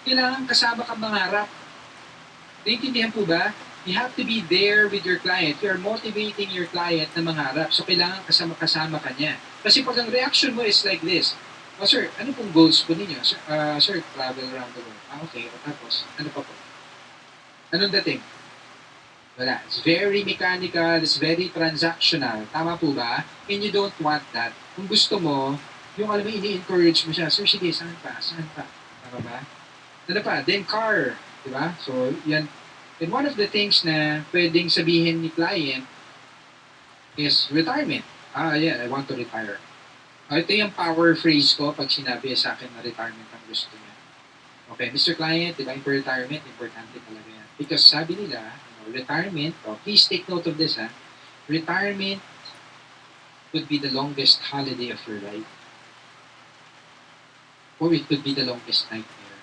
kailangan kasama kang mangarap. Naintindihan po ba? You have to be there with your client. You are motivating your client na mangarap. So, kailangan kasama ka niya. Kasi pag ang reaction mo is like this, oh, sir, ano pong goals po ninyo? Sir, travel around the world. Okay. O tapos, ano pa po? Anong dating? Wala. It's very mechanical, it's very transactional. Tama po ba? And you don't want that. Kung gusto mo, yung alam mo, ini-encourage mo siya, sir, sige, saan pa? Saan pa? Tama ba? Ano pa? Then car. Diba? So, yan. And one of the things na pwedeng sabihin ni client is retirement. Yeah, I want to retire. Ito yung power phrase ko pag sinabi sa akin na retirement ang gusto niya. Okay, Mr. Client, di ba, for retirement, importante talaga yan. Because sabi nila, retirement, please take note of this, retirement could be the longest holiday of your life. Or it could be the longest nightmare.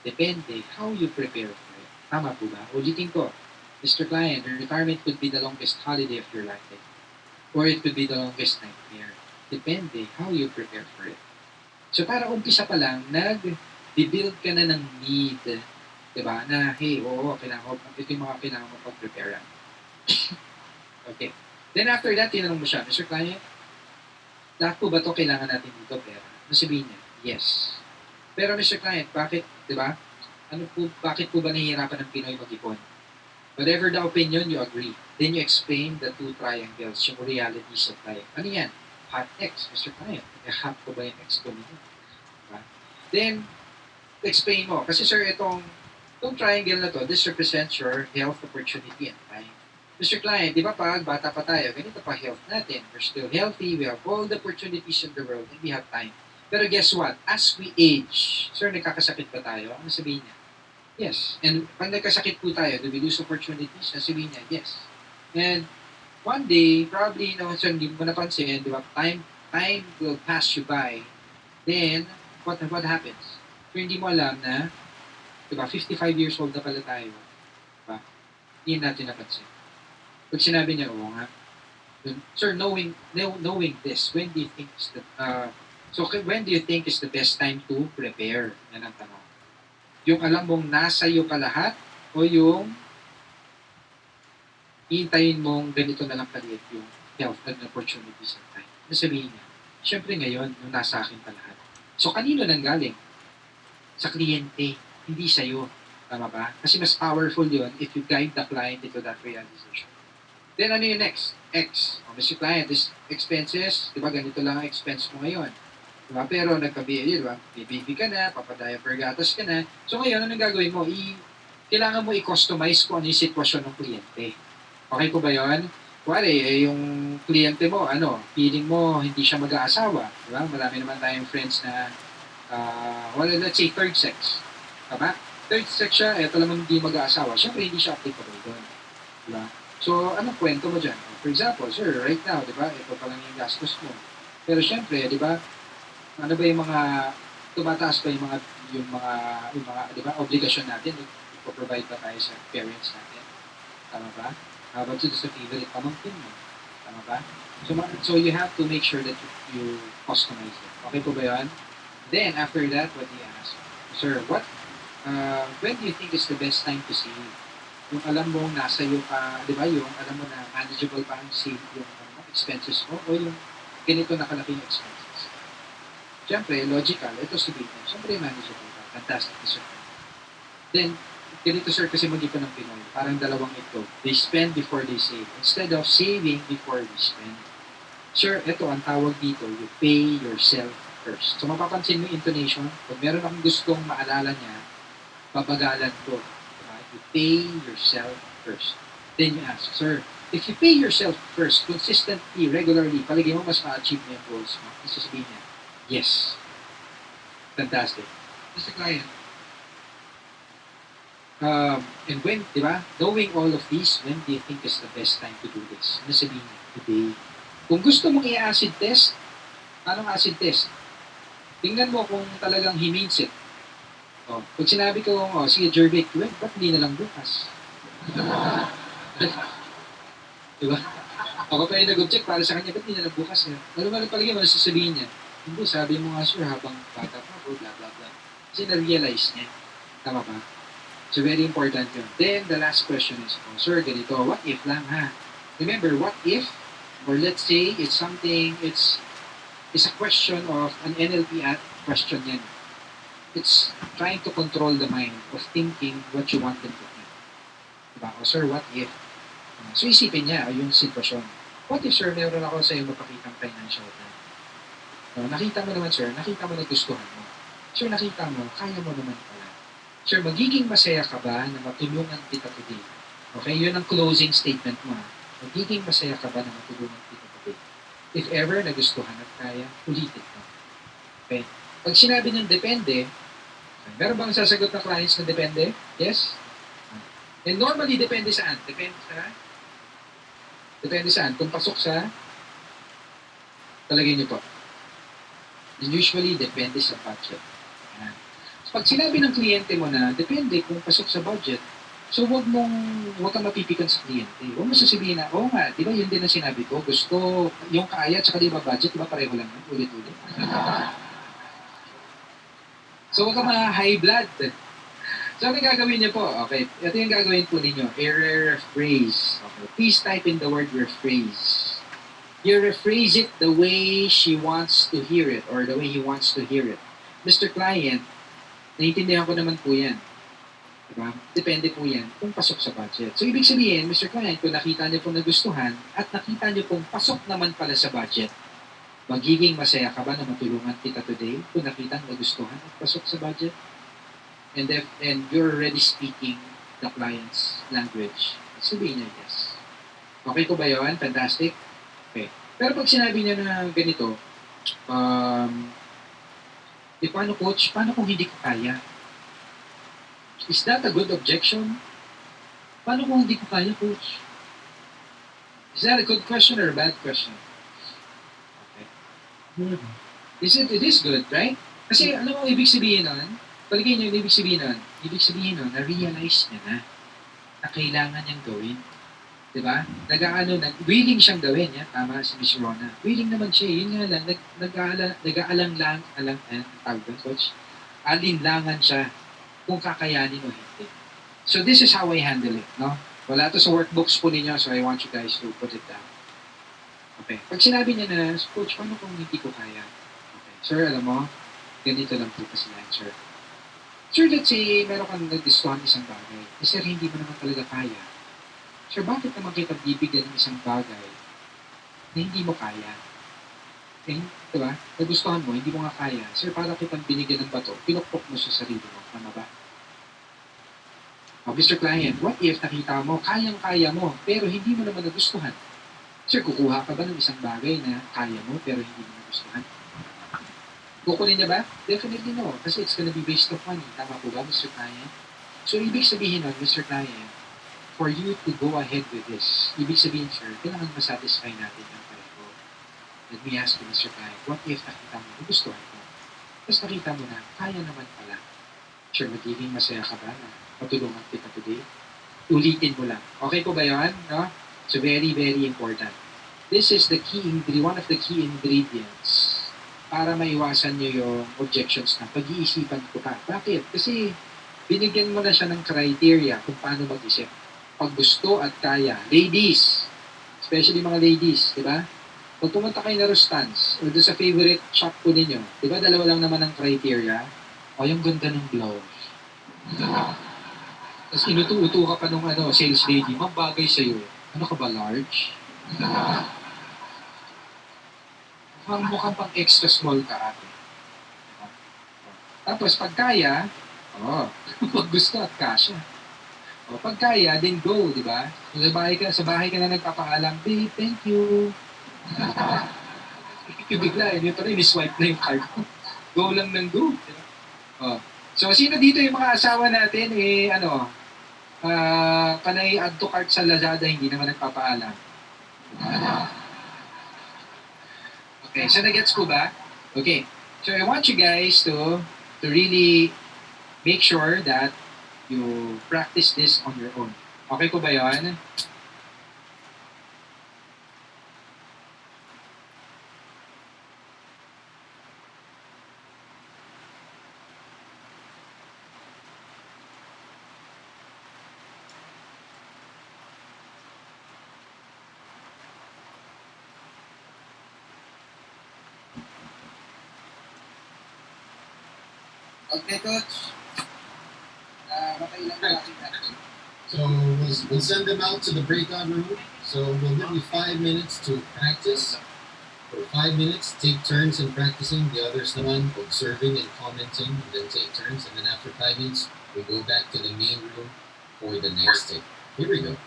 Depende how you prepare for it. Tama po ba? Ulitin ko, Mr. Client, retirement could be the longest holiday of your life. Or it could be the longest nightmare. Depende how you prepare for it. So para umpisa pa lang, nag-build ka na ng need. Diba? Na, hey, oo, ito yung mga kailangan mo pag-prepare. Okay. Then after that, tinanong mo siya, Mr. Client, lahat po ba ito kailangan natin dito pera? Sabihin niya, yes. Pero Mr. Client, bakit, di ba? Bakit po ba nahihirapan ng Pinoy mag-ipon? Whatever the opinion, you agree. Then you explain the two triangles, yung realities of life. Ano yan? Hot X, Mr. Client. Hot po ba yung X ko ninyo? Diba? Then, explain mo. Kasi sir, itong triangle na to, this represents your health, opportunity, and time. Mr. Client, di ba pag bata pa tayo, ganito pa health natin. We're still healthy, we have all the opportunities in the world, and we have time. Pero guess what? As we age, sir, nagkakasakit ba tayo? Ano sabihin niya? Yes. And pag nagkasakit po tayo, do we lose opportunities? Ano sabihin niya? Yes. And one day, probably, sir, hindi mo napansin, di ba? Time will pass you by. Then, what happens? So, hindi mo alam na, diba, 55 years old na pala tayo. Diba? Hindi natin napansin. Pag sinabi niya, oo nga. Sir, knowing this, when do you think is the best time to prepare? Yan ang tanong. Yung alam mong nasa iyo ka lahat o yung hihintayin mong ganito na lang kaliit yung health and opportunities and time. Ano sabihin niya? Siyempre ngayon, yung nasa akin pa lahat. So, kanino nang galing? Sa kliyente, hindi sa'yo. Tama ba? Kasi mas powerful yun if you guide the client into that realization. Then ano yung next? X. Mr. Client, this expenses, di ba ganito lang ang expense mo ngayon. Di ba? Pero nagka-baby, di ba? Baby ka na, papadaya-per gatas ka na. So ngayon, anong gagawin mo? Kailangan mo i-customize kung ano yung sitwasyon ng kliyente. Okay ko ba yun? Kuwari, yung kliyente mo, feeling mo hindi siya mag-aasawa. Di ba? Marami naman tayong friends na, let's say, third sex. Tama? Third sex siya, eto naman hindi mag-aasawa. Siyempre, hindi siya applicable doon. Di ba? So, anong kwento mo dyan? For example, sir, right now, di ba, ito pa lang yung gastos mo. Pero siyempre, di ba, ano ba yung mga, tumataas ba yung mga, di ba, obligasyon natin, ipoprovide ba tayo sa parents natin? Tama ba? How about sa favorite pamangkin mo? Tama ba? So you have to make sure that you customize it. Okay po ba yun? Then, after that, what do you ask? Sir, when do you think is the best time to save? Yung alam mo nasa iyo pa, di ba, yung alam mo na manageable pa ang save yung expenses mo o yung ganito na kalaking expenses. Siyempre, logical, ito sabihin mo, siyempre manageable pa, fantastic, sir. Then, ganito sir kasi mag-ipon ng Pinoy, parang dalawang ito. They spend before they save. Instead of saving before they spend. Sir, ito ang tawag dito, you pay yourself first. So mapapansin mo intonation, kung meron akong gustong maalala niya, babagalan ko. You pay yourself first. Then you ask, sir, if you pay yourself first, consistently, regularly, palagay mo mas ma-achieve mo yung goals mo. Sasabihin niya, yes. Fantastic. Mr. Client, and when, di ba, knowing all of these, when do you think is the best time to do this? Ano sabihin niya? Today. Kung gusto mong i-acid test, anong acid test? Tingnan mo kung talagang he means it. Pag sinabi ko, sige, Jervic, ba't hindi na lang bukas? Diba? Ako pa yung nag-object para sa kanya, ba't hindi na lang bukas? Ano man ang palagay mo, sasabihin niya, hindi, sabi mo nga sir, habang bata pa, blah, blah, blah. Kasi na-realize niya. Tama ba? So, very important yun. Then, the last question is, oh, sir, ganito, what if lang ha? Remember, what if, or let's say, it's a question of an question yan. It's trying to control the mind of thinking what you want them to think. Diba? O, sir, what if? So, isipin niya, yung sitwasyon. What if, sir, meron ako sa iyo mapakitang financial plan? Nakita mo naman, sir, nakita mo na gustuhan mo. Sir, nakita mo, kaya mo naman pala. Sir, magiging masaya ka ba na matulungan kita today? Okay, yun ang closing statement mo. Magiging masaya ka ba na matulungan kita today? If ever nagustuhan at kaya, ulitin mo. Okay? Pag sinabi ng depende, meron bang sasagot na clients na depende? Yes? And normally, depende saan? Depende saan? Kung pasok sa, talagay niyo po. Usually, depende sa budget. Ayan. So, pag sinabi ng kliyente mo na, depende kung pasok sa budget, so huwag kang mapipikan sa kliyente. Huwag mo sasabihin na, oo nga, di ba yun din ang sinabi ko, gusto, yung kaya, tsaka di ba budget, di ba pareho lang yun, ulit-ulit. So huwag kang high blood. So ano gagawin niyo po? Okay, ito yung gagawin po ninyo, rephrase. Okay. Please type in the word rephrase. You rephrase it the way she wants to hear it or the way he wants to hear it. Mr. Client, naiintindihan ko naman po yan. Diba? Depende po yan kung pasok sa budget. So, ibig sabihin, Mr. Client, kung nakita niyo pong nagustuhan at nakita niyo pong pasok naman pala sa budget, magiging masaya ka ba na matulungan kita today kung nakita nagustuhan at pasok sa budget? And you're already speaking the client's language. Sabihin niya yes. Okay ko ba yun? Fantastic? Okay. Pero pag sinabi niya na ganito, paano coach? Paano kung hindi ko kaya? Is that a good objection? Paano kung hindi ko kaya, coach? Is that a good question or a bad question? Okay. It is good, right? Kasi alam mo ibig sabihin nun? Palagay niyo yung ibig sabihin nun? Ibig sabihin nun, na-realize niya na kailangan niyang gawin. Diba? Willing siyang gawin, ya? Tama si Miss Rona. Willing naman siya, yun nga lang, coach? Alinlangan siya kung kakayanin o hindi. So this is how I handle it, no? Wala to sa workbooks po ninyo, so I want you guys to put it down. Okay. Pag sinabi niya na, coach, paano kung hindi ko kaya? Okay. Sir, alam mo, ganito lang po kasi yan, sir. Sir, let's say, meron kang nagustuhan isang bagay. Sir, hindi mo naman talaga kaya. Sir, bakit naman kita bibigyan ng isang bagay na hindi mo kaya? Eh, diba? Nagustuhan mo, hindi mo nga kaya. Sir, para kitang binigyan ng bato, pinukpok mo sa sarili mo. Tama ba? Mr. Client, what if nakita mo, kayang-kaya mo, pero hindi mo naman nagustuhan? Sir, kukuha ka ba ng isang bagay na kaya mo, pero hindi mo nagustuhan? Kukunin niya ba? Definitely no. Kasi it's gonna be based on money. Tama po ba, Mr. Client? So, ibig sabihin nun, Mr. Client, for you to go ahead with this, ibig sabihin, sir, kailangan masatisfy natin yung pareho. Let me ask you, Mr. Client, what if nakita mo, nagustuhan mo? Tapos nakita mo na, kaya naman pala. Sure, magiging masaya ka ba na matulungan kita today? Ulitin mo lang. Okay po ba yun? No? So, very, very important. This is one of the key ingredients para maiwasan nyo yung objections na pag-iisipan ko pa. Bakit? Kasi binigyan mo na siya ng criteria kung paano mag-isip. Pag gusto at kaya. Ladies, especially mga ladies, di ba? Pag pumunta kayo na Rustan's o doon sa favorite shop po ninyo, di ba dalawa lang naman ang criteria? O yung ganda ng blouse. Tapos inutu-uto ka pa nung sales lady, mabagay sa'yo. Ano ka ba, large? Mukhang pang extra small ka ate. Tapos pag kaya, pag gusto at kasya. O, pag kaya, then go, di ba? Sa bahay ka na nagpapaalam, babe, thank you. Bigla, yun pa rin, swipe na yung card ko. Go lang ng go. Diba? O. So, sino dito yung mga asawa natin, panay add to cart sa Lazada, hindi naman nagpapaalam. Okay, so nagets ko ba? Okay, so I want you guys to really make sure that you practice this on your own. Okay po ba yun? Okay, Coach. Makailang klase ka. So we'll send them out to the breakout room. So we'll give you 5 minutes to practice. For 5 minutes, take turns in practicing. The others naman observing and commenting, and then take turns. And then after 5 minutes, we go back to the main room for the next take. Here we go.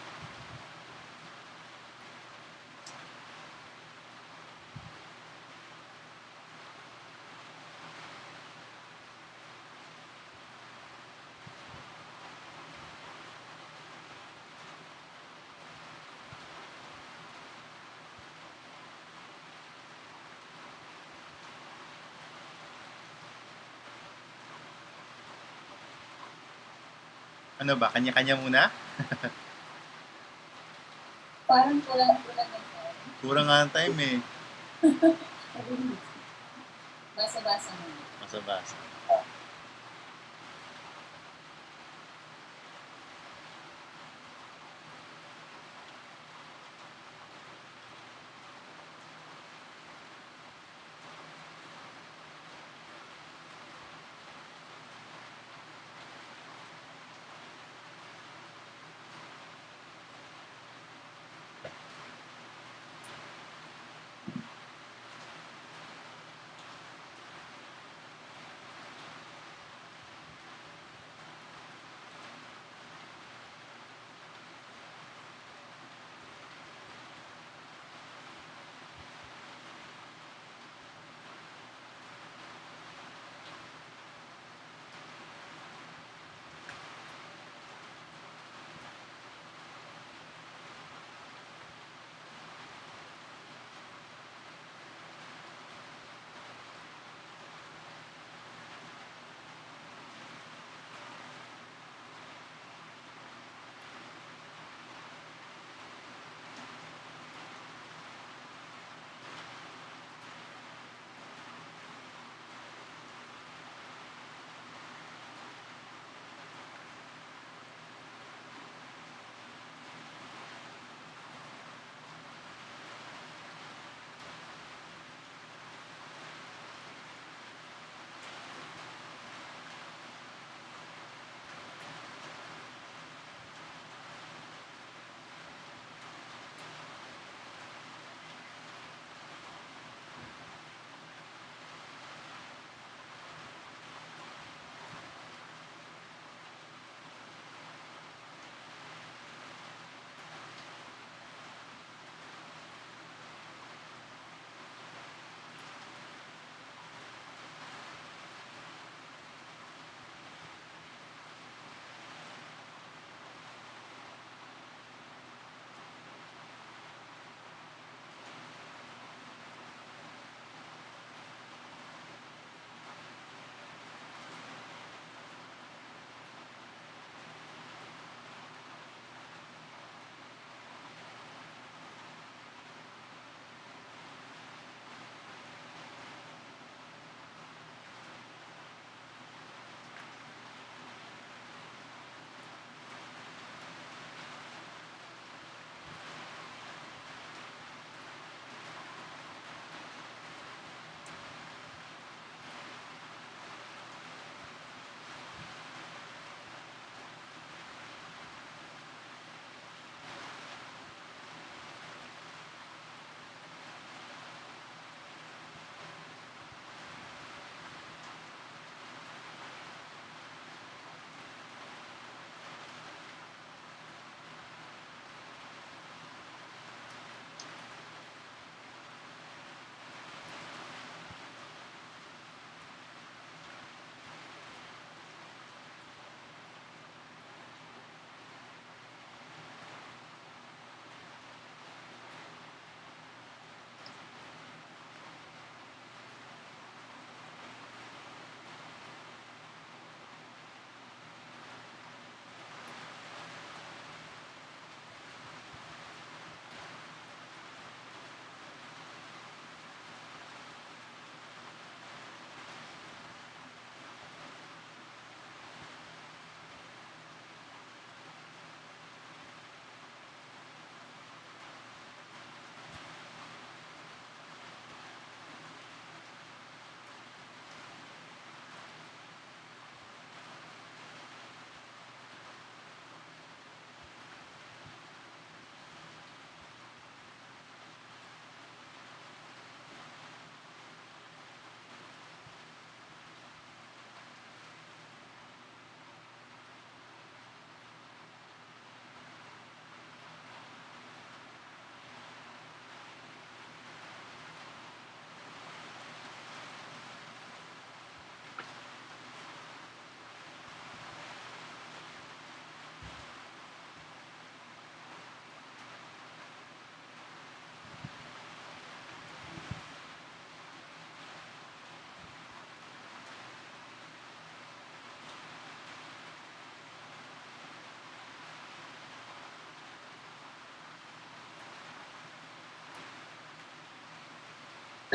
Ano ba? Kanya-kanya muna? Parang kulang-kulang ng time. Kurang nga ang time eh. Basa-basa mo. Basa-basa.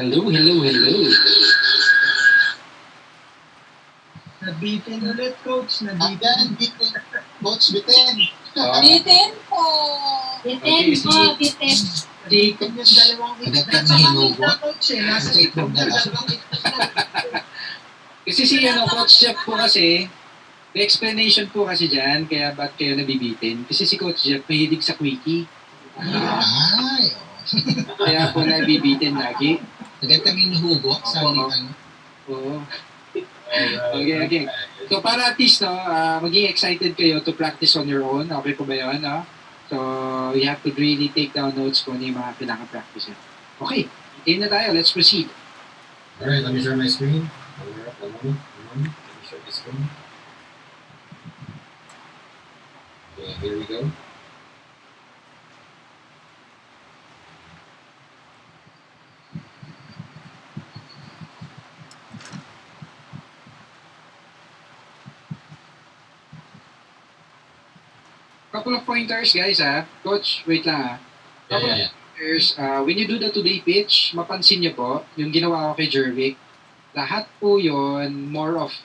Hello, hello, hello. Nabitin ulit, coach. Again, Nabitin. bitin. Coach, bitin. Oh, Bitin po! Okay, bitin. Nabitin yung dalawang Agad ka Nasa na kaming hinugot. na, coach eh. Nasa Sa itlog itlog na na lang. dalawang itlog na. kasi si Coach Jeff po kasi, may explanation po kasi dyan, kaya ba't kayo nabibitin? Kasi si Coach Jeff mahilig sa quickie, Ay, kaya po nabibitin lagi. agad kang hinuhugot sa Oo. ano. Oo. Okay. So para at least, no, maging excited kayo to practice on your own. Okay po ba yun, no? So you have to really take down notes kung ano yung mga kailangan practice. Okay, game na tayo. Let's proceed. Alright, let me share my screen. One moment. Let me share the screen. Okay, here we go. Couple of pointers, guys, ha? Coach, wait lang, ha? Couple of Yeah. pointers. When you do the today pitch, mapansin niyo po, yung ginawa ko kay Jervic, lahat po yon more of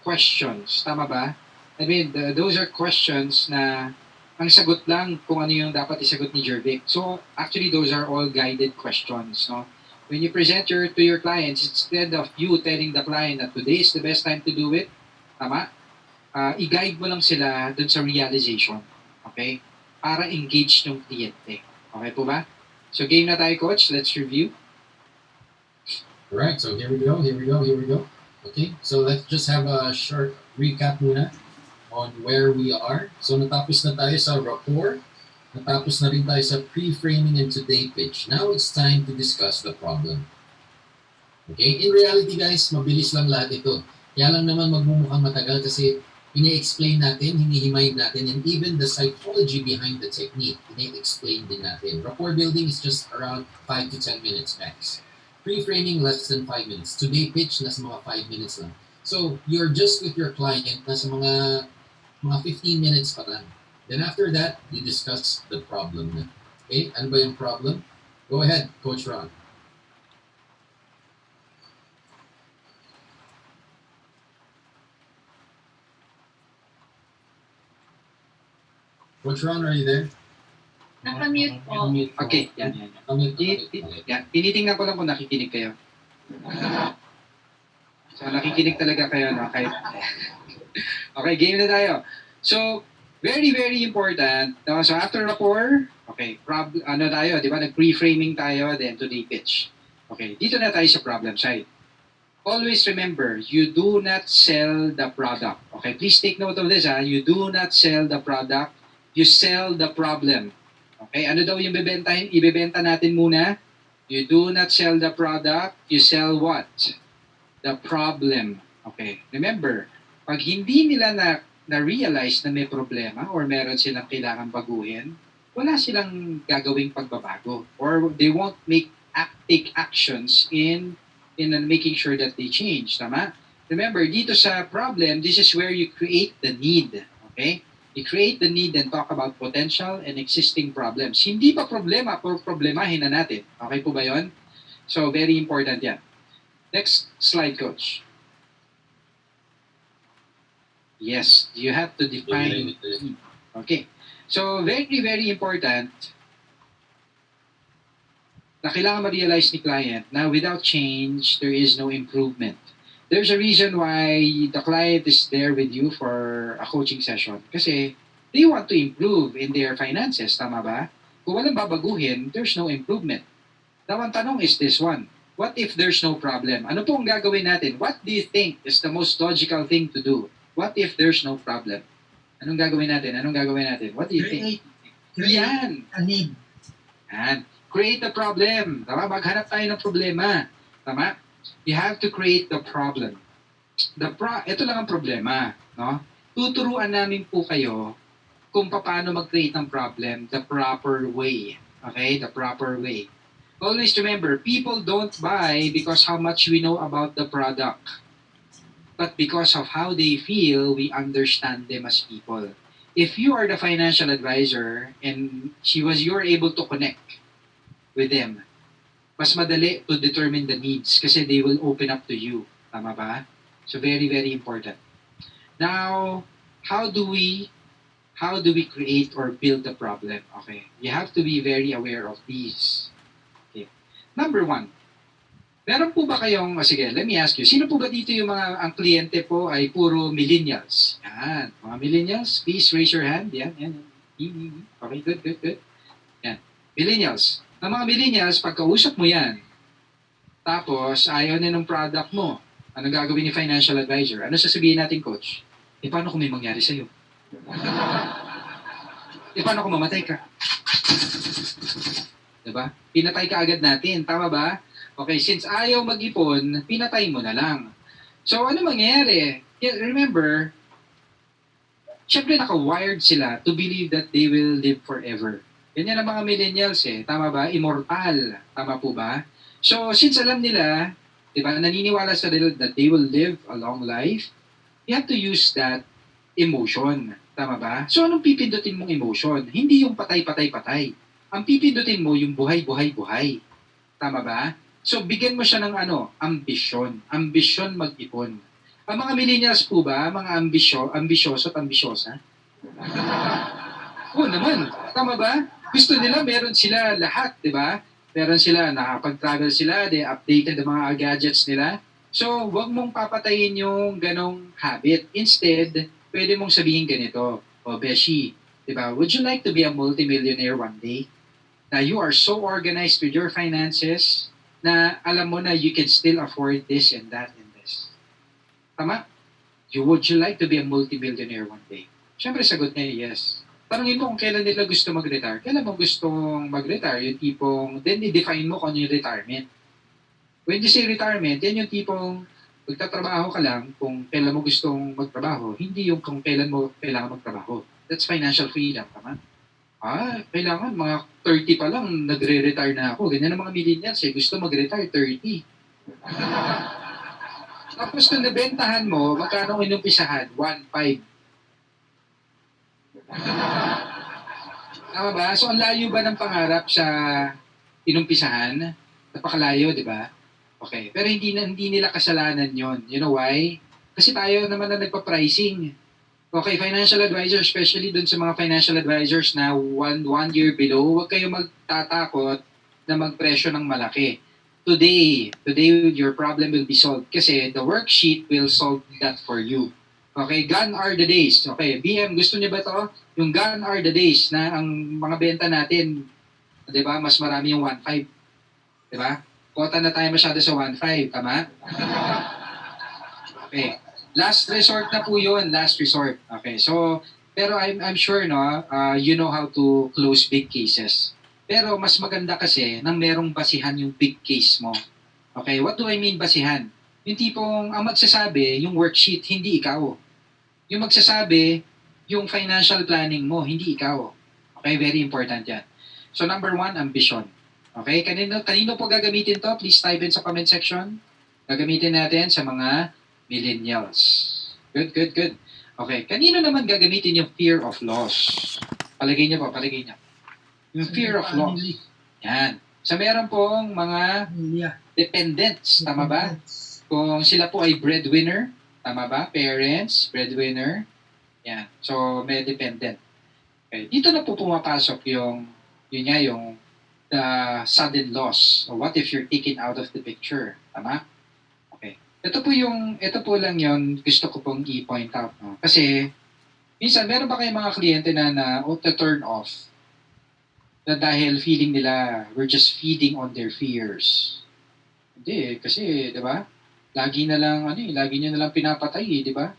questions. Tama ba? I mean, those are questions na ang sagot lang kung ano yung dapat isagot ni Jervic. So, actually, those are all guided questions, no? When you present to your clients, instead of you telling the client that today is the best time to do it, tama? I-guide mo lang sila dun sa realization. Okay? Para engage yung kliyente. Okay po ba? So, game na tayo, Coach. Let's review. Alright, so here we go. Okay, so let's just have a short recap muna on where we are. So natapos na tayo sa rapport, natapos na rin tayo sa pre-framing and today pitch. Now it's time to discuss the problem. Okay, in reality guys, mabilis lang lahat ito. Kaya lang naman magmumukhang matagal kasi ini-explain natin, hinihimayin natin, and even the psychology behind the technique, ini-explain din natin. Rapport building is just around 5 to 10 minutes max. Pre-framing, less than 5 minutes. Today pitch, nasa mga 5 minutes lang. So, you're just with your client, nasa mga 15 minutes pa lang. Then after that, you discuss the problem na. Okay, ano ba yung problem? Go ahead, Coach Ron. Coach Ron, are you there? Nakamute po. Okay, yan. Yan. Tinitingnan ko lang kung nakikinig kayo. So, nakikinig talaga kayo, no? Kahit... Okay, game na tayo. So, very, very important. No? So, after rapport, okay, ano tayo, di ba? Nag-pre-framing tayo, then today pitch. Okay, dito na tayo sa problem side. Always remember, you do not sell the product. Okay, please take note of this, ha? You do not sell the product. You sell the problem. Okay, ano daw yung ibebenta natin muna? You do not sell the product, you sell what? The problem. Okay, remember, pag hindi nila na-realize na may problema or meron silang kailangan baguhin, wala silang gagawing pagbabago or they won't take actions in making sure that they change. Tama? Remember, dito sa problem, this is where you create the need. Okay? You create the need and talk about potential and existing problems. Hindi pa problema, problemahin na natin. Okay po ba yun? So, very important yan. Next slide, Coach. Yes, you have to define need. Okay. So, very, very important na kailangan ma-realize ni client na without change, there is no improvement. There's a reason why the client is there with you for a coaching session. Kasi they want to improve in their finances. Tama ba? Kung walang babaguhin, there's no improvement. Now, ang tanong is this one. What if there's no problem? Ano po ang gagawin natin? What do you think is the most logical thing to do? What if there's no problem? Anong gagawin natin? What do you think? Yan. A need. Yan. Create the problem. Tama? Maghanap tayo ng problema. Tama? You have to create the problem. Ito lang ang problema. No? Tuturuan namin po kayo kung paano mag-create ng problem the proper way. Okay? The proper way. Always remember, people don't buy because how much we know about the product, but because of how they feel, we understand them as people. If you are the financial advisor and you're able to connect with them, mas madali to determine the needs kasi they will open up to you. Tama ba? So very, very important. Now, how do we create or build the problem? Okay. You have to be very aware of these. Okay. Number one, meron po ba kayong, sige, let me ask you, sino po ba dito yung ang kliyente po ay puro millennials? Yan, mga millennials, please raise your hand. Yan, yan. Okay, good. Yan, millennials. Ang mga millennials, pagkausap mo yan, tapos ayaw na ng product mo, ano gagawin ni financial advisor? Ano sasabihin natin, coach? Paano kung may mangyari sa'yo? Paano kung mamatay ka? Diba? Pinatay ka agad natin, tama ba? Okay, since ayaw mag-ipon, pinatay mo na lang. So, ano mangyayari? Remember, syempre naka-wired sila to believe that they will live forever. Ganyan ang mga millennials tama ba? Immortal. Tama po ba? So, since alam nila, di ba, naniniwala sa nila that they will live a long life, you have to use that emotion. Tama ba? So, anong pipindutin mong emotion? Hindi yung patay-patay-patay. Ang pipindutin mo yung buhay-buhay-buhay. Tama ba? So, bigyan mo siya ng ambisyon. Ambisyon mag-ipon. Ang mga millennials po ba, mga ambisyoso at ambisyosa? Oo naman. Tama ba? Gusto nila, meron sila lahat, di ba? Meron sila, nakapag-travel sila, they updated ang mga gadgets nila. So, wag mong papatayin yung ganong habit. Instead, pwede mong sabihin ganito, Beshi, di ba? Would you like to be a multimillionaire one day? Na you are so organized with your finances na alam mo na you can still afford this and that and this. Tama? Would you like to be a multimillionaire one day? Siyempre, sagot niya, yes. Tanungin mo kung kailan nila gusto mag-retire. Kailan mo gustong mag-retire? Yung tipong, then i-define mo kung ano yung retirement. When you say retirement, yan yung tipong magtatrabaho ka lang kung kailan mo gustong magtrabaho, hindi yung kung kailan mo kailangan magtrabaho. That's financial freedom, tama? Kailangan mga 30 pa lang, nagre-retire na ako. Ganyan ang mga millennials gusto mag-retire 30. Tapos kung nabentahan mo, magkano inumpisahan? 1.5. Tama ba? So ang layo ba ng pangarap sa inumpisahan? Napakalayo, di ba? Okay. Pero hindi nila kasalanan yon. You know why? Kasi tayo naman na nagpa-pricing. Okay, financial advisor, especially dun sa mga financial advisors na one year below, huwag kayo magtatakot na magpresyo ng malaki. Today, your problem will be solved kasi the worksheet will solve that for you. Okay, gone are the days. Okay, BM, gusto niyo ba to? Yung gone are the days na ang mga benta natin, di ba, mas marami yung 1.5. Di ba? Kota na tayo masyado sa 1.5, tama? Okay. Last resort na po yun, last resort. Okay, so, pero I'm sure, you know how to close big cases. Pero mas maganda kasi nang merong basihan yung big case mo. Okay, what do I mean basihan? Yung tipong, ang magsasabi, yung worksheet, hindi ikaw. Yung magsasabi, yung financial planning mo, hindi ikaw. Okay, very important yan. So, number 1, ambition. Okay, kanino po gagamitin to? Please type in sa comment section. Gagamitin natin sa mga millennials. Good. Okay, kanino naman gagamitin yung fear of loss? Palagay niyo. Yung fear of loss. Yan. So meron pong mga dependents, tama ba? Kung sila po ay breadwinner, tama ba? Parents, breadwinner. Yan. So may dependent. Okay. Dito na po pumapasok yung sudden loss. So what if you're taken out of the picture? Tama? Ito po lang yon gusto ko pong i-point out. No? Kasi, minsan, meron ba kayong mga kliyente na turn off na dahil feeling nila we're just feeding on their fears? Hindi, kasi, di ba? Lagi nyo na lang pinapatay, di ba?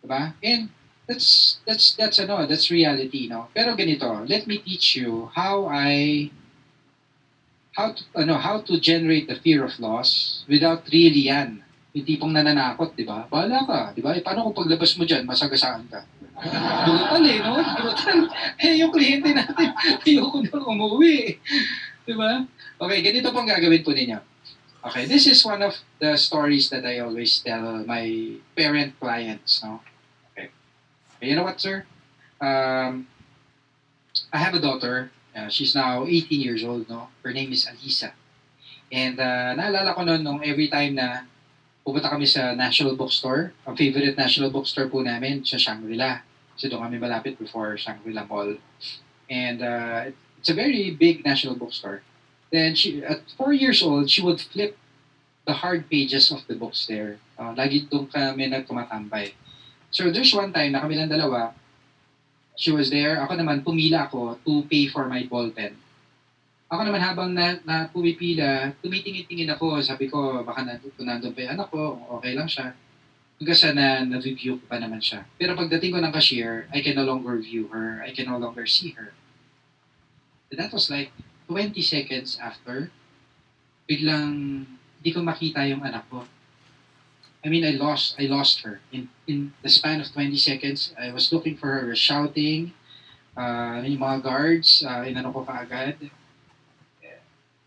Di ba? And that's reality, no? Pero ganito, let me teach you how to generate the fear of loss without really yung tipong nananakot, di ba? Bahala ka, di ba? Paano kung paglabas mo dyan, masagasaan ka? Brutal no? Brutal. Yung kliyente natin, ayoko na umuwi. Di ba? Okay, ganito pong gagawin po ninyo. Okay, this is one of the stories that I always tell my parent clients, no? Okay. You know what, sir? I have a daughter. She's now 18 years old, no? Her name is Alisa. And naalala ko noon, nung every time na pupunta kami sa National Bookstore, ang favorite National Bookstore po namin sa Shangri-La. Kasi doon kami malapit before Shangri-La Mall. And it's a very big National Bookstore. Then at 4 years old, she would flip the hard pages of the books there. Lagi doon kami nagtumatambay. So there's one time na kami lang dalawa, she was there, ako naman pumila ako to pay for my ball pen. Ako naman habang na pumipila, tumitingin-tingin ako, sabi ko baka nandun pa yung anak ko, okay lang siya. Hanggang sa na-review ko pa naman siya. Pero pagdating ko ng cashier, I can no longer view her, I can no longer see her. And that was like 20 seconds after, biglang hindi ko makita yung anak ko. I mean, I lost her. In the span of 20 seconds, I was looking for her, shouting, yung mga guards, inano ko kaagad.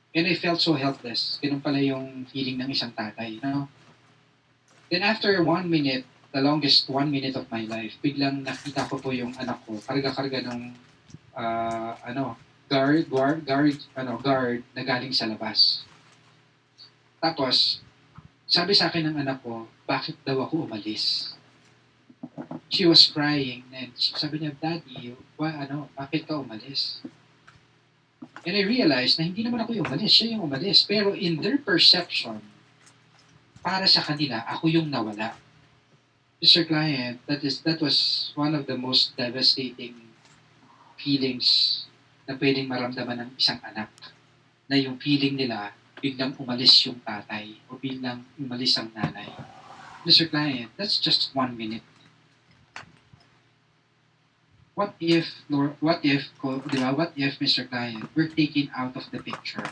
And I felt so helpless. Ganun pala yung feeling ng isang tatay, no? Then after 1 minute, the longest 1 minute of my life, biglang nakita ko po yung anak ko, karga-karga ng guard na galing sa labas. Tapos, sabi sa akin ng anak ko, bakit daw ako umalis? She was crying and sabi niya, Daddy, bakit ka umalis? And I realized na hindi naman ako yung umalis, siya yung umalis. Pero in their perception, para sa kanila, ako yung nawala. Mr. Client, that was one of the most devastating feelings na pwedeng maramdaman ng isang anak. Na yung feeling nila, biglang umalis yung tatay o biglang umalis ang nanay. Mr. Client, that's just 1 minute. What if, Mr. Client, we're taken out of the picture?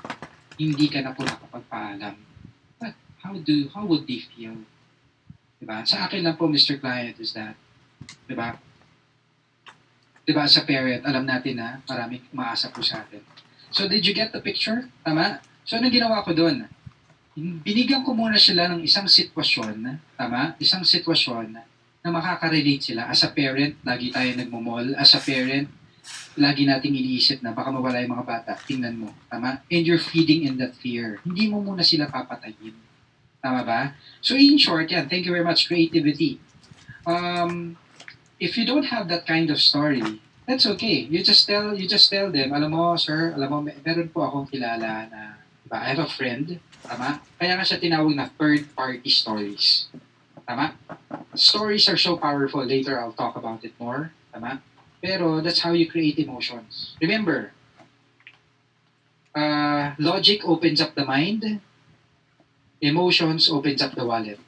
Hindi ka na po nakapagpaalam. But how would they feel? Diba? Sa akin lang po, Mr. Client, is that, diba? Diba, sa parent, alam natin na maraming umaasa po sa atin. So, did you get the picture? Tama? So, anong ginawa ko doon? Binigyan ko muna sila ng isang sitwasyon, tama? Isang sitwasyon na makaka-relate sila. As a parent, lagi tayo nagmamall. As a parent, lagi nating iniisip na baka mawala yung mga bata. Tingnan mo, tama? And you're feeding in that fear. Hindi mo muna sila papatayin. Tama ba? So in short, yan, thank you very much, creativity. If you don't have that kind of story, that's okay. You just tell them, alam mo, sir, meron po akong kilala na, diba, I have a friend, tama? Kaya nga siya tinawag na third-party stories. Tama? Stories are so powerful. Later, I'll talk about it more. Tama? Pero that's how you create emotions. Remember, logic opens up the mind. Emotions opens up the wallet.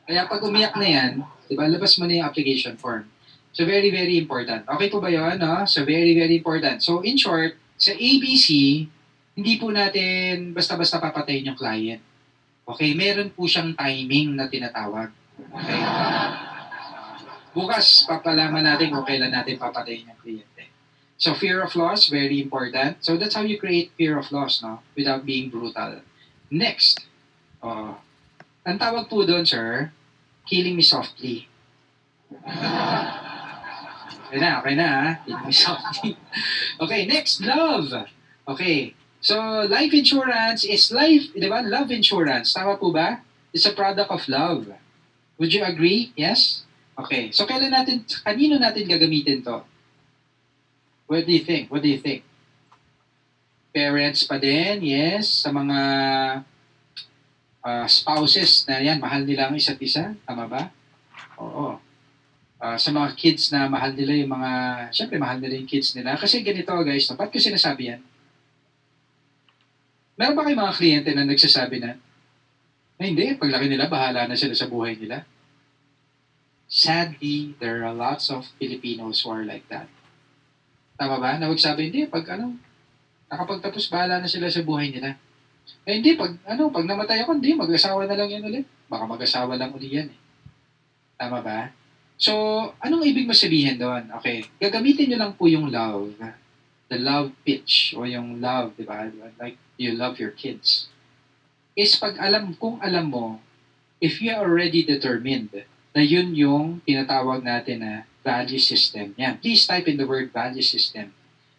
Kaya pag umiyak na yan, diba, labas mo na yung application form. So very, very important. Okay po ba yun? No? So very, very important. So in short, sa ABC, hindi po natin basta-basta papatayin yung client. Okay, meron po siyang timing na tinatawag. Okay? Bukas, papalaman natin kung kailan natin papatayin yung kliyente. So, fear of loss, very important. So, that's how you create fear of loss, no? Without being brutal. Next, ang tawag po doon, sir, killing me softly. Okay na, ha? Killing me softly. Okay, next, love. Okay, so life insurance is di ba? Love insurance. Tama po ba? It's a product of love. Would you agree? Yes? Okay. So kanino natin gagamitin to? What do you think? Parents pa din, yes. Sa mga spouses na yan, mahal nila ang isa't isa. Tama ba? Oo. Sa mga kids na mahal nila yung syempre mahal nila yung kids nila. Kasi ganito guys, ba't ko sinasabi yan? Meron ba kayong mga kliyente na nagsasabi na hindi, paglaki nila, bahala na sila sa buhay nila? Sadly, there are lots of Filipinos who are like that. Tama ba? Na magsabi, hindi, pag nakapagtapos, bahala na sila sa buhay nila. Hindi, pag namatay ako, hindi, mag-asawa na lang yan ulit. Baka mag-asawa lang ulit yan eh. Tama ba? So, anong ibig mo sabihin doon? Okay, gagamitin nyo lang po yung love. The love pitch o yung love, di ba? Like you love your kids. Is kung alam mo, if you are already determined na yun yung tinatawag natin na value system. Yan. Please type in the word value system.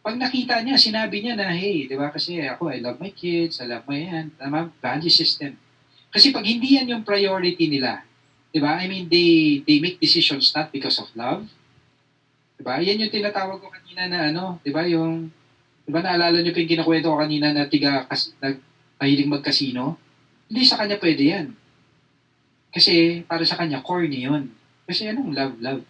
Pag nakita niya, sinabi niya na, hey, di ba, kasi ako, I love my kids, I love my yan, tama, value system. Kasi pag hindi yan yung priority nila, di ba, I mean, they make decisions not because of love, di ba, yan yung tinatawag ko kanina na ano, di ba, yung, di ba, naalala niyo pa yung kinakwento ko kanina na mahiling magkasino? Hindi sa kanya pwede yan. Kasi para sa kanya, corny yun. Kasi anong love,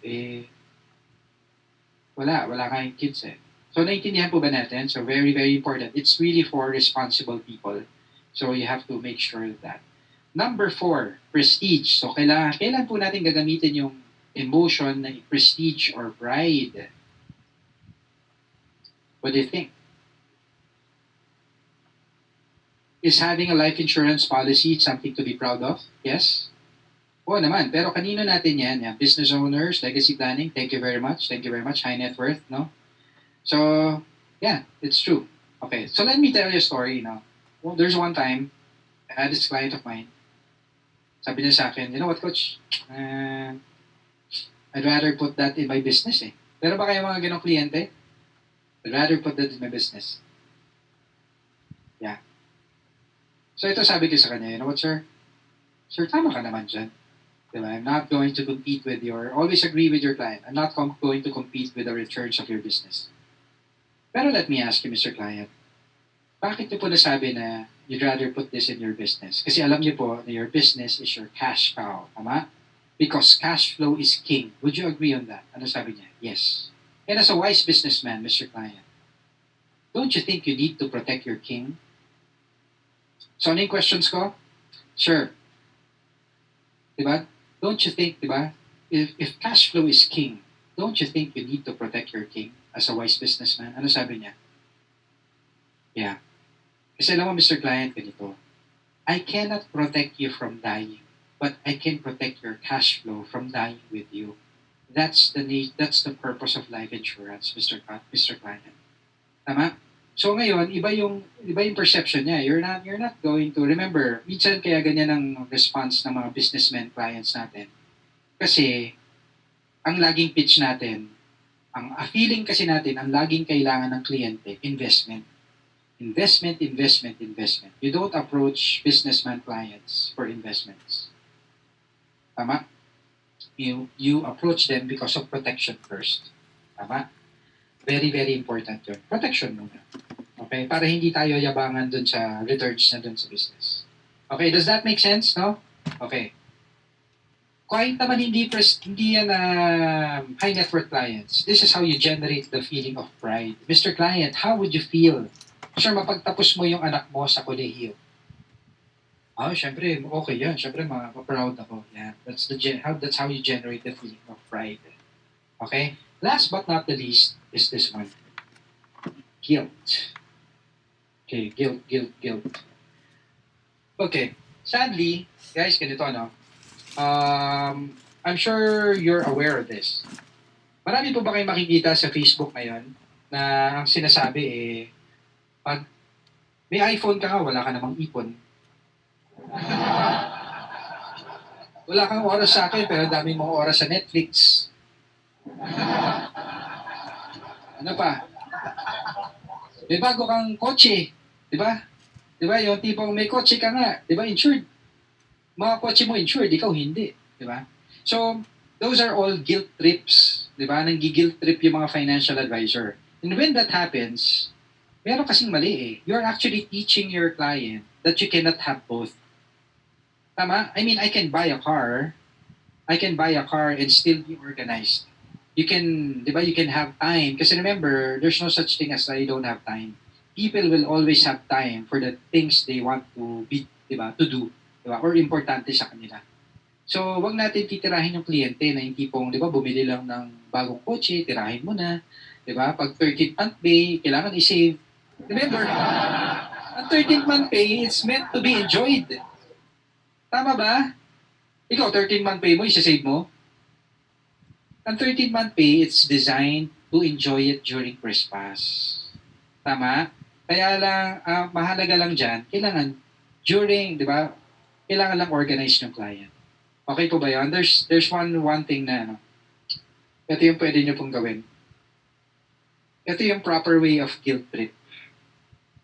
wala kayong kids eh. So, naintindihan po ba natin? So, very, very important. It's really for responsible people. So, you have to make sure of that. Number 4, prestige. So, kailan po natin gagamitin yung emotion na prestige or pride? What do you think? Is having a life insurance policy something to be proud of? Yes? Oo naman. Pero kanino natin yan? Yan? Business owners, legacy planning, thank you very much. Thank you very much. High net worth, no? So, yeah, it's true. Okay, so let me tell you a story, no? Well, there's one time, I had this client of mine. Sabi niya sa akin, you know what, coach? I'd rather put that in my business, eh. Pero ba kayo mga ganong kliyente? I'd rather put that in my business. Yeah. So ito sabi ko sa kanya, you know what, sir? Sir, tama ka naman dyan. Diba? I'm not going to compete with always agree with your client. I'm not going to compete with the returns of your business. Pero let me ask you, Mr. Client, bakit niyo po nasabi na you'd rather put this in your business? Kasi alam niyo po na your business is your cash cow. Tama? Because cash flow is king. Would you agree on that? Ano sabi niya? Yes. And as a wise businessman, Mr. Client, don't you think you need to protect your king? So, ano yung questions ko? Sure. Diba? Don't you think, diba? If cash flow is king, don't you think you need to protect your king as a wise businessman? Ano sabi niya? Yeah. Kasi alam mo, Mr. Client, ganito. I cannot protect you from dying, but I can protect your cash flow from dying with you. That's the purpose of life insurance, Mr. Client. Tama? So ngayon, iba yung perception niya. You're not going to remember. Minsan kaya ganyan ang response ng mga businessmen clients natin. Kasi ang laging pitch natin, ang feeling kasi natin, ang laging kailangan ng kliyente, investment. Investment. You don't approach businessman clients for investments. Tama? You approach them because of protection first. Tama? Very, very important yun. Protection muna. Okay? Para hindi tayo yabangan dun sa returns na dun sa business. Okay, does that make sense, no? Okay. Kahit naman hindi yan high net worth clients, this is how you generate the feeling of pride. Mr. Client, how would you feel? Sure, mapagtapos mo yung anak mo sa kolehiyo. Syempre, okay yan. Syempre, proud ako. Yeah, that's how you generate the feeling of pride. Okay? Last but not the least is this one. Guilt. Okay, guilt. Okay, sadly, guys, ganito, no? I'm sure you're aware of this. Marami po ba kayo makikita sa Facebook ngayon na ang sinasabi pag may iPhone ka nga, wala ka namang ipon. Wala kang oras sa akin, pero dami mong oras sa Netflix. Ano pa? May bago kang kotse, di ba? Di ba? Yung tipong may kotse ka nga, di ba? Insured. Mga kotse mo insured, ikaw hindi. Di ba? So, those are all guilt trips. Di ba? Nanggi-guilt trip yung mga financial advisor. And when that happens, meron kasing mali eh. You're actually teaching your client that you cannot have both. Tama? I mean, I can buy a car and still be organized. You can, di ba, you can have time. Kasi remember, there's no such thing as I don't have time. People will always have time for the things they want to be, di ba, to do, di ba, or importante sa kanila. So, wag natin titirahin yung kliyente na yung tipong, di ba, bumili lang ng bagong kotse, tirahin mo na, di ba, pag 13th month pay, kailangan i-save. Remember, ang 13th month pay is meant to be enjoyed. Tama ba? Ikaw, 13th month pay mo, isa-save mo? Ang 13th month pay, it's designed to enjoy it during Christmas. Tama? Kaya lang, mahalaga lang dyan, kailangan during, di ba, kailangan lang organize ng client. Okay po ba yun? There's one thing na, ito yung pwede nyo pong gawin. ito yung proper way of guilt trip.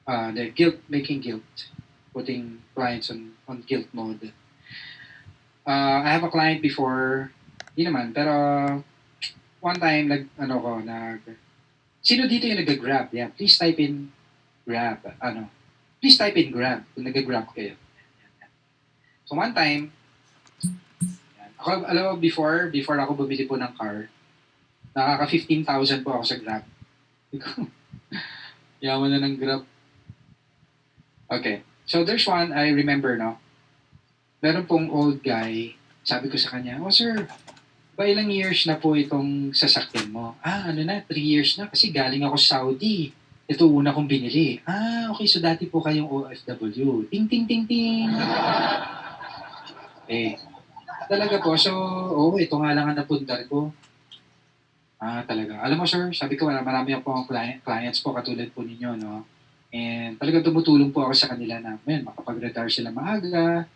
The making guilt, putting clients on guilt mode. I have a client before, di naman, pero one time, sino dito yung nag-grab? Yeah, please type in grab. Please type in grab kung nag-grab kayo. So one time, alam mo, before ako bumili po ng car, nakaka 15,000 po ako sa grab. Yaman na ng grab. Okay. So there's one, I remember, no? Meron pong old guy, sabi ko sa kanya, oh sir, ba ilang years na po itong sasakyan mo? 3 years na kasi galing ako Saudi. Ito una kong binili. Okay, so dati po kayong OFW. Ting, ting, ting, ting. Talaga po. So, ito nga lang ang napundar ko. Talaga. Alam mo sir, sabi ko, marami ako clients po katulad po ninyo, no? And talaga tumutulong po ako sa kanila na, makapag-retire sila maaga,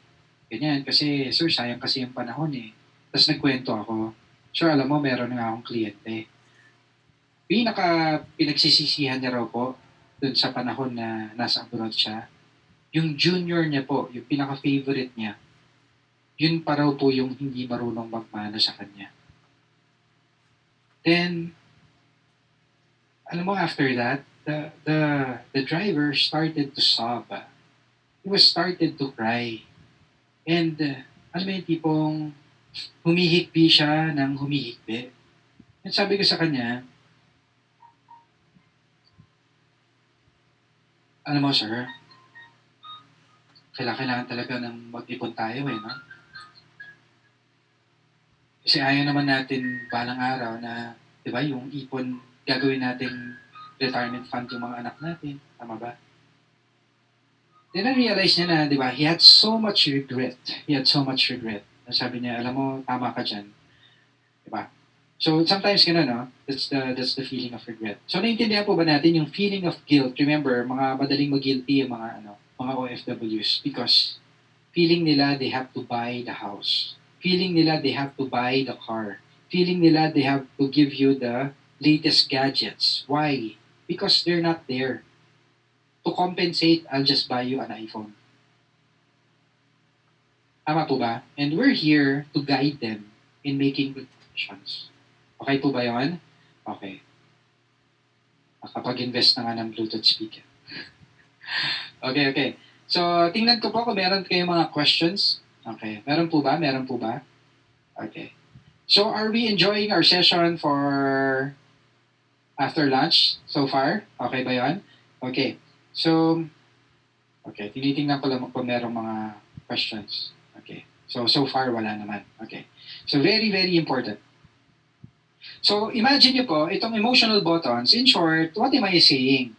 ganyan. Kasi, sir, sayang kasi yung panahon eh. Tapos nagkwento ako, sir, alam mo, meron nga akong kliyente. Pinagsisisihan niya raw po dun sa panahon na nasa abroad siya. Yung junior niya po, yung pinaka-favorite niya, yun pa raw po yung hindi marunong magmana sa kanya. Then, alam mo, after that, the driver started to sob. He was started to cry. And, alam mo yung tipong humihikbi siya ng humihikbi. At sabi ko sa kanya, alam mo, sir, kailangan talaga ng mag-ipon tayo no? Kasi ayaw naman natin balang araw na, di ba, yung ipon, gagawin natin retirement fund yung mga anak natin. Tama ba? Then na-realize niya na, di ba, he had so much regret. Sabi niya, alam mo, tama ka dyan. Di ba? So, sometimes gano'n, no? That's the feeling of regret. So, naiintindihan po ba natin yung feeling of guilt? Remember, mga madaling mag-guilty yung mga OFWs because feeling nila they have to buy the house. Feeling nila they have to buy the car. Feeling nila they have to give you the latest gadgets. Why? Because they're not there. To compensate, I'll just buy you an iPhone. Tama po ba? And we're here to guide them in making good decisions. Okay po ba yun? Okay. Nakapag-invest na nga ng Bluetooth speaker. Okay. So, tingnan ko po kung meron kayong mga questions. Okay. Meron po ba? Okay. So, are we enjoying our session for after lunch so far? Okay ba yun? Okay. So, tinitingnan ko lang kung merong mga questions. Okay. So far, wala naman. Okay. So, very, very important. So, imagine nyo po, itong emotional buttons, in short, what am I saying?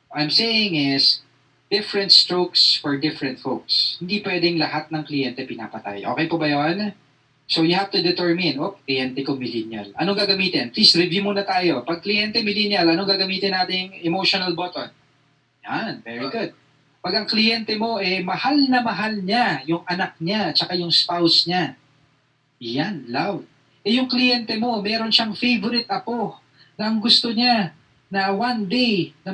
What I'm saying is, different strokes for different folks. Hindi pwedeng lahat ng kliyente pinapatay. Okay po ba yun? So, you have to determine, kliyente ko millennial. Anong gagamitin? Please, review muna tayo. Pag kliyente millennial, anong gagamitin nating emotional button? Yan, very good. Pag ang kliyente mo, mahal na mahal niya yung anak niya, tsaka yung spouse niya. Yan, love. Yung kliyente mo, meron siyang favorite apo na ang gusto niya na one day na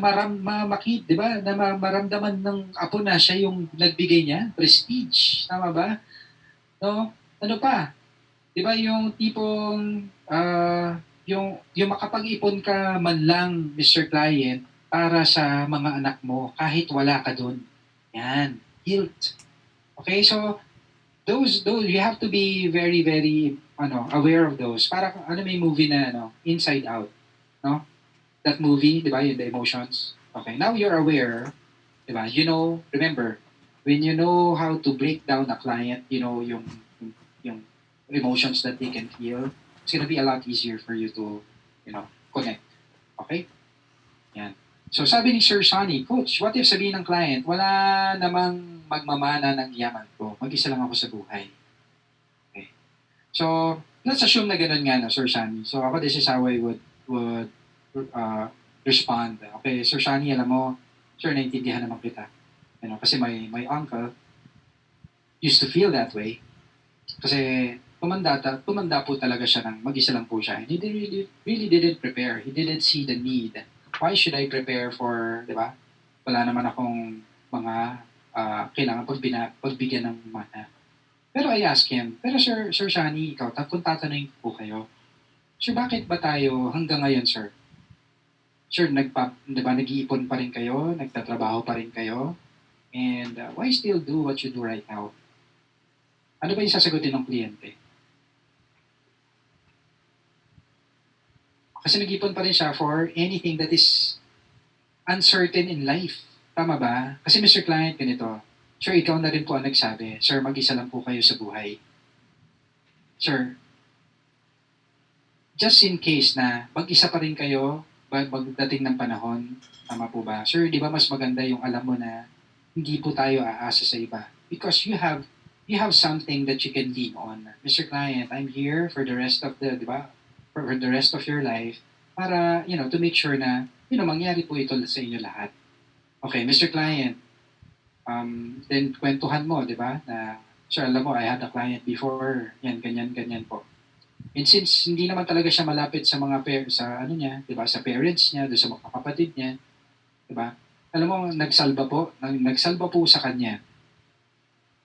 di ba? Na maramdaman ng apo na siya yung nagbigay niya, prestige, tama ba? No? Ano pa? Di ba yung tipong yung makapag-ipon ka man lang, Mr. Client, para sa mga anak mo kahit wala ka doon. Yan, guilt. Okay, so those you have to be very very aware of those. Para may movie na Inside Out, no? That movie, di ba, yung The Emotions. Okay, now you're aware, di ba? Remember, when you know how to break down a client, yung emotions that they can feel, it's gonna be a lot easier for you to, connect. Okay? Yan. So sabi ni Sir Sonny, Coach, what if sabihin ng client, wala namang magmamana ng yaman ko, mag-isa lang ako sa buhay. Okay. So, let's assume na ganun nga, Sir Sonny. So ako, this is how I would respond. Okay, Sir Shani, alam mo, sir, naintindihan naman kita. Kasi my uncle used to feel that way. Kasi tumanda po talaga siya ng mag-isa lang po siya. And he really didn't prepare. He didn't see the need. why should I prepare for, di ba? Wala naman akong mga kailangan pagbigyan ng mana. Pero I ask him, pero Sir Shani, ikaw, kung tatanungin po kayo, Sir, bakit ba tayo hanggang ngayon, Sir? Sir, di ba, nag-iipon pa rin kayo, nagtatrabaho pa rin kayo, and why still do what you do right now? Ano ba yung sasagutin ng kliyente? Kasi nag-ipon pa rin siya for anything that is uncertain in life. Tama ba? Kasi Mr. Client, ganito. Sir, ikaw na rin po ang nagsabi. Sir, mag-isa lang po kayo sa buhay. Sir, just in case na mag-isa pa rin kayo pagdating ng panahon, tama po ba? Sir, di ba mas maganda yung alam mo na hindi po tayo aasa sa iba? Because you have something that you can lean on. Mr. Client, I'm here for the rest of the, di ba? For the rest of your life para, to make sure na, mangyari po ito sa inyo lahat. Okay, Mr. Client, then kwentuhan mo, di ba? Na, sir, alam mo, I had a client before, yan, ganyan po. And since hindi naman talaga siya malapit sa mga niya, di ba? Sa parents niya, doon sa mga kapatid niya, di ba? Alam mo, nagsalba po sa kanya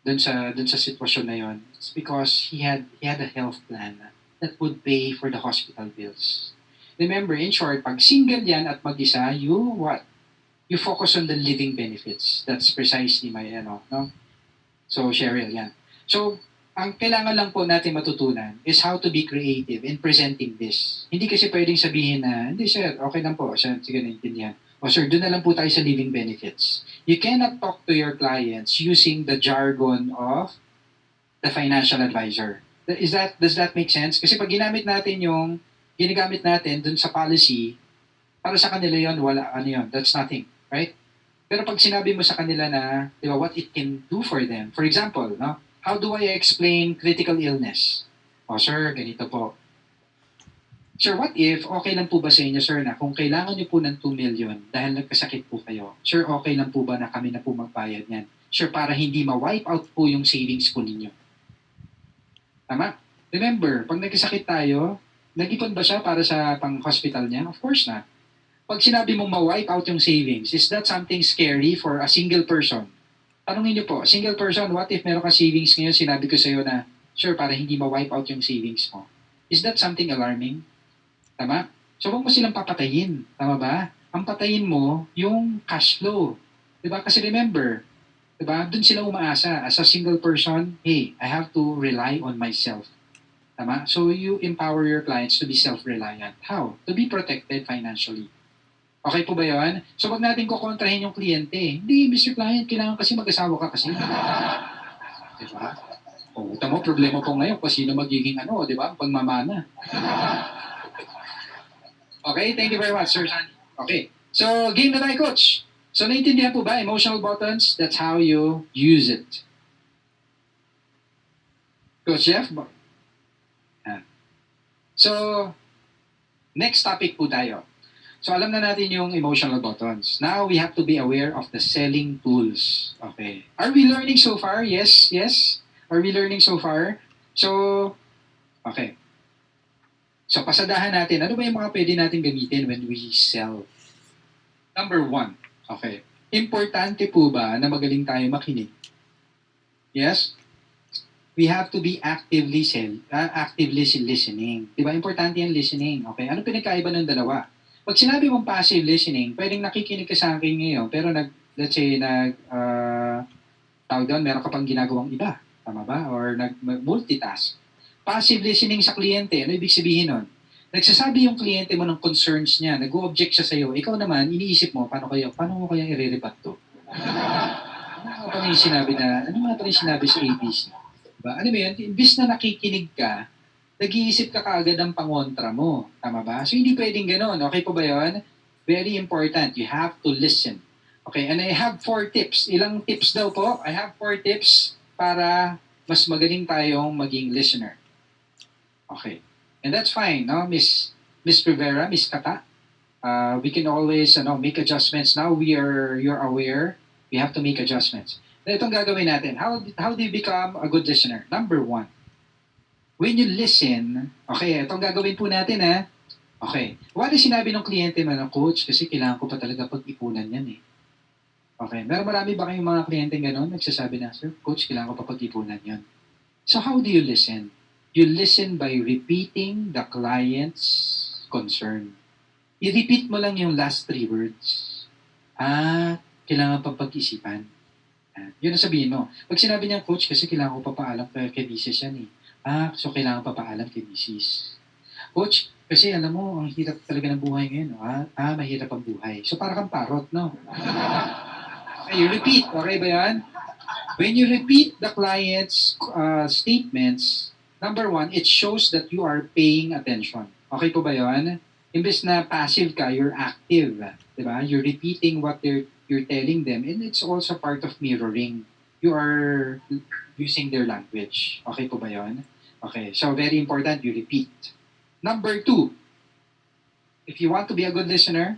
doon sa sitwasyon na yon. It's because he had a health plan that would pay for the hospital bills. Remember, in short, pag single yan at mag-isa, you focus on the living benefits. That's precisely my, no? So, Cheryl, yan. So, ang kailangan lang po natin matutunan is how to be creative in presenting this. Hindi kasi pwedeng sabihin na, hindi sir, okay lang po, sir, sige naintindihan. O sir, doon na lang po tayo sa living benefits. You cannot talk to your clients using the jargon of the financial advisor. Does that make sense? Kasi pag ginagamit natin dun sa policy, para sa kanila yon wala, that's nothing, right? Pero pag sinabi mo sa kanila na, di ba, what it can do for them. For example, no? How do I explain critical illness? O sir, ganito po. Sir, what if, okay lang po ba sa inyo, sir, na kung kailangan niyo po ng 2 million dahil nagkasakit po kayo, sir, okay lang po ba na kami na po magbayad niyan? Sir, para hindi ma-wipe out po yung savings po ninyo. Tama? Remember, pag nagkasakit tayo, nag-ipon ba siya para sa pang-hospital niya? Of course not. Pag sinabi mong ma-wipe out yung savings, is that something scary for a single person? Tanungin niyo po, single person, what if meron ka savings ngayon, sinabi ko sa'yo na, sure, para hindi ma-wipe out yung savings mo. Is that something alarming? Tama? So, huwag mo silang papatayin. Tama ba? Ang patayin mo, yung cash flow. Diba? Kasi remember, diba? Doon sila umaasa. As a single person, hey, I have to rely on myself. Tama? So, you empower your clients to be self-reliant. How? To be protected financially. Okay po ba yun? So, wag natin kukontrahin yung kliyente. Hindi, Mr. Client, kailangan kasi mag-asawa ka kasi. Diba? O, tamo, problema po ngayon kung sino magiging diba? Pagmamana. Okay, thank you very much, Sir Sandy. Okay, so game na tayo, Coach. So, naintindihan po ba? Emotional buttons, that's how you use it. Coach Jeff? Yan. So, next topic po tayo. So, alam na natin yung emotional buttons. Now, we have to be aware of the selling tools. Okay. Are we learning so far? Yes. Are we learning so far? So, okay. So, pasadahan natin. Ano ba yung mga pwede natin gamitin when we sell? Number 1. Okay. Importante po ba na magaling tayo makinig? Yes? We have to be actively listening. Diba? Importante yung listening. Okay. Ano pinagkaiba ng dalawa? Pag sinabi mong passive listening, pwedeng nakikinig ka sa akin ngayon, pero let's say, tawag doon, meron ka pang ginagawang iba. Tama ba? Or multitask. Passive listening sa kliyente, ano ibig sabihin nun? Nagsasabi yung kliyente mo ng concerns niya, nag-o-object siya sa'yo, ikaw naman, iniisip mo, paano mo kaya i-rebat to? Ano nga pala yung sinabi sa ABC? Diba? Ano ba yun? Imbis na nakikinig ka, nag-iisip ka kaagad ng pangontra mo. Tama ba? So, hindi pwedeng gano'n. Okay po ba yun? Very important. You have to listen. Okay, and I have 4 tips. Ilang tips daw po? I have 4 tips para mas magaling tayong maging listener. Okay. And that's fine, no? Miss Rivera, Miss Kata. We can always make adjustments. Now you're aware, we have to make adjustments. Na itong gagawin natin. How do you become a good listener? Number 1. When you listen, okay, itong gagawin po natin Okay. What is sinabi ng kliyente mo ng coach? Kasi kailangan ko pa talaga pag-ipunan yan eh. Okay. Pero marami ba kayong mga kliyente gano'n? Nagsasabi na, Sir, coach, kailangan ko pa pag-ipunan yan. So how do you listen? You listen by repeating the client's concern. I-repeat mo lang yung last 3 words. Kailangan pang pag-isipan. Yun ang sabihin mo. Pag sinabi niya, coach, kasi kailangan ko pa paalam kay Mrs. yan eh. So kailangan pa paalam kay Mrs. Coach, kasi alam mo, ang hirap talaga ng buhay ngayon. No? Mahirap ang buhay. So para kang parot, no? Okay, you repeat. Okay ba yan? When you repeat the client's statements, number 1, it shows that you are paying attention. Okay po ba yan? Imbes na passive ka, you're active. Diba? You're repeating what you're telling them, and it's also part of mirroring. You are using their language. Okay po ba yan? Okay, so very important, you repeat. Number 2, if you want to be a good listener,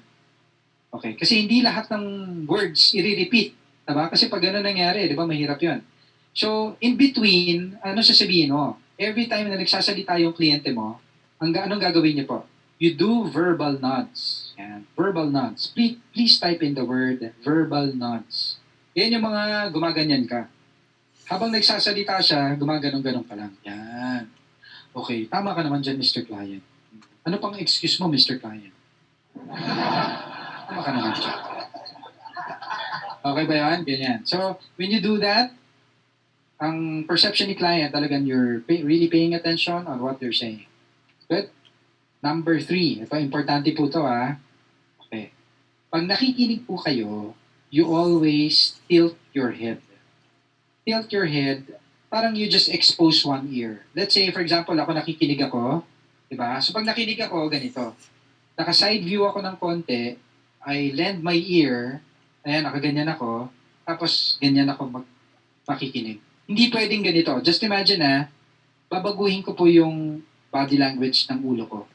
okay, kasi hindi lahat ng words i-repeat. Diba? Kasi pag gano'n nangyari, di ba, mahirap yun. So, in between, ano sasabihin mo? Every time na nagsasalita yung kliyente mo, anong gagawin niyo po? You do verbal nods. Yan, verbal nods. Please type in the word verbal nods. Yan yung mga gumaganyan ka. Habang nagsasalita siya, gumaganong-ganong ka lang. Yan. Okay, tama ka naman dyan, Mr. Client. Ano pang excuse mo, Mr. Client? Tama ka naman dyan. Okay ba yan? Ganyan. So, when you do that, ang perception ni client talagang you're really paying attention on what they're saying. Good? Number 3. Ito, importante po ito Okay. Pag nakikinig po kayo, you always tilt your head. Tilt your head, parang you just expose one ear. Let's say, for example, ako nakikinig ako, diba? So pag nakinig ako, ganito. Naka-side view ako ng konti, I lend my ear, ayan, nakaganyan ako, tapos ganyan ako makikinig. Hindi pwedeng ganito. Just imagine babaguhin ko po yung body language ng ulo ko.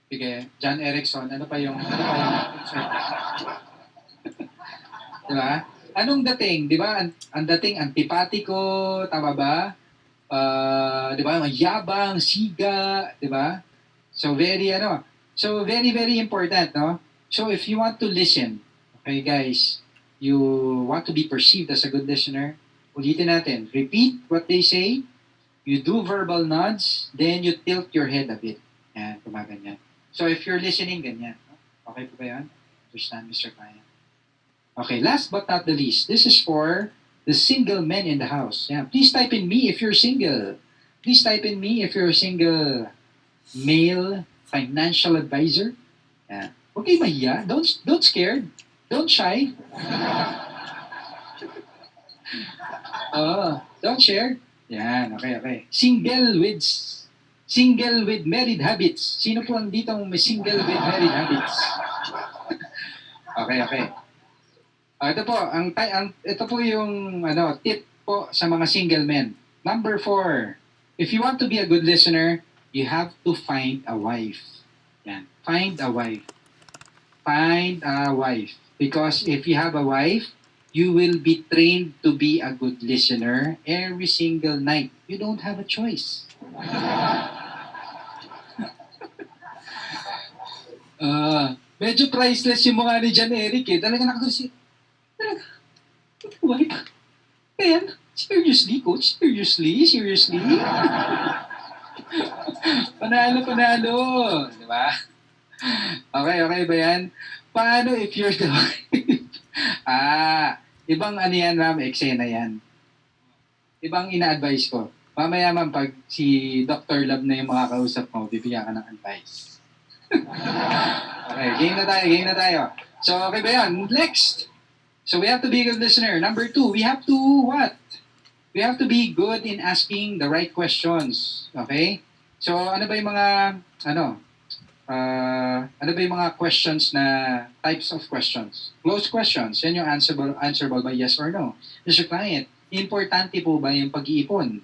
Sige, John Erickson, ano pa yung diba? Anong dating, di ba? Ang dating antipatiko, tama ba? Di ba? Yabang, siga, di ba? So very very important, no? So if you want to listen, okay guys, you want to be perceived as a good listener, ulitin natin. Repeat what they say, you do verbal nods, then you tilt your head a bit. Yan, kumaganyan. So if you're listening, ganyan. Okay po ba yan? Understand, Mr. Client? Okay, last but not the least, this is for the single men in the house. Yeah, please type in me if you're single. Please type in me if you're a single male financial advisor. Yeah. Okay, mahiya. Don't scared. Don't shy. Don't share. Yan, okay. Single with married habits. Sino po ang dito may single with married habits? Okay. Ito po, ito po yung tip po sa mga single men. Number 4, if you want to be a good listener, you have to find a wife. Yan. Find a wife. Because if you have a wife, you will be trained to be a good listener every single night. You don't have a choice. Medyo priceless yung mga ni John Eric eh. Talaga nakagulis. Why? Man, seriously, coach? Seriously? Panalo. Di ba? Okay ba yan? Paano if you're the ibang yan, ma'am, eksena yan. Ibang ina-advise ko. Mamaya, ma'am, pag si Dr. Love na yung makakausap mo, bibigyan ka ng advice. Okay, game na tayo. So, okay ba yan? Next. So we have to be a good listener. Number 2, we have to what? We have to be good in asking the right questions. Okay? So ano ba yung mga questions na types of questions? Closed questions. Yan yung answerable by yes or no. Mr. Client, importante po ba yung pag-iipon?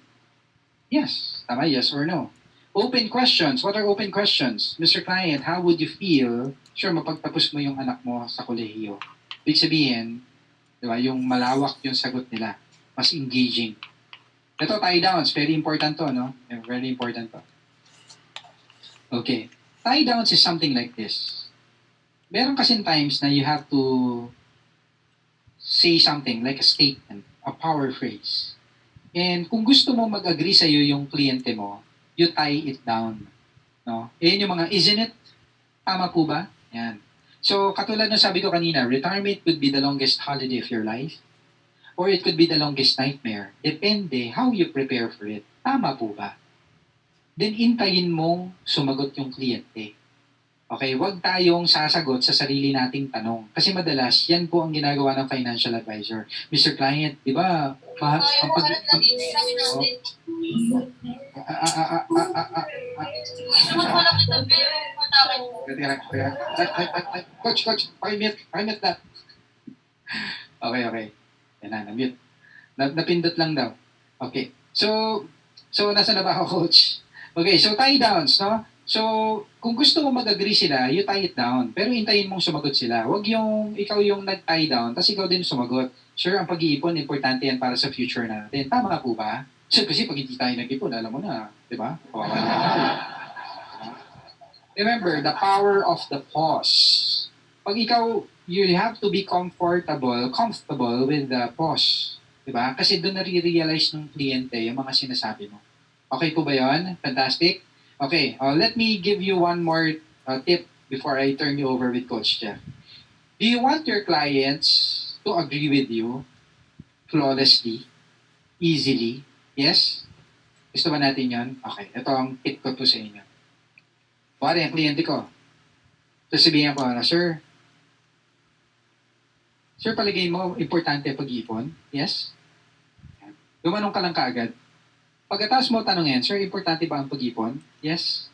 Yes. Tama, yes or no. Open questions. What are open questions? Mr. Client, how would you feel? Sure, mapagtapos mo yung anak mo sa kolehiyo. Ibig sabihin, diba, yung malawak yung sagot nila. Mas engaging. Ito, tie downs. Very important to, no? Very important to. Okay. Tie downs is something like this. Meron kasing times na you have to say something like a statement, a power phrase. And kung gusto mo mag-agree sa'yo yung kliyente mo, you tie it down. No? Yan yung mga, isn't it? Tama po ba? Yan. So, katulad ng sabi ko kanina, retirement could be the longest holiday of your life or it could be the longest nightmare. Depende how you prepare for it. Tama po ba? Then, intayin mong sumagot yung kliyente. Okay, wag tayong sasagot sa sarili nating tanong. Kasi madalas, yan po ang ginagawa ng financial advisor. Mr. Client, di ba, mahal, ang pag... Coach, pakimute na. Okay. Yan na, na-mute. Napindot lang daw. Okay. So nasa na ba ako, coach? Okay, so tie downs, no? So, kung gusto mo mag-agree sila, you tie it down. Pero hintayin mong sumagot sila. Huwag yung ikaw yung nag-tie down, tapos ikaw din sumagot. Sure, ang pag-iipon, importante yan para sa future natin. Tama po ba? So, kasi pag hindi tayo nag-ipon, alam mo na, di ba? Kawawa na tayo. Remember, the power of the pause. Pag ikaw, you have to be comfortable with the pause. Di ba? Kasi doon nare-realize ng kliyente yung mga sinasabi mo. Okay po ba yun? Fantastic. Okay, let me give you one more tip before I turn you over with Coach Jeff. Do you want your clients to agree with you flawlessly, easily? Yes? Gusto ba natin yon? Okay, ito ang tip ko po sa inyo. Pare, ang kliyente ko. Sasabihin ko, Sir, palagay mo, importante pag-ipon? Yes? Gumanong ka lang kaagad. Pagkatapos mo tanongin, Sir, importante ba ang pag-ipon? Yes.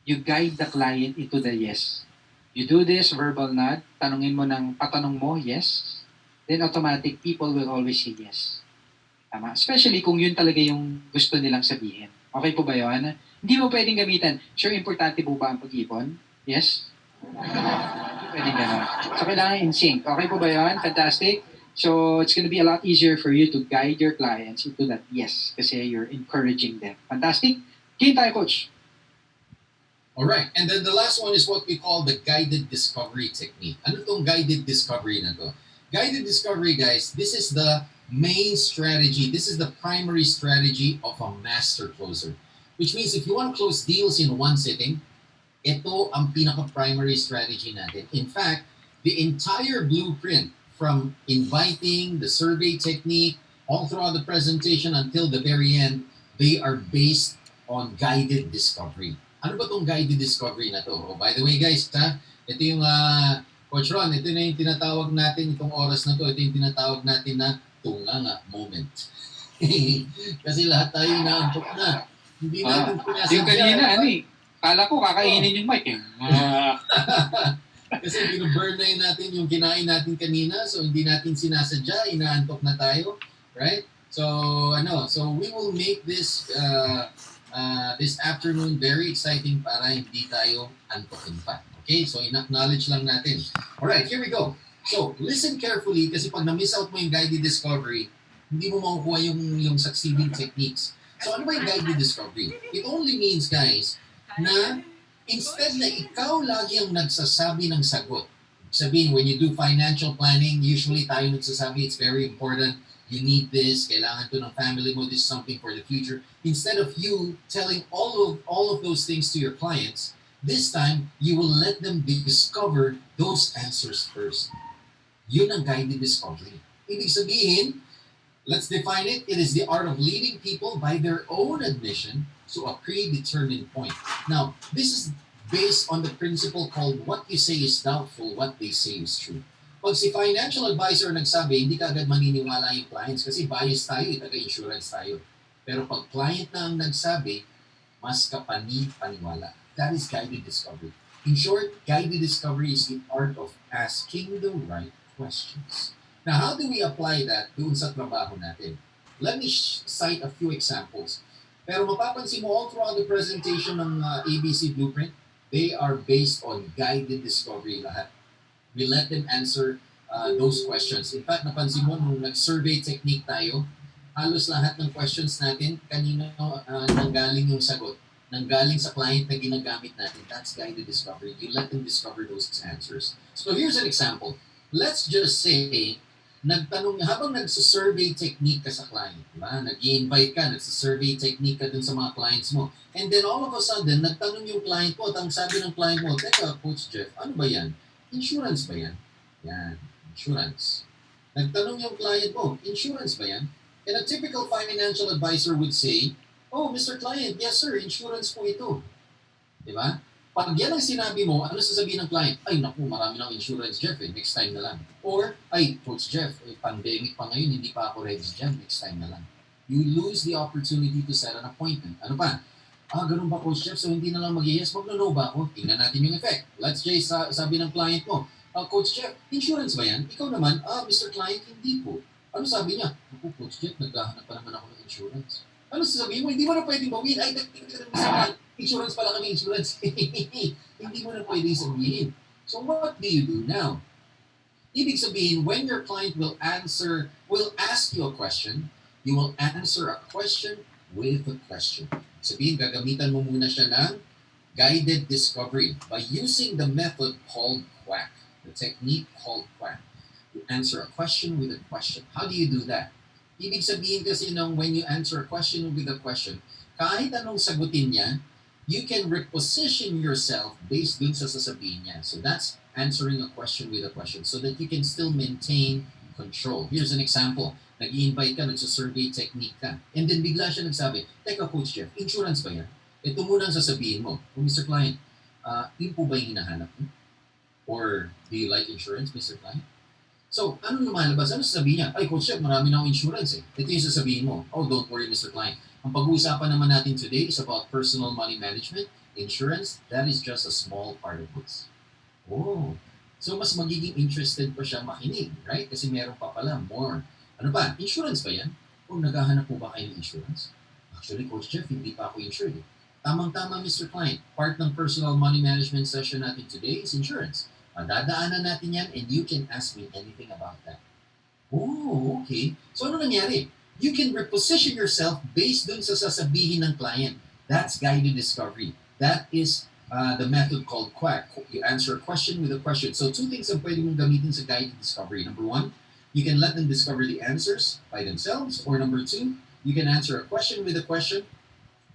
You guide the client into the yes. You do this verbal nod, tanongin mo ng patanong mo, yes. Then automatic, people will always say yes. Tama? Especially kung yun talaga yung gusto nilang sabihin. Okay po ba yun? Hindi mo pwedeng gamitan, Sir, importante po ba ang pag-ipon? Yes. Hindi pwedeng gano'n. So, kailangan in sync. Okay po ba yun? Fantastic. So, it's going to be a lot easier for you to guide your clients into that yes kasi you're encouraging them. Fantastic? Game tayo, Coach. All right. And then the last one is what we call the guided discovery technique. Ano tong guided discovery na to? Guided discovery, guys, this is the main strategy. This is the primary strategy of a master closer. Which means if you want to close deals in one sitting, ito ang pinaka-primary strategy natin. In fact, the entire blueprint from inviting, the survey technique, all throughout the presentation until the very end, they are based on guided discovery. Ano ba itong guided discovery na to? Oh, by the way guys, ito yung Coach Ron, ito na yung tinatawag natin, itong oras na to, ito yung tinatawag natin na tunganga moment. Kasi lahat tayo inaantok na. Hindi natin pinasadya. Yung kanina, kala ko kakainin yung mic. Kasi binu-burn na yun natin yung kinain natin kanina, so hindi natin sinasadya, inaantok na tayo, right? So we will make this this afternoon very exciting para hindi tayo antokin pa. Okay? So in-acknowledge lang natin. Alright, here we go. So listen carefully kasi pag na-miss out mo yung guided discovery, hindi mo makukuha yung succeeding techniques. So ano ba yung guided discovery? It only means, guys, na instead na ikaw lagi ang nagsasabi ng sagot. Sabihin, when you do financial planning, usually tayo nagsasabi, it's very important, you need this, kailangan to ng family mo, this is something for the future. Instead of you telling all of those things to your clients, this time, you will let them discover those answers first. Yun ang guided discovery. Ibig sabihin, let's define it, it is the art of leading people by their own admission to a predetermined point. Now, this is based on the principle called what you say is doubtful, what they say is true. Pag si financial advisor nagsabi, hindi ka agad maniniwala yung clients kasi bias tayo, taga-insurance tayo. Pero pag client na ang nagsabi, mas kapani-paniwala. That is guided discovery. In short, guided discovery is the art of asking the right questions. Now, how do we apply that doon sa trabaho natin? Let me cite a few examples. Pero mapapansin mo all throughout the presentation ng ABC Blueprint, they are based on guided discovery lahat. We let them answer those questions. In fact, napansin mo nung nag-survey technique tayo, halos lahat ng questions natin, kanina nanggaling yung sagot. nanggaling sa client na ginagamit natin, that's guided discovery. You let them discover those answers. So here's an example. Let's just say, habang nagsusurvey technique ka sa client, diba? Nag-i-invite ka, nagsusurvey technique ka dun sa mga clients mo. And then all of a sudden, nagtanong yung client mo, at ang sabi ng client mo, teka, Coach Jeff, ano ba yan? Insurance ba yan? Yan, insurance. Nagtanong yung client mo, insurance ba yan? And a typical financial advisor would say, oh, Mr. Client, yes sir, insurance po ito. Di ba? Pag yan ang sinabi mo, ano sasabihin ng client? Ay, naku, marami ng insurance, Jeff, next time na lang. Or, ay, Coach Jeff, pandemic pa ngayon, hindi pa ako ready dyan, next time na lang. You lose the opportunity to set an appointment. Ano pa? Ganun ba, Coach Jeff? So, hindi na lang mag-yes, magno-no ba ako? Tingnan natin yung effect. Let's say, sabi ng client mo, Coach Jeff, insurance ba yan? Ikaw naman, Mr. Client, hindi po. Ano sabi niya? Ako, Coach Jeff, naghahanap pa naman ako ng insurance. Ano sasabihin mo? Hindi mo na pwedeng bawin. Ay, insurance pala kami, insurance. Hindi mo na pwedeng sabihin. So what do you do now? Ibig sabihin, when your client will ask you a question, you will answer a question with a question. Sabihin, gagamitan mo muna siya ng guided discovery by using the method called QUACK, the technique called QUACK. You answer a question with a question. How do you do that? Ibig sabihin kasi when you answer a question with a question, kahit anong sagutin niya, you can reposition yourself based dun sa sasabihin niya. So that's answering a question with a question so that you can still maintain control. Here's an example. Nag-i-invite ka, nagsasurvey technique ka. And then bigla siya nagsabi, teka Coach Jeff, insurance ba yan? Ito muna ang sasabihin mo. Mr. Client, yun po ba yung hinahanap mo? Or do you like insurance, Mr. Client? So, ano lumalabas? Ano sasabihin niya? Ay, Coach Jeff, marami na akong insurance eh. Ito yung sasabihin mo. Oh, don't worry, Mr. Client. Ang pag-uusapan naman natin today is about personal money management, insurance. That is just a small part of this. Oh, so mas magiging interested pa siya makinig, right? Kasi meron pa pala more. Ano ba? Insurance ba yan? O naghahanap po ba kayo ng insurance? Actually, Coach Jeff, hindi pa ako insured. Tamang-tama, Mr. Client. Part ng personal money management session natin today is insurance. Dadaanan natin yan and you can ask me anything about that. Oh, okay. So ano nangyari? You can reposition yourself based dun sa sasabihin ng client. That's guided discovery. That is the method called QUACK. You answer a question with a question. So two things ang pwede mong gamitin sa guided discovery. Number one, you can let them discover the answers by themselves. Or number two, you can answer a question with a question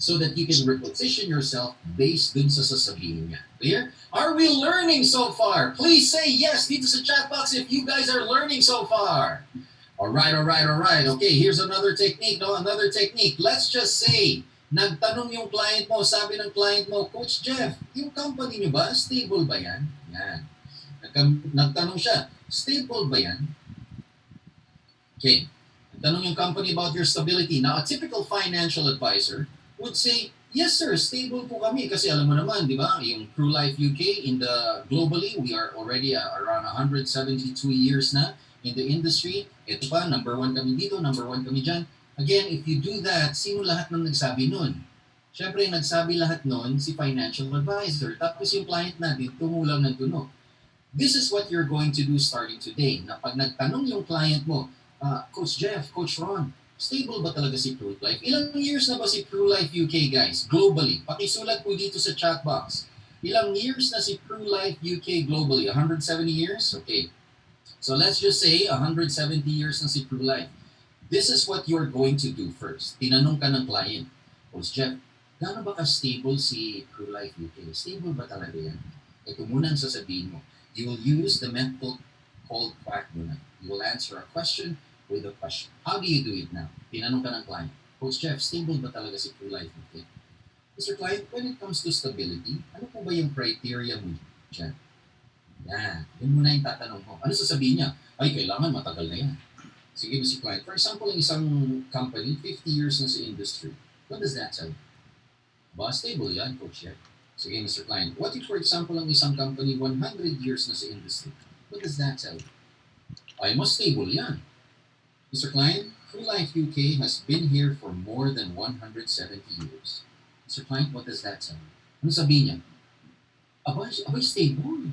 so that you can reposition yourself based dun sa sasabihin niya. Clear? Are we learning so far? Please say yes dito sa chat box if you guys are learning so far. All right. Okay, here's another technique, Another technique. Let's just say, nagtanong yung client mo, sabi ng client mo, Coach Jeff, yung company niyo ba, stable ba yan? Yan. Nagtanong siya, stable ba yan? Okay. Nagtanong yung company about your stability. Now, a typical financial advisor would say, yes sir, stable po kami. Kasi alam mo naman, di ba, yung PruLife UK, globally, we are already around 172 years na in the industry. Ito pa, number 1 kami dito, number 1 kami dyan. Again, if you do that, sino lahat ng nagsabi nun? Siyempre, nagsabi lahat nun si financial advisor. Tapos yung client natin, tumulang ng tunog. This is what you're going to do starting today. Na pag nagtanong yung client mo, Coach Jeff, Coach Ron, stable ba talaga si PruLife? Ilang years na ba si PruLife UK, guys? Globally. Pakisulat po dito sa chat box. Ilang years na si PruLife UK globally? 170 years? Okay. So let's just say 170 years na si PruLife. This is what you're going to do first. Tinanong ka ng client, Coach Jeff, gaano ba ka-stable si PruLife UK? Stable ba talaga yan? Ito muna ang sasabihin mo. You will use the method called QUACK muna. You will answer a question with a question. How do you do it now? Tinanong ka ng client, Coach Jeff, stable ba talaga si PruLife UK? Mr. Client, when it comes to stability, ano po ba yung criteria mo dyan? Yan. Yun muna yung tatanong ko. Ano sasabihin niya? Ay, kailangan matagal na yan. Sige, Mr. Client. For example, isang company, 50 years na sa industry. What does that tell you? Ba, stable yan, Coach Jeff. Sige, Mr. Client. What if, for example, ang isang company, 100 years na sa industry? What does that tell you? Ay, mas stable yan. Mr. Client, PruLife UK has been here for more than 170 years. Mr. Client, what does that tell you? Ano sabihin niya? Abay, stable.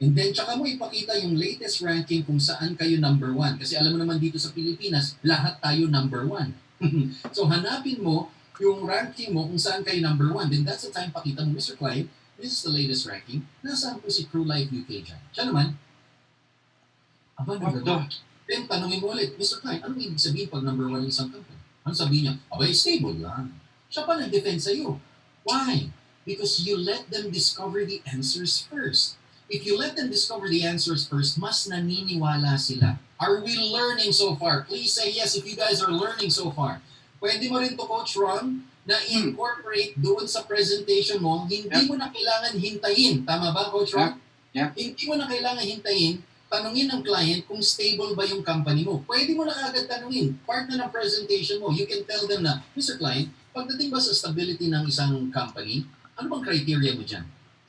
And then, tsaka mo ipakita yung latest ranking kung saan kayo number 1. Kasi alam mo naman dito sa Pilipinas, lahat tayo number 1. So, hanapin mo yung ranking mo kung saan kayo number 1, then that's the time pakita mo, Mr. Client, this is the latest ranking. Nasaan po si Crew Life UK dyan? Siya naman, aba, number 1. Then tanongin mo ulit, Mr. Client, ano ibig sabihin pag number 1 ng isang company? Ano sabihin niya? Abay, stable lang. Siya pa nag-defend sa'yo. Why? Because you let them discover the answers first. If you let them discover the answers first, mas naniniwala sila. Are we learning so far? Please say yes if you guys are learning so far. Pwede mo rin to, Coach Ron, na incorporate doon sa presentation mo, hindi mo na kailangan hintayin. Tama ba, Coach Ron? Yeah. Hindi mo na kailangan hintayin, tanungin ng client kung stable ba yung company mo. Pwede mo na kaagad tanungin. Part na ng presentation mo. You can tell them na, Mr. Client, pagdating ba sa stability ng isang company, ano bang criteria mo dyan?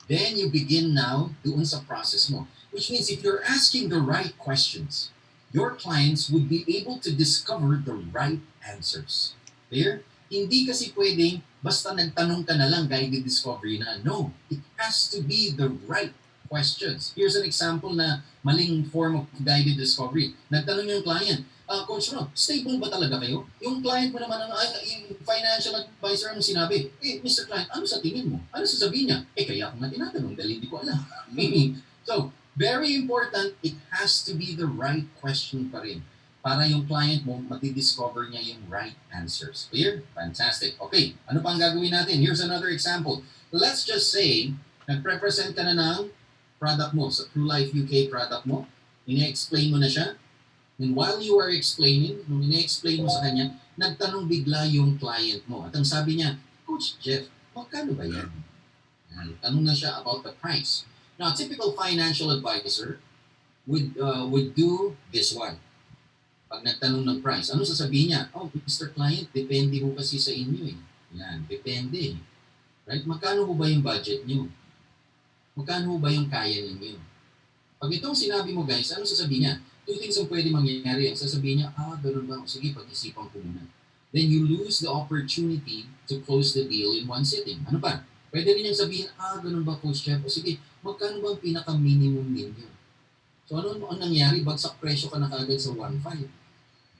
Then you begin now doon sa process mo. Which means if you're asking the right questions, your clients would be able to discover the right answers. Clear? Hindi kasi pwedeng basta nagtanong ka na lang guided discovery na. No, it has to be the right questions. Here's an example na maling form of guided discovery. Nagtanong yung client, Coach Ron, stable ba talaga kayo? Yung client mo naman, yung financial advisor ang sinabi, Mr. Client, ano sa tingin mo? Ano sasabihin niya? Kaya ako nga tinatanong dahil hindi ko alam. So, very important, it has to be the right question pa rin para yung client mo matidiscover niya yung right answers. Clear? Fantastic. Okay, ano pang gagawin natin? Here's another example. Let's just say, nag-represent ka na ng product mo, sa True Life UK product mo, ina-explain mo na siya, and while you are explaining, nung ina-explain mo sa kanya, nagtanong bigla yung client mo. At ang sabi niya, Coach Jeff, magkano ba yan? Tanong na siya about the price. Now, a typical financial advisor would do this one. Pag nagtanong ng price, ano sasabihin niya? Oh, Mr. Client, depende ho kasi sa inyo eh. Yan, depende. Right? Magkano ho ba yung budget niyo? Magkano ho ba yung kaya ninyo? Pag itong sinabi mo guys, ano sasabihin niya? 2 things ang pwede mangyari. Sasabihin niya, ganun ba? Sige, pag-isipan ko muna. Then you lose the opportunity to close the deal in one sitting. Ano pa? Pwede rin niyang sabihin, ganun ba, Coach Jeff? O sige, magkano ba ang pinaka-minimum ninyo? So ano ang nangyari? Bagsak presyo ka na kagad sa 1.5.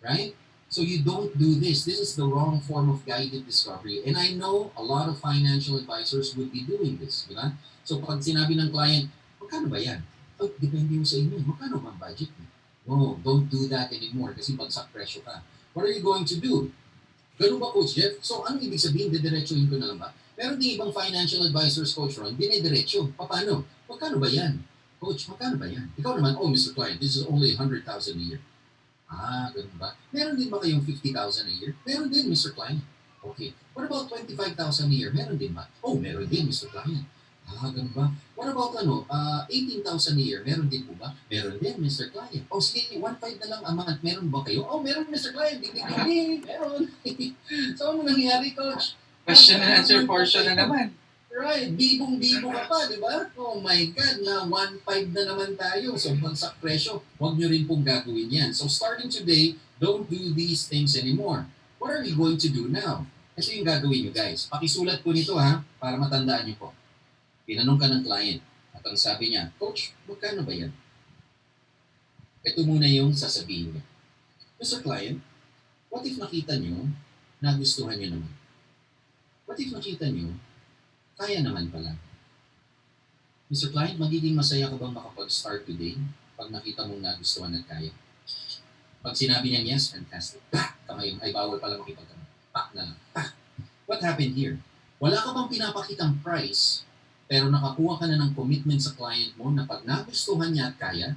Right? So you don't do this. This is the wrong form of guided discovery. And I know a lot of financial advisors would be doing this. Di ba? So pag sinabi ng client, magkano ba yan? Depende mo sa inyo. Magkano ba ang budget mo? No, don't do that anymore kasi bagsak presyo ka. What are you going to do? Ganun ba, Coach Jeff? So, ano ibig sabihin? Didiretsuhin ko na lang ba? Meron din ibang financial advisors, Coach Ron, dinidiretso. Paano? Magkano ba yan? Coach, magkano ba yan? Ikaw naman, Mr. Client, this is only 100,000 a year. Ganun ba? Meron din ba kayong 50,000 a year? Meron din, Mr. Client. Okay. What about 25,000 a year? Meron din ba? Meron din, Mr. Client. Ganun ba? What about 18,000 a year? Meron din po ba? Meron din, Mr. Client. Sige, 1.5 na lang a month. Meron ba kayo? Meron, Mr. Client. Hindi. Meron. So, ano nangyari, Coach? Question and answer portion na naman. Right. Bibong-bibo ka pa, di ba? Oh my God, na 1.5 na naman tayo. So, bagsak presyo. Huwag nyo rin pong gagawin yan. So, starting today, don't do these things anymore. What are we going to do now? Ito yung gagawin nyo, guys. Pakisulat po nito, para matandaan nyo po. Tinanong ka ng client at ang sabi niya, Coach, magkano ba yan? Ito muna yung sasabihin niya. Mr. Client, what if nakita nyo, nagustuhan nyo naman? What if nakita nyo, kaya naman pala? Mr. Client, magiging masaya ka bang makapag-start today pag nakita mong nagustuhan at kaya? Pag sinabi niya, yes, fantastic. Kamay, bawal pala makipagkamay. Na lang. What happened here? Wala ka bang pinapakitang price pero nakakuha ka na ng commitment sa client mo na pag nagustuhan niya at kaya,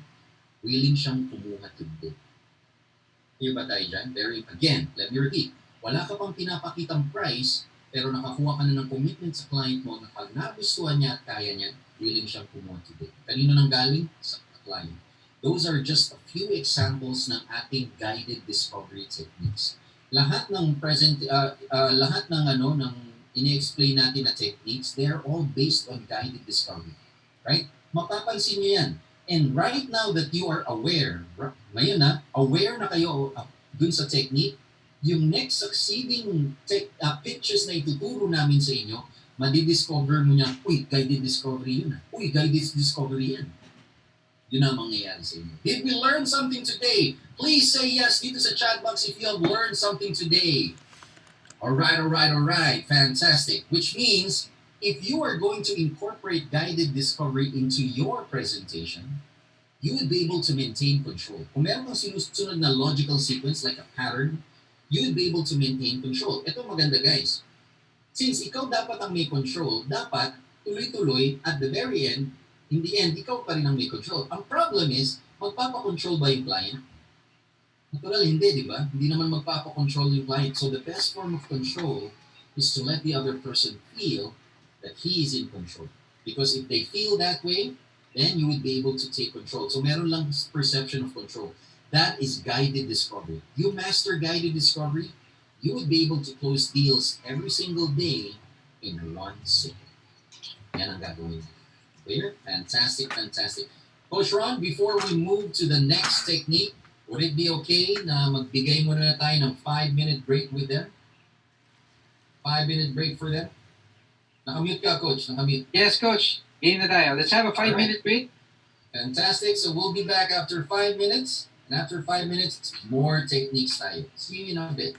willing siyang kumuha today. Here ba tayo dyan? Again, let me repeat. Wala ka pang pinapakitang price, pero nakakuha ka na ng commitment sa client mo na pag nagustuhan niya at kaya niya, willing siyang kumuha today. Kanino nang galing? Sa client. Those are just a few examples ng ating guided discovery techniques. Lahat ng ng ini-explain natin na techniques, they're all based on guided discovery. Right? Mapapansin niyo yan. And right now that you are aware, ngayon aware na kayo dun sa technique, yung next succeeding pictures na ituturo namin sa inyo, madidiscover mo niya, guided discovery yun. Guided discovery yan. Yun ang mangyayari sa inyo. Did we learn something today? Please say yes dito sa chat box if you have learned something today. All right. Fantastic. Which means if you are going to incorporate guided discovery into your presentation, you would be able to maintain control. Kung meron kang sinusunod na logical sequence like a pattern, you would be able to maintain control. Ito maganda guys. Since ikaw dapat ang may control, dapat tuloy-tuloy at the very end, in the end, ikaw pa rin ang may control. Ang problem is, magpapakontrol ba yung client? Natural, hindi, di ba? Hindi naman magpapakontrol yung client. So the best form of control is to let the other person feel that he is in control. Because if they feel that way, then you would be able to take control. So meron lang perception of control. That is guided discovery. You master guided discovery, you would be able to close deals every single day in 1 second. Yan ang gagawin. Clear? Fantastic, fantastic. Coach Ron, before we move to the next technique, would it be okay na magbigay muna tayo ng 5-minute break with them? 5-minute break for them? Nakamute ka, Coach. Nakamute. Yes, Coach. Game na tayo. Let's have a 5-minute break. Fantastic. So we'll be back after 5 minutes. And after 5 minutes, more techniques tayo. See you in a bit.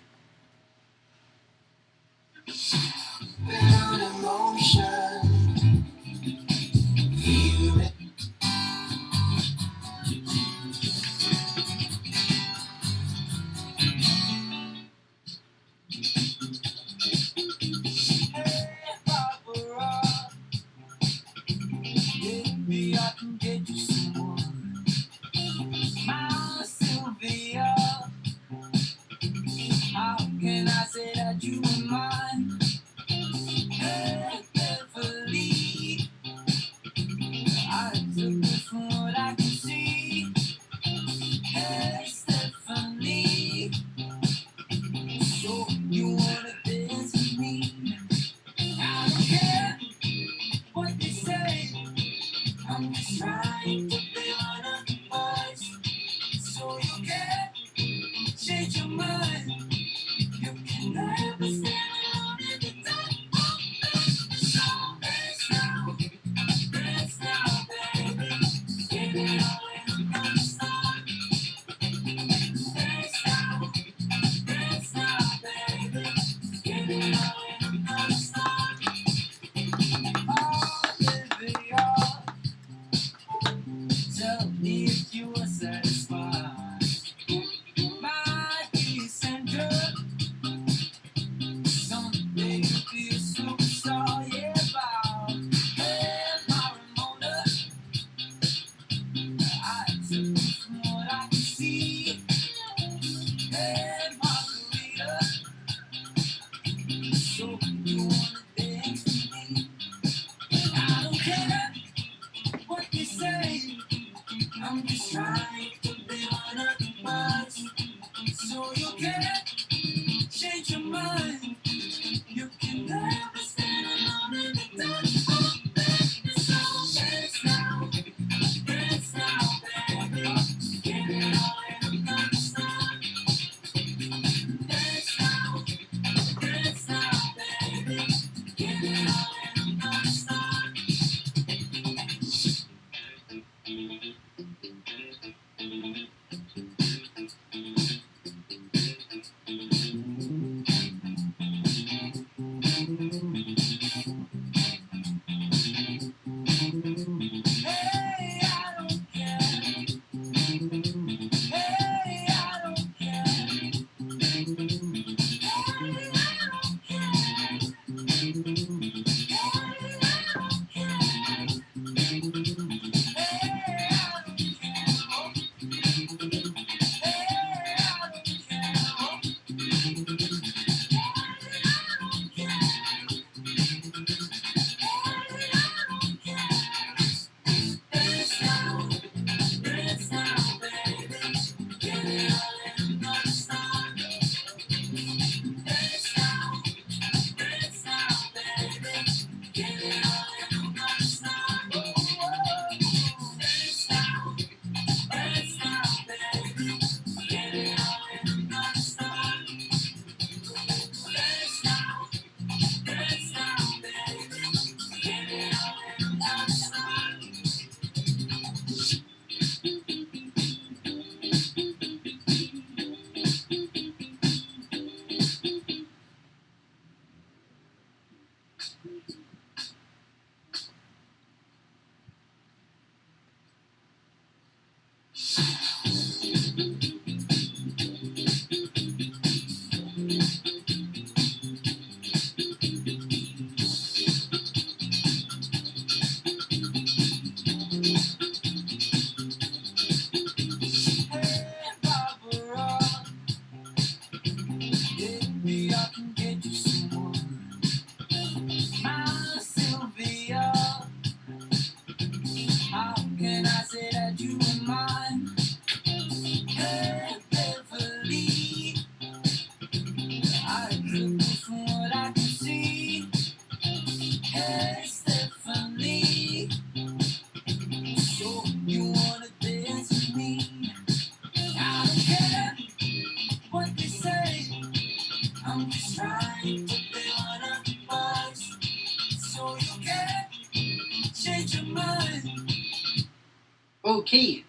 Okay.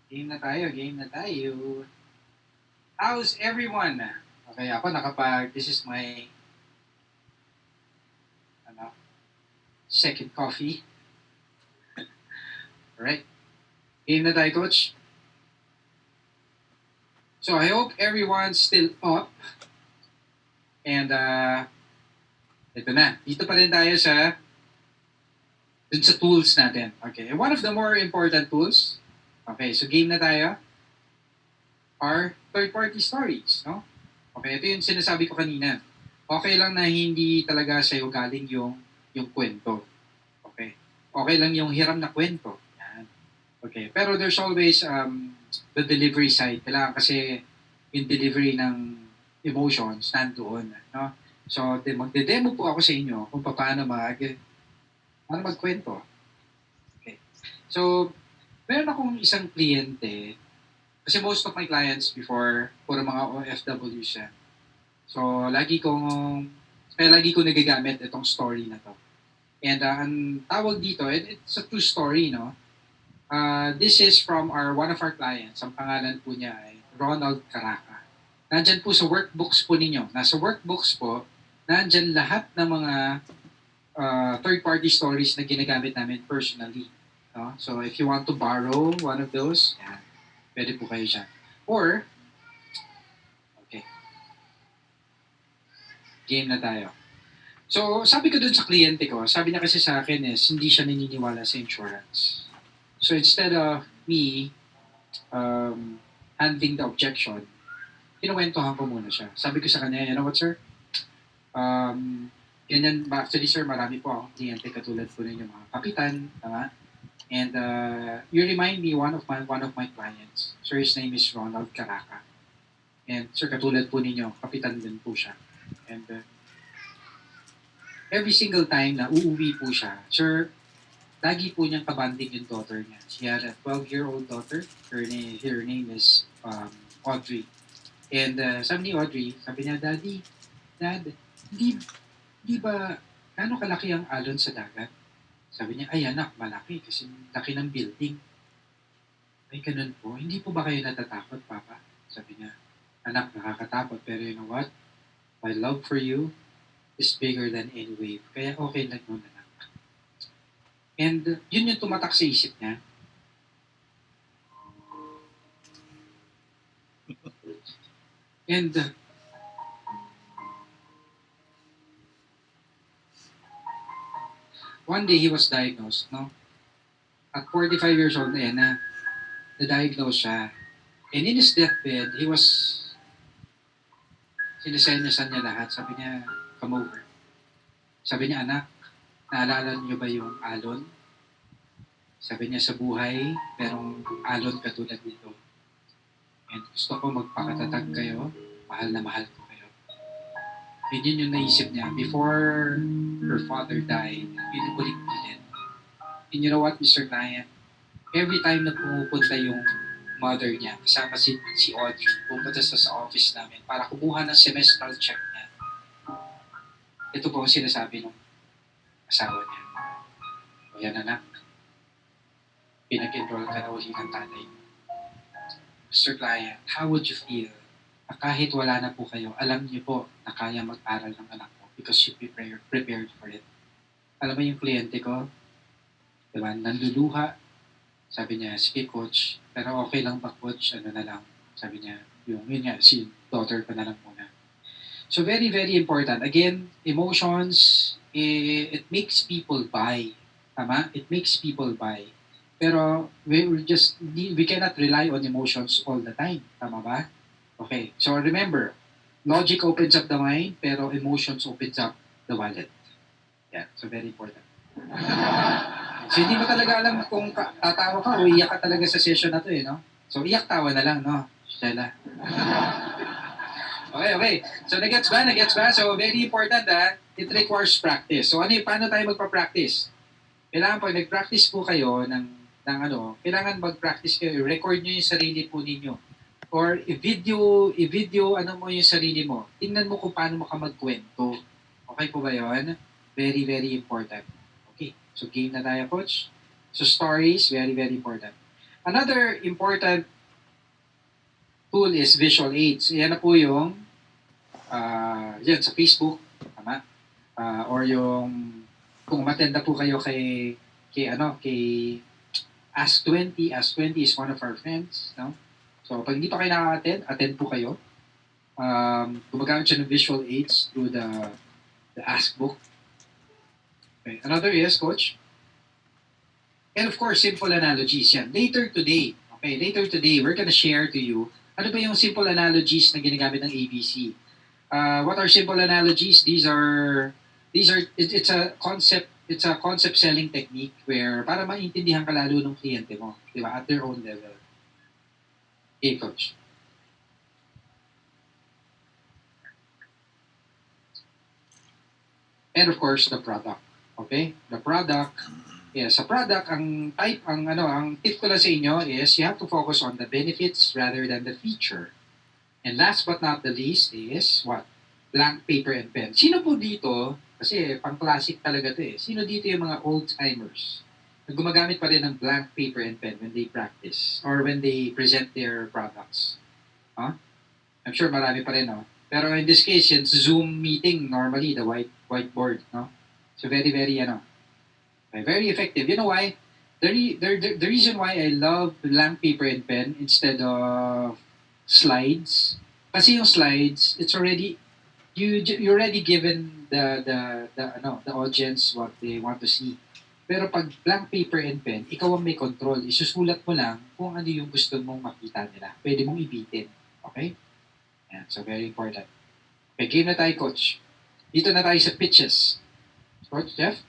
Game na tayo, game na tayo. How's everyone? Okay, ako this is my, ano, second coffee. Alright. Game na tayo, coach. So, I hope everyone's still up. And, ito na. Dito pa rin tayo dun sa tools natin. Okay. And one of the more important tools, okay, so game na tayo, are third-party stories, no? Okay, ito yung sinasabi ko kanina. Okay lang na hindi talaga sa'yo galing yung kwento. Okay. Okay lang yung hiram na kwento. Yan. Okay. Pero there's always the delivery side. Kailangan kasi yung delivery ng emotions nandoon. No? So, magde-demo po ako sa inyo kung paano magkwento. Okay. So, meron akong isang kliyente, kasi most of my clients before, puro mga OFW siya. So, lagi ko nagagamit itong story na to. And ang tawag dito, it's a true story, no? This is from one of our clients. Ang pangalan po niya ay Ronald Caraca. Nandyan po sa workbooks po ninyo. Nasa workbooks po, nandyan lahat ng mga third-party stories na ginagamit namin personally. No? So, if you want to borrow one of those, yan, pwede po kayo dyan. Or, okay. Game na tayo. So, sabi ko dun sa kliyente ko, sabi niya kasi sa akin is, hindi siya naniniwala sa insurance. So, instead of me handling the objection, kinuwentohan ko muna siya. Sabi ko sa kanya, you know what, sir? Ganyan, actually, sir, marami po akong kliyente katulad po ninyo mga kapitan, tama? And you remind me one of my clients. Sir, his name is Ronald Caraca. And sir, katulad po ninyo, kapitan din po siya. And every single time na uuwi po siya, sir, lagi po niyang kabanding yung daughter niya. She had a 12-year-old daughter. Her name is Audrey. And sabi ni Audrey, sabi niya, Dad, di ba, gaano kalaki ang alon sa dagat? Sabi niya, ay anak, malaki kasi laki ng building. Ay, ganun po. Hindi po ba kayo natatakot, Papa? Sabi niya, anak, nakakatakot. Pero you know what? My love for you is bigger than any wave. Kaya okay lang nun, anak. And yun yung tumatak sa isip niya. And one day he was diagnosed, no? At 45 years old na na-diagnose siya. And in his deathbed, sinisenyasan niya lahat. Sabi niya, come over. Sabi niya, anak, naalala niyo ba yung alon? Sabi niya, sa buhay, merong alon katulad nito. And gusto ko magpakatatag kayo, mahal na mahal ko kayo. Yun yung naisip niya. Before her father died, yun yung ulit-ulit. And you know what, Mr. Client? Every time na pumupunta yung mother niya, kasama si Audrey, pumunta sa office namin para kumuha ng semestral check niya. Ito po ang sinasabi ng asawa niya. O yan, anak, pinag-enroll ka na uli ng tatay. Mr. Client, how would you feel na kahit wala na po kayo, alam niyo po na kaya mag-aral ng anak mo because you prepared for it. Alam mo yung kliyente ko, diba, nanduluha. Sabi niya, sige coach, pero okay lang ba coach? Ano na lang? Sabi niya, yun nga, si daughter ko na lang muna. So very, very important. Again, emotions, it makes people buy. Tama? It makes people buy. Pero we cannot rely on emotions all the time. Tama ba? Okay. So remember, logic opens up the mind, pero emotions opens up the wallet. Yeah. So very important. So hindi mo talaga alam kung tatawa ka o iyak ka talaga sa session na to no? So iyak-tawa na lang, no? Stella. Okay. So nagets ba? So very important it requires practice. So paano tayo magpa-practice? Kailangan pag nag-practice po kayo kailangan mag-practice kayo, record nyo yung sarili po ninyo. Or i-video mo yung sarili mo. Tingnan mo kung paano ka magkwento. Okay po ba yun? Very, very important. Okay, so game na tayo, coach. So stories, very, very important. Another important tool is visual aids. Yan na po yung yan sa Facebook, tama? Or yung kung matenda po kayo kay Ask20. Ask20 is one of our friends, no? So pag hindi pa kayo nakaka-attend, attend po kayo. Gumagamit siya ng visual aids through the Ask book. Okay. Another is, Coach. And of course, simple analogies yan. Later today, we're gonna share to you ano ba yung simple analogies na ginagamit ng ABC. What are simple analogies? It's a concept selling technique where para maintindihan ka lalo ng kliyente mo, di ba? At their own level. Okay, Coach. And of course, the product. Okay? The product. Yes, sa product, ang tip ko lang sa inyo is you have to focus on the benefits rather than the feature. And last but not the least is what? Blank paper and pen. Sino po dito, kasi pang-classic talaga to sino dito yung mga old-timers na gumagamit pa rin ng blank paper and pen when they practice or when they present their products? Huh? I'm sure marami pa rin, no? Pero in this case, yung Zoom meeting, normally, the whiteboard, no? So very, very, very effective. You know why? The reason why I love blank paper and pen instead of slides, kasi yung slides, it's already, you're already given the audience what they want to see. Pero pag blank paper and pen, ikaw ang may control. Isusulat mo lang kung ano yung gusto mong makita nila. Pwede mong ibitin. Okay? Yeah, so very important. Okay, game na tayo, Coach. Dito na tayo sa pitches. Coach Jeff?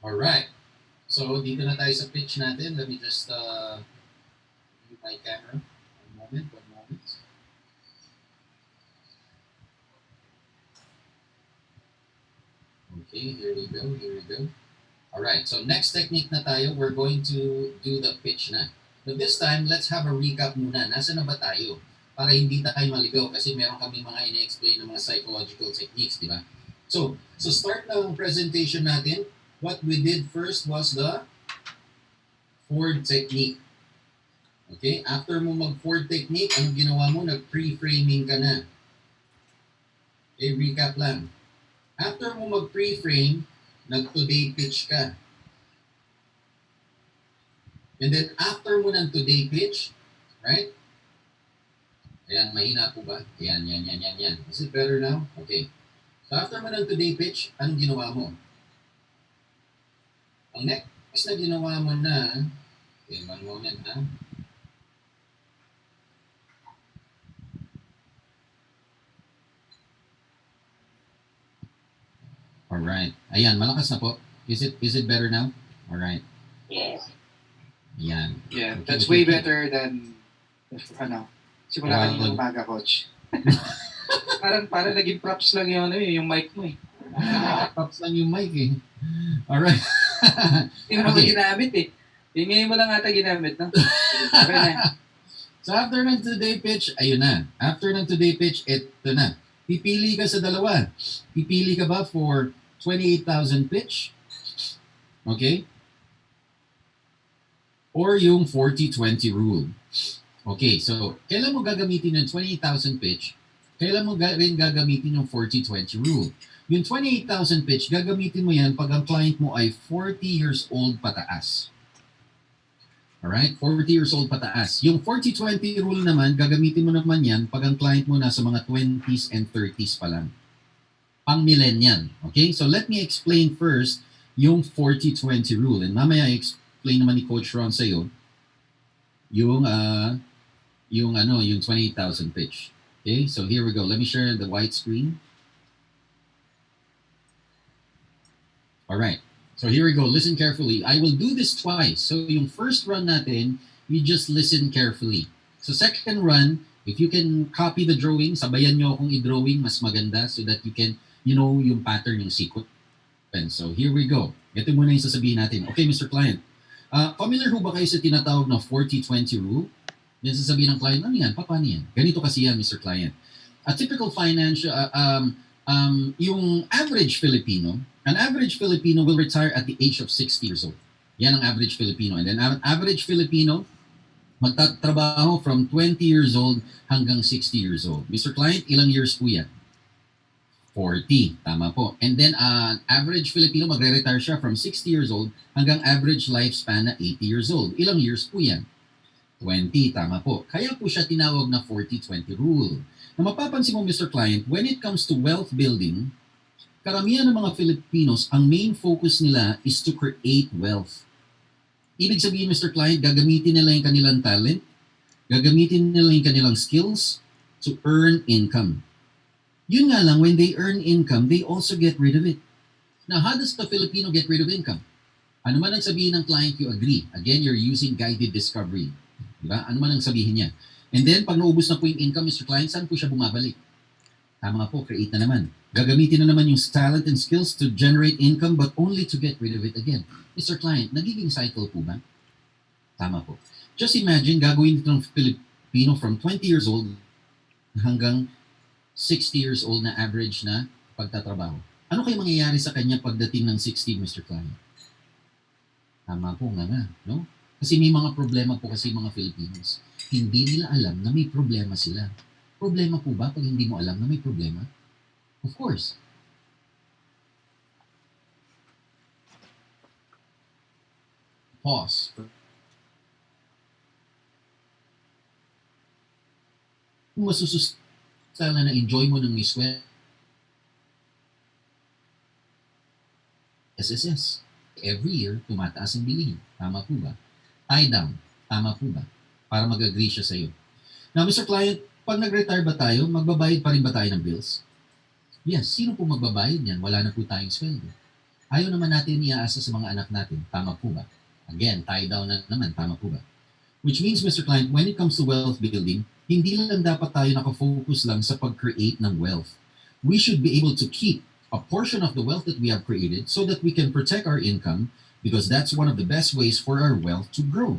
Alright. So, dito na tayo sa pitch natin. Let me just mute my camera. One moment. Okay, here we go. Alright, so next technique na tayo, we're going to do the pitch na. But this time, let's have a recap muna. Nasaan na ba tayo? Para hindi tayo maligaw kasi meron kami mga ina-explain ng mga psychological techniques, di ba? So start ng presentation natin. What we did first was the Ford technique. Okay? After mo mag-Ford technique, anong ginawa mo? Nag-pre-framing ka na. Okay, recap lang. After mo mag-pre-frame, nag-today pitch ka. And then after mo ng today pitch, right? Ayan, mahina po ba? Ayan. Is it better now? Okay. So after mo ng today pitch, anong ginawa mo? Ang next na ginawa mo na, okay, one moment ha. Alright. Ayan, malakas na po. Is it better now? Alright. Yes. Ayan. Yeah, Okay, that's okay. way better than simula kanina umaga, Coach. parang naging props lang yung mic mo eh. Props lang yung mic eh. Alright. Hindi mo naman Okay. ginamit eh. Yung ngayon mo lang ata ginamit, no? Okay na. So after ng today pitch, ayun na. After ng today pitch, ito na. Pipili ka sa dalawa. Pipili ka ba for 28,000 pitch? Okay? Or yung 40-20 rule. Okay, so kailan mo gagamitin yung 28,000 pitch? Kailan mo rin gagamitin yung 40-20 rule? Yung 28,000 pitch, gagamitin mo yan pag ang client mo ay 40 years old pataas. Alright? 40 years old pataas. Yung 40-20 rule naman, gagamitin mo naman yan pag ang client mo nasa mga 20s and 30s pa lang. Pang millennial. Okay? So let me explain first yung 40-20 rule. And mamaya explain naman ni Coach Ron sa'yo yung 28,000 pitch. Okay? So here we go. Let me share the white screen. Alright. So here we go. Listen carefully. I will do this twice. So yung first run natin, you just listen carefully. So second run, if you can copy the drawing, sabayan nyo akong i-drawing, mas maganda so that you can, yung pattern, yung sequence. So here we go. Ito muna yung sasabihin natin. Okay, Mr. Client. Familiar ho ba kayo sa tinatawag na 40-20 rule? Yan sasabihin ng client, ano yan? Paano yan? Ganito kasi yan, Mr. Client. A typical financial, yung average Filipino, an average Filipino will retire at the age of 60 years old. Yan ang average Filipino. And then an average Filipino, magtatrabaho from 20 years old hanggang 60 years old. Mr. Client, ilang years po yan? 40. Tama po. And then, average Filipino, magre-retire siya from 60 years old hanggang average lifespan na 80 years old. Ilang years po yan? 20. Tama po. Kaya po siya tinawag na 40-20 rule. Na mapapansin mo, Mr. Client, when it comes to wealth building, karamihan ng mga Filipinos, ang main focus nila is to create wealth. Ibig sabihin, Mr. Client, gagamitin nila yung kanilang talent, gagamitin nila yung kanilang skills to earn income. Yun nga lang, when they earn income, they also get rid of it. Now, how does the Filipino get rid of income? Ano man ang sabihin ng client, you agree. Again, you're using guided discovery. Diba? Ano man ang sabihin niya. And then, pag naubos na po yung income, Mr. Client, saan po siya bumabalik? Tama po, create na naman. Gagamitin na naman yung talent and skills to generate income but only to get rid of it again. Mr. Client, nagiging cycle po ba? Tama po. Just imagine, gagawin ito ng Filipino from 20 years old hanggang 60 years old na average na pagtatrabaho. Ano kayo mangyayari sa kanya pagdating ng 60, Mr. Client? Tama po nga, no? Kasi may mga problema po kasi mga Filipinos. Hindi nila alam na may problema sila. Problema po ba pag hindi mo alam na may problema? Of course. Pause. Kung masusustala na enjoy mo ng miswel, SSS. Every year, tumataas ang bilihin. Tama po ba? Tie down. Tama po ba? Para mag-agree siya sa'yo. Now, Mr. Client, pag nag-retire ba tayo, magbabayad pa rin ba tayo ng bills? Yes. Sino po magbabayad niyan? Wala na po tayong sweldo. Ayaw naman natin iaasa sa mga anak natin. Tama po ba? Again, tie down na naman. Tama po ba? Which means, Mr. Client, when it comes to wealth building, hindi lang dapat tayo nakafocus lang sa pag-create ng wealth. We should be able to keep a portion of the wealth that we have created so that we can protect our income because that's one of the best ways for our wealth to grow.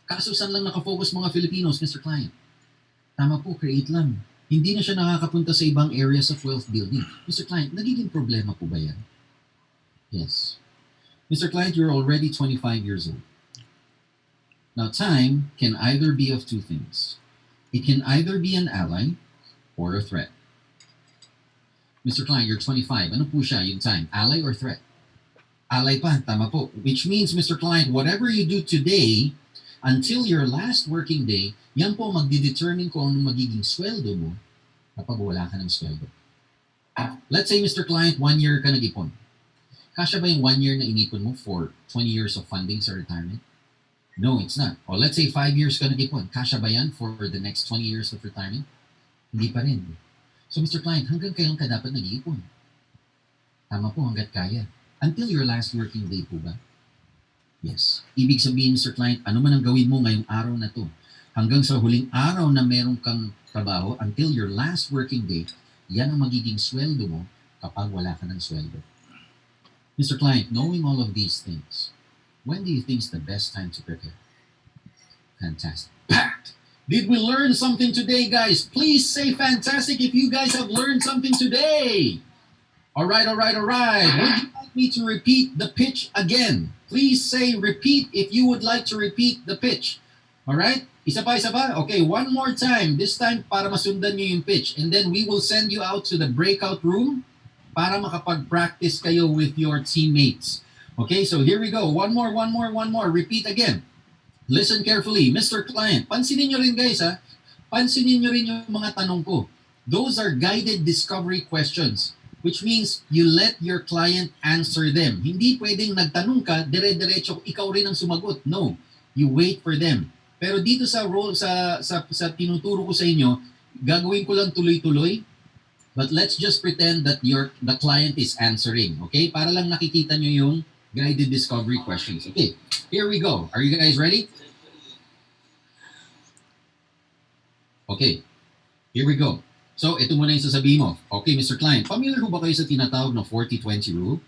Kaso saan lang nakafocus mga Filipinos, Mr. Client? Tama po, create lang. Hindi na siya nakakapunta sa ibang areas of wealth building. Mr. Client, nagiging problema po ba yan? Yes. Mr. Client, you're already 25 years old. Now, time can either be of two things. It can either be an ally or a threat. Mr. Client, you're 25. Ano po siya yung time? Ally or threat? Ally pa, tama po. Which means, Mr. Client, whatever you do today, until your last working day, yan po magdidetermine kung anong magiging sweldo mo kapag wala ka ng sweldo. Let's say, Mr. Client, 1 year ka nag-ipon. Kasya ba yung 1 year na inipon mo for 20 years of funding sa retirement? No, it's not. O let's say 5 years ka nag-ipon. Kasya ba yan for the next 20 years of retirement? Hindi pa rin. So, Mr. Client, hanggang kailan ka dapat nag-iipon? Tama po, hanggat kaya. Until your last working day po ba? Yes. Ibig sabihin, Mr. Client, ano man ang gawin mo ngayong araw na to, hanggang sa huling araw na meron kang trabaho, until your last working day, yan ang magiging sweldo mo kapag wala ka ng sweldo. Mr. Client, knowing all of these things, when do you think is the best time to prepare? Fantastic. Packed! Did we learn something today, guys? Please say fantastic if you guys have learned something today. All right. Would you like me to repeat the pitch again? Please say repeat if you would like to repeat the pitch. All right? Isa pa? Okay, one more time. This time para masundan nyo yung pitch. And then we will send you out to the breakout room para makapag-practice kayo with your teammates. Okay, so here we go. One more. Repeat again. Listen carefully. Mr. Client, pansinin nyo rin guys ha. Pansinin nyo rin yung mga tanong ko. Those are guided discovery questions, which means you let your client answer them. Hindi pwedeng nagtanong ka, dire-diretso, ikaw rin ang sumagot. No, you wait for them. Pero dito sa role, sa tinuturo ko sa inyo, gagawin ko lang tuloy-tuloy, but let's just pretend that the client is answering. Okay? Para lang nakikita nyo yung guided discovery questions. Okay, here we go. Are you guys ready? Okay, here we go. So, ito muna yung sasabihin mo. Okay, Mr. Client, familiar ho ba kayo sa tinatawag na 40-20 rule?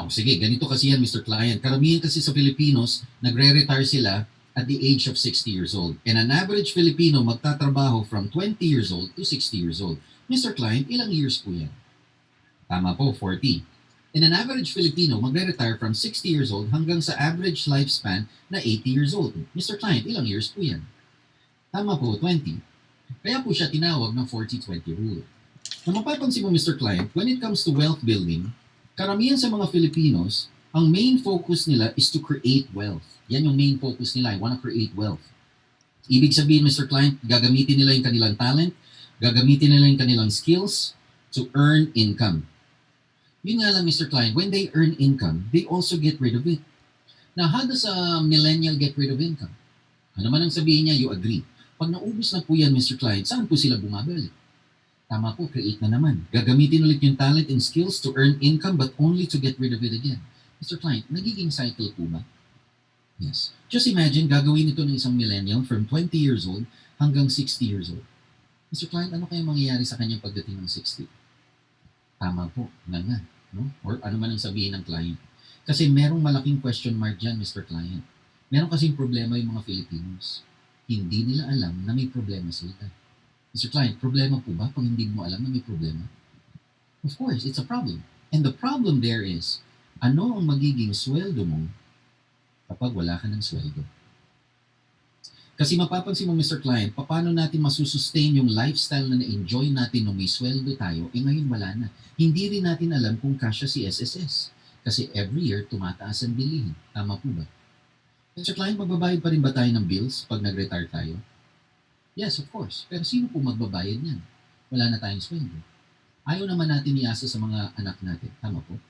Sige, ganito kasi yan, Mr. Client. Karamihan kasi sa Filipinos, nagre-retire sila at the age of 60 years old. And an average Filipino magtatrabaho from 20 years old to 60 years old. Mr. Client, ilang years po yan? Tama po, 40. And an average Filipino magre-retire from 60 years old hanggang sa average lifespan na 80 years old. Mr. Client, ilang years po yan? Tama po, 20. Kaya po siya tinawag ng 40-20 rule. Na mapapansin mo, Mr. Client, when it comes to wealth building, karamihan sa mga Filipinos, ang main focus nila is to create wealth. Yan yung main focus nila. I wanna create wealth. Ibig sabihin, Mr. Client, gagamitin nila yung kanilang talent, gagamitin nila yung kanilang skills to earn income. Yun nga lang, Mr. Client, when they earn income, they also get rid of it. Now, how does a millennial get rid of income? Ano man ang sabihin niya, you agree. Pag naubos na po yan, Mr. Client, saan po sila bumabalik? Tama po, create na naman. Gagamitin ulit yung talent and skills to earn income but only to get rid of it again. Mr. Client, nagiging cycle po ba? Yes. Just imagine, gagawin ito ng isang millennial from 20 years old hanggang 60 years old. Mr. Client, ano kaya mangyayari sa kanya pagdating ng 60? Tama po, nga. No? Or ano man ang sabihin ng client. Kasi merong malaking question mark dyan, Mr. Client. Meron kasing problema yung mga Filipinos. Hindi nila alam na may problema sila. Mr. Client, problema po ba pag hindi mo alam na may problema? Of course, it's a problem. And the problem there is, ano ang magiging sweldo mo kapag wala ka ng sweldo? Kasi mapapansin mo, Mr. Client, paano natin masusustain yung lifestyle na na-enjoy natin nung may sweldo tayo, ngayon wala na. Hindi rin natin alam kung kasya si SSS. Kasi every year, tumataas ang bilihin. Tama po ba? Mr. Client, magbabayad pa rin ba tayo ng bills pag nag-retire tayo? Yes, of course. Pero sino po magbabayad niyan? Wala na tayong sweldo. Ayaw naman natin iasa sa mga anak natin. Tama po?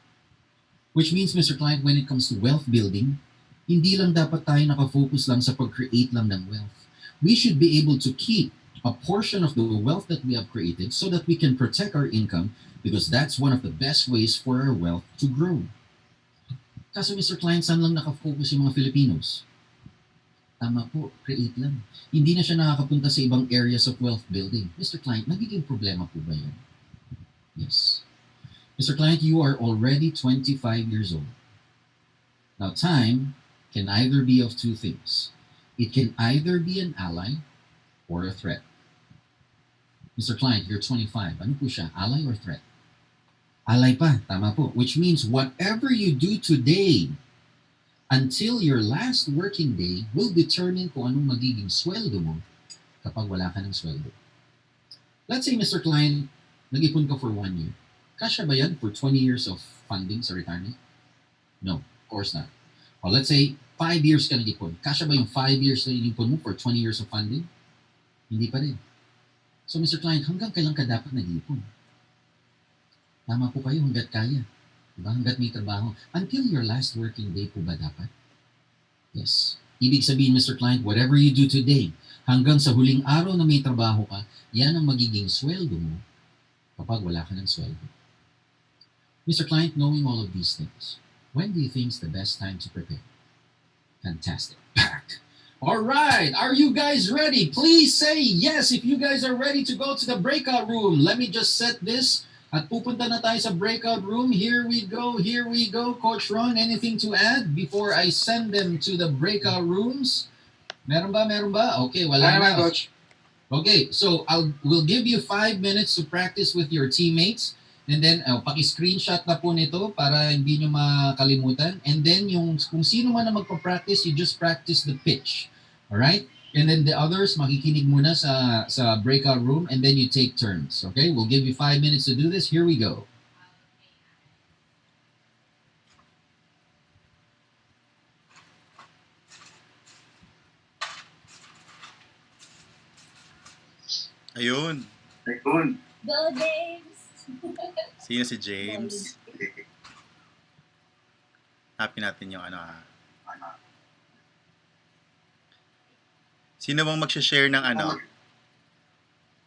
Which means, Mr. Client, when it comes to wealth building, hindi lang dapat tayo nakafocus lang sa pag-create lang ng wealth. We should be able to keep a portion of the wealth that we have created so that we can protect our income because that's one of the best ways for our wealth to grow. Kaso, Mr. Client, saan lang nakafocus yung mga Filipinos? Tama po, create lang. Hindi na siya nakakapunta sa ibang areas of wealth building. Mr. Client, nagiging problema po ba yan? Yes. Mr. Client, you are already 25 years old. Now, time can either be of two things. It can either be an ally or a threat. Mr. Client, you're 25. Ano po siya? Ally or threat? Ally pa, tama po. Which means whatever you do today until your last working day will determine kung anong magiging sweldo mo kapag wala ka ng sweldo. Let's say, Mr. Client, nag-ipon ka for 1 year. Kasya ba yan for 20 years of funding sa retirement? No, of course not. Or let's say, 5 years ka nag-ipon. Kasya ba yung 5 years na inipon mo for 20 years of funding? Hindi pa rin. So, Mr. Client, hanggang kailan ka dapat nag-ipon? Tama po kayo, hanggat kaya. Diba? Hanggat may trabaho. Until your last working day po ba dapat? Yes. Ibig sabihin, Mr. Client, whatever you do today, hanggang sa huling araw na may trabaho ka, yan ang magiging sweldo mo kapag wala ka ng sweldo. Mr. Client, knowing all of these things, when do you think is the best time to prepare? Fantastic. Packed. All right. Are you guys ready? Please say yes if you guys are ready to go to the breakout room. Let me just set this. At pupunta na tayo sa breakout room. Here we go. Here we go. Coach Ron, anything to add before I send them to the breakout rooms? Meron ba? Meron ba? Okay, wala Wala naman, na. Coach. Okay, so we'll give you 5 minutes to practice with your teammates. And then, paki-screenshot na po nito para hindi nyo makalimutan. And then, kung sino man na magpa-practice, you just practice the pitch. Alright? And then the others, makikinig muna sa breakout room and then you take turns. Okay? We'll give you 5 minutes to do this. Here we go. Ayun. Go, James! Sino si James? Happy natin yung ano ha. Sino bang mag-share ng ano?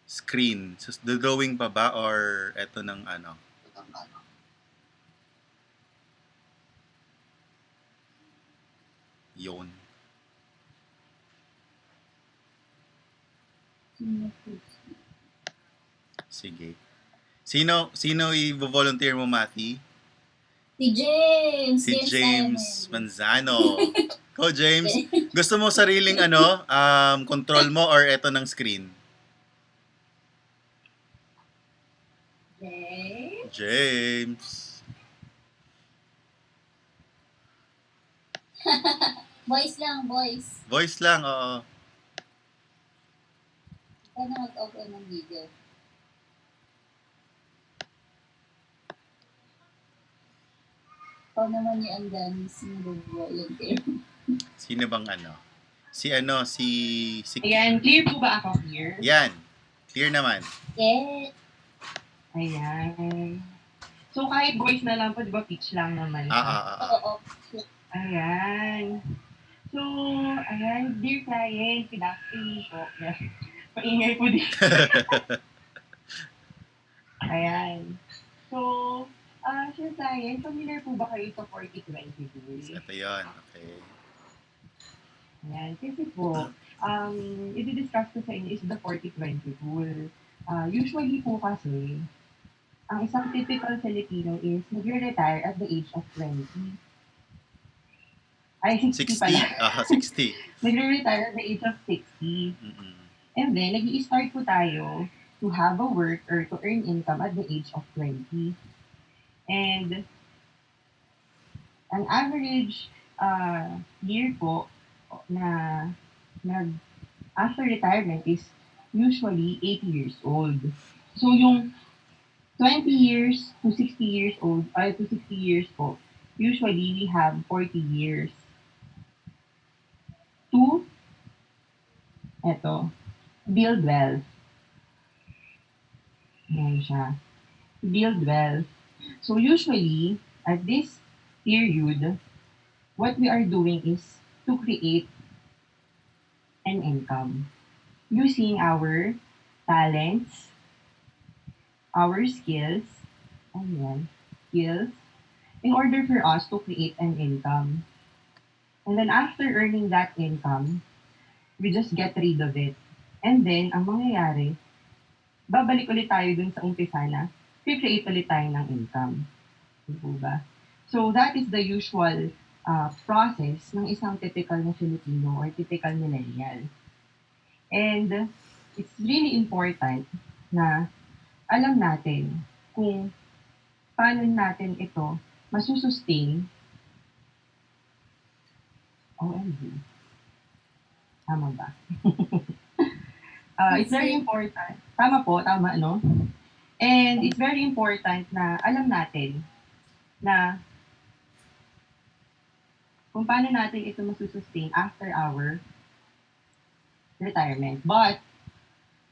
Screen. So, the drawing pa ba or eto ng ano? Yun. Sige. Sino i-volunteer mo, Matty? Si James. Si James Simon. Manzano. Ikaw, James, gusto mo sariling control mo or eto ng screen? James. James. Voice lang, voice. Voice lang, oo. Ikaw na mag-open ng video. Ikaw naman yung ang dami volunteer. Sino bang Si Ayan, clear po ba ako here? Yan. Clear naman. Yes. Ayan. So, kahit voice na lang po, di ba, pitch lang naman. Oo. Ayan. So, ayan, dear client, good afternoon po. Maingay po dito. Ayan. So, sir client, familiar po ba kayo sa 40-20 rule? Ito yun. Okay. Ayan. Kasi po, i-discuss ko sa inyo is the 40-20 rule. Usually po kasi, ang isang typical Filipino is nag-retire at the age of 20. Ay, 60 60. pala. 60. Nagre-retire at the age of 60. Mm-mm. And then, nag-i-start po tayo to have a work or to earn income at the age of 20. And, ang average year po na after retirement is usually 80 years old. So, yung 20 years to 60 years old, to 60 years po, usually we have 40 years to, build wealth. Ayan siya. Build wealth. So usually, at this period, what we are doing is to create an income using our talents, our skills, in order for us to create an income. And then after earning that income, we just get rid of it. And then, ang mangyayari, babalik ulit tayo dun sa umpisa na create ulit tayo ng income. Diba ba? So, that is the usual process ng isang typical na Filipino or typical millennial. And it's really important na alam natin kung paano natin ito masusustain. OMG. Tama ba? It's very important. Tama po, tama, no? And it's very important na alam natin na kung paano natin ito masusustain after our retirement. But,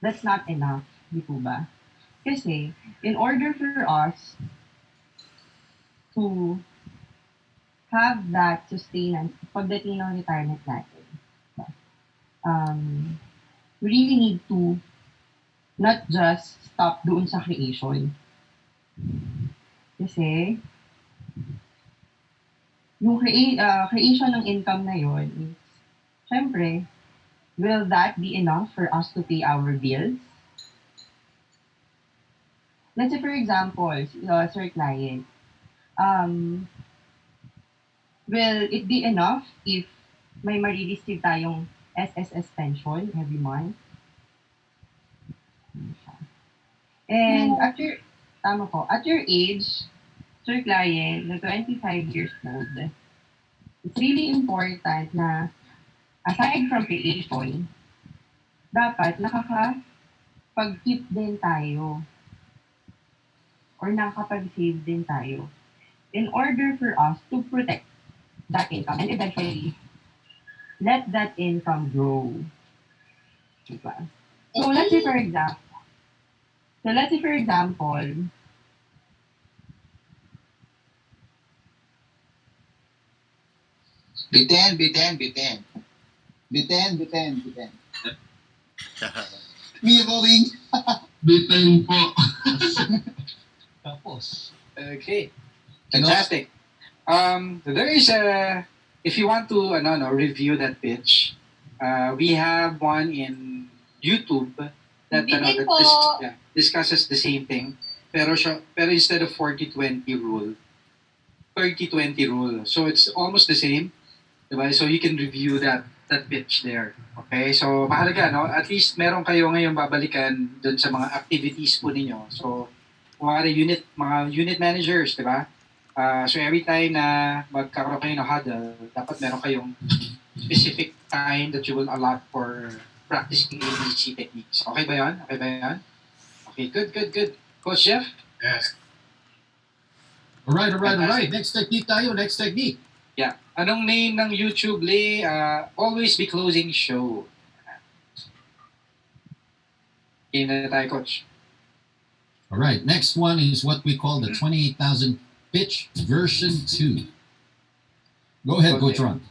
that's not enough, di po ba? Kasi, in order for us to have that sustenance pagdating ng retirement natin, we really need to not just stop doon sa creation. Kasi, yung creation ng income na yun is, syempre, will that be enough for us to pay our bills? Let's say, for example, sir client, will it be enough if may marireceive tayong SSS pension every month? And at your age, sir client, na 25 years old, it's really important na aside from creation, dapat nakakapag-keep din tayo or nakakapag-save din tayo in order for us to protect that income and eventually let that income grow. Diba? So let's say for example, Biten. Mirroring. Bitin po. Tapos. Okay. Fantastic. There is if you want to review that pitch, we have one in YouTube that Bitin po. discusses the same thing. Pero instead of 40-20 rule, 30-20 rule. So it's almost the same. Diba? So you can review that pitch there. Okay? So mahalaga, no? At least meron kayo ngayon babalikan dun sa mga activities po ninyo. So, mga unit managers, di ba? So every time na magkakaroon kayo ng huddle, dapat meron kayong specific time that you will allot for practicing ABC techniques. Okay ba yan? Okay ba yan? Okay, good. Coach Jeff? Yes. Alright. Next technique tayo. Next technique. Yeah. Anong name ng YouTube, Lee? Always Be Closing Show. Game na tayo, Coach. Alright, next one is what we call the 28,000 pitch version 2. Go ahead, Okay. Coach Ron.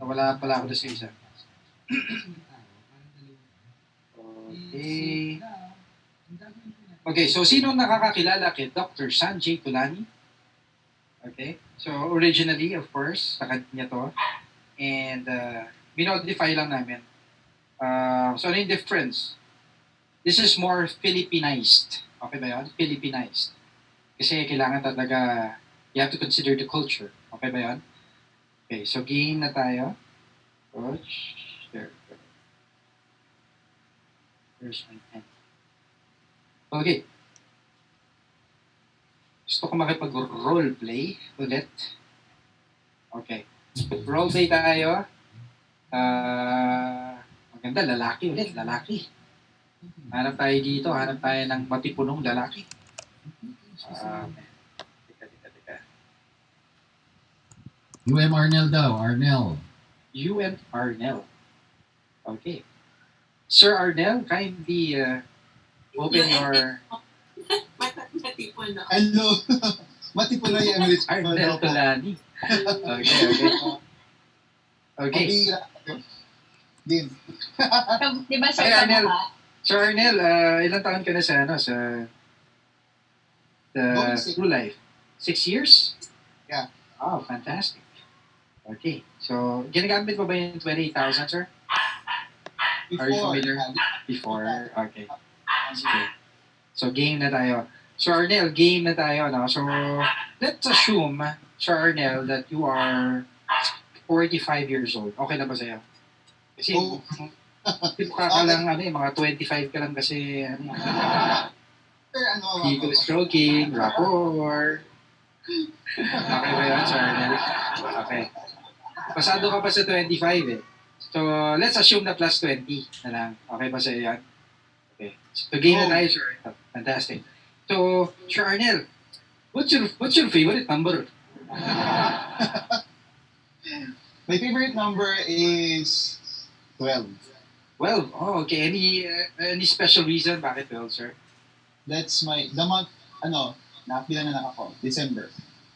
Wala pala ako doon sa isa. Okay. Okay, so sino nakakakilala kay Dr. Sanjay Tulani? Okay, so originally, of course, sa kanya to. And minodify lang namin. So ano yung difference? This is more Filipinized. Okay ba yun? Filipinized. Kasi kailangan talaga, you have to consider the culture. Okay ba yun? Okay, so game na tayo. Coach, there. There's my pen. Okay. Gusto ko makipag-roleplay ulit. Okay. Roleplay tayo. Maganda, lalaki ulit, lalaki. Hanap tayo dito, hanap tayo ng matipunong lalaki. Teka. UM Arnel daw, Arnel. UM Arnel. Okay. Sir Arnel, kindly open your... Matipon na. Hello. Matipon na yung Emirates. Arnel Tulani. Okay. Okay. Pabira. Din. Di ba sir, Ay, Arnel. ka? Sir Arnel, ilang taon ka na sa Going six. True Life? 6 years? Yeah. Oh, fantastic. Okay. So, ginagamit mo ba yung 28,000, sir? Are you familiar? Before? Okay. Sige. So, game na tayo. So, Arnel, game na tayo, no? So, let's assume, Sir Arnel, that you are 45 years old. Okay na ba sa'yo? Kasi, Oh. mukha ka lang, mga 25 ka lang kasi, Sir, ano, ego stroking, rapport. Okay ba yun, Sir Arnel? Okay. Pasado ka pa sa 25 eh. So, let's assume na plus 20 na lang. Okay ba sa'yo yan? Okay. So, game na tayo, Sir Arnel. Fantastic. So, Sir Arnel, what's your favorite number? My favorite number is 12. 12. Oh, okay. Any special reason bakit 12, sir? That's the month, nakapila na lang ako. December.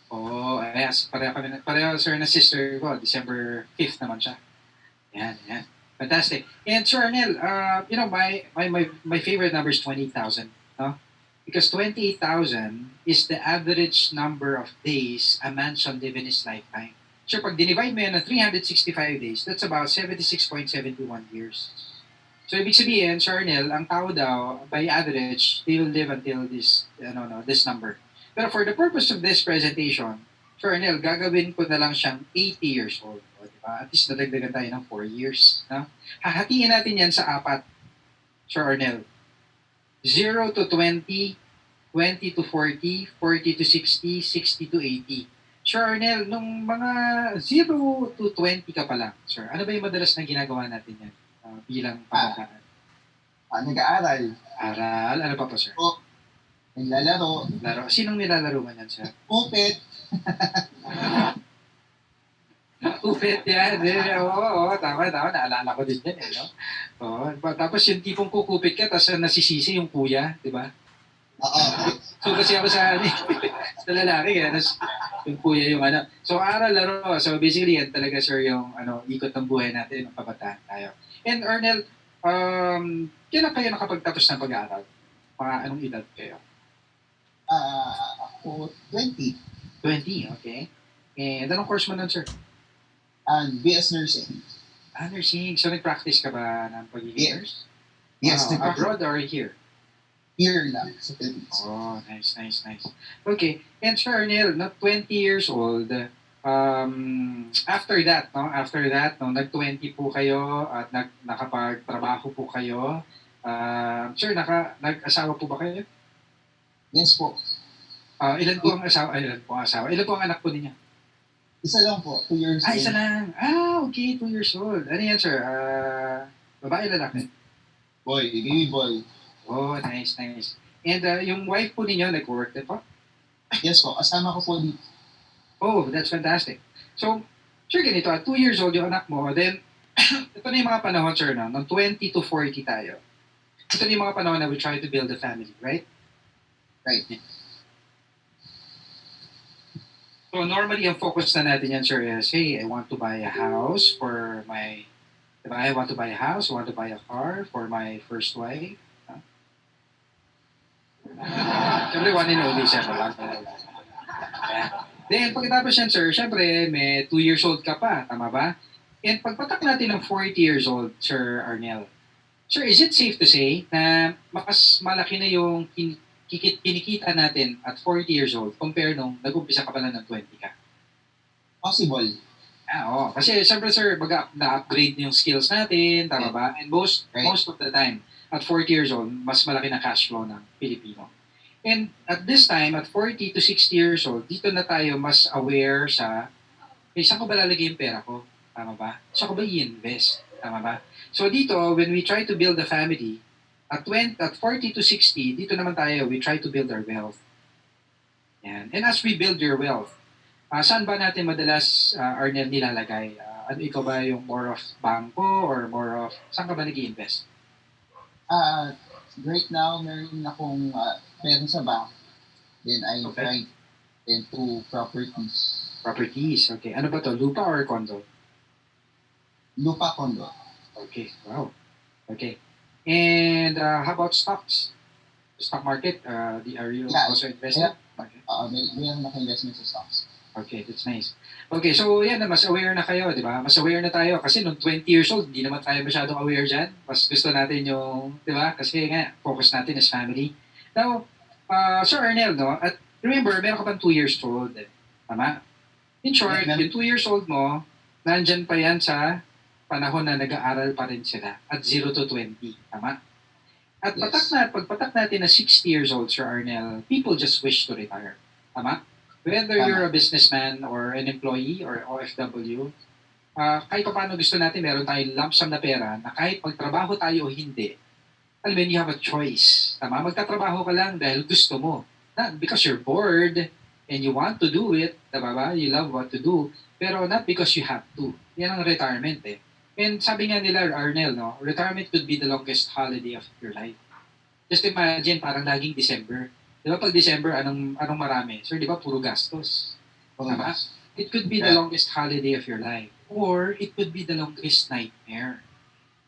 Oh, yes. Pareho, sir, na sister ko. December 5th naman siya. Yan. Fantastic. And Sir Arnel, my favorite number is 20,000. No? Because 28,000 is the average number of days a man shall live in his lifetime. So pag dinivide mo yan na 365 days, that's about 76.71 years. So ibig sabihin, Sir Arnel, ang tao daw, by average, they will live until this number. Pero for the purpose of this presentation, Sir Arnel, gagawin ko na lang siyang 80 years old. O, diba? At least nadagdagan tayo ng 4 years. No? Hahatiin natin yan sa 4, Sir Arnel. 0 to 20, 20 to 40, 40 to 60, 60 to 80. Sir Arnel, nung mga 0 to 20 ka pa lang, sir, ano ba yung madalas na ginagawa natin yan bilang pagkakaan? Nag-aaral. Aral, ano pa po, sir? Naglalaro. Laro. Sinong nilalaro man yan, sir? Upit. Upit yan. Oo, tama. Naalala ko din yan, no? Oo. Tapos yung tipong kukupit ka, tapos nasisisi yung kuya, di ba? Oo. So kasi ako sa sa lalaki, kaya yung kuya yung ano. So aral, laro. So basically, yan talaga, sir, yung ikot ng buhay natin, ng kabataan tayo. And Arnel, kailan kayo nakapagtapos ng pag-aaral? Mga anong edad kayo? Ako, 20. 20, okay. And anong course mo nun, sir? And BS Nursing. Nursing. So nag-practice ka ba ng pagiging Yeah. nurse? Yes, Abroad or here? Here lang sa Philippines. Oh, nice, nice, nice. Okay. And Sir Arnel, not 20 years old, after that, no? After that, no, nag-20 po kayo at nakapagtrabaho po kayo. Sir, nag-asawa po ba kayo? Yes po. Ilan po ang asawa? Ilan po ang asawa? Ilan po ang anak po ninyo? Isa lang po, 2 years old. Isa lang. Okay, 2 years old. Ano yan, sir? Babae, lalaki? Boy, baby boy. Oh, nice, nice. And yung wife po ninyo, nag-work din po? Yes po, kasama ko po dito. Oh, that's fantastic. So, sure ganito, 2 years old yung anak mo, then, ito na yung mga panahon, sir, no? Nung 20 to 40 tayo. Ito na yung mga panahon na we try to build a family, right? Right. So, normally, ang focus na natin yan, sir, is, hey, I want to buy a house for my, diba, I want to buy a house, I want to buy a car for my first wife. Huh? Siyempre, one and only siya. Then, pagkatapos yan, sir, syempre, may 2 years old ka pa, tama ba? And pagpatak natin ng 40 years old, Sir Arnel, sir, is it safe to say na mas malaki na yung kinikita natin at 40 years old compare nung nag-umpisa ka pala ng 20 ka? Possible. Oo. Kasi, syempre, sir, na-upgrade yung skills natin, tama ba? And most of the time, at 40 years old, mas malaki na cash flow ng Pilipino. And at this time, at 40 to 60 years old, dito na tayo mas aware sa, saan ko ba lalagay yung pera ko? Tama ba? Saan ko ba i-invest? Tama ba? So dito, when we try to build a family, at 40 to 60, dito naman tayo, we try to build our wealth. Yan. And as we build your wealth, saan ba natin madalas, Arnel, nilalagay? Ikaw ba yung more of bangko or more of, saan ka ba nag-i-invest? Right now, meron sa bank. Then I try into properties. Properties, okay. Ano ba to? Lupa or condo? Lupa condo. Okay, wow. Okay. And how about stocks? Stock market, are you also invested? Okay. Meron na investment sa stocks. Okay, that's nice. Okay, so yan na, mas aware na kayo, di ba? Mas aware na tayo kasi nung 20 years old, hindi naman tayo masyadong aware dyan. Mas gusto natin yung, di ba? Kasi nga, focus natin is family. Now, Sir Arnel, no? At remember, meron ka pang 2 years old. Tama? In short, yung 2 years old mo, nandyan pa yan sa panahon na nag-aaral pa rin sila at 0 to 20. Tama? At pagpatak natin na 60 years old, Sir Arnel, people just wish to retire. Tama? Whether you're a businessman or an employee or OFW, kahit pa paano gusto natin meron tayong lump sum na pera na kahit magtrabaho tayo o hindi, alam mo, you have a choice. Tama? Magtatrabaho ka lang dahil gusto mo. Not because you're bored and you want to do it, tama ba? You love what to do, pero not because you have to. Yan ang retirement eh. And sabi nga nila, Arnel, no, retirement could be the longest holiday of your life. Just imagine, parang laging December. Di ba pag December, anong marami? Sir, di ba puro gastos? Tama? It could be the longest holiday of your life. Or it could be the longest nightmare.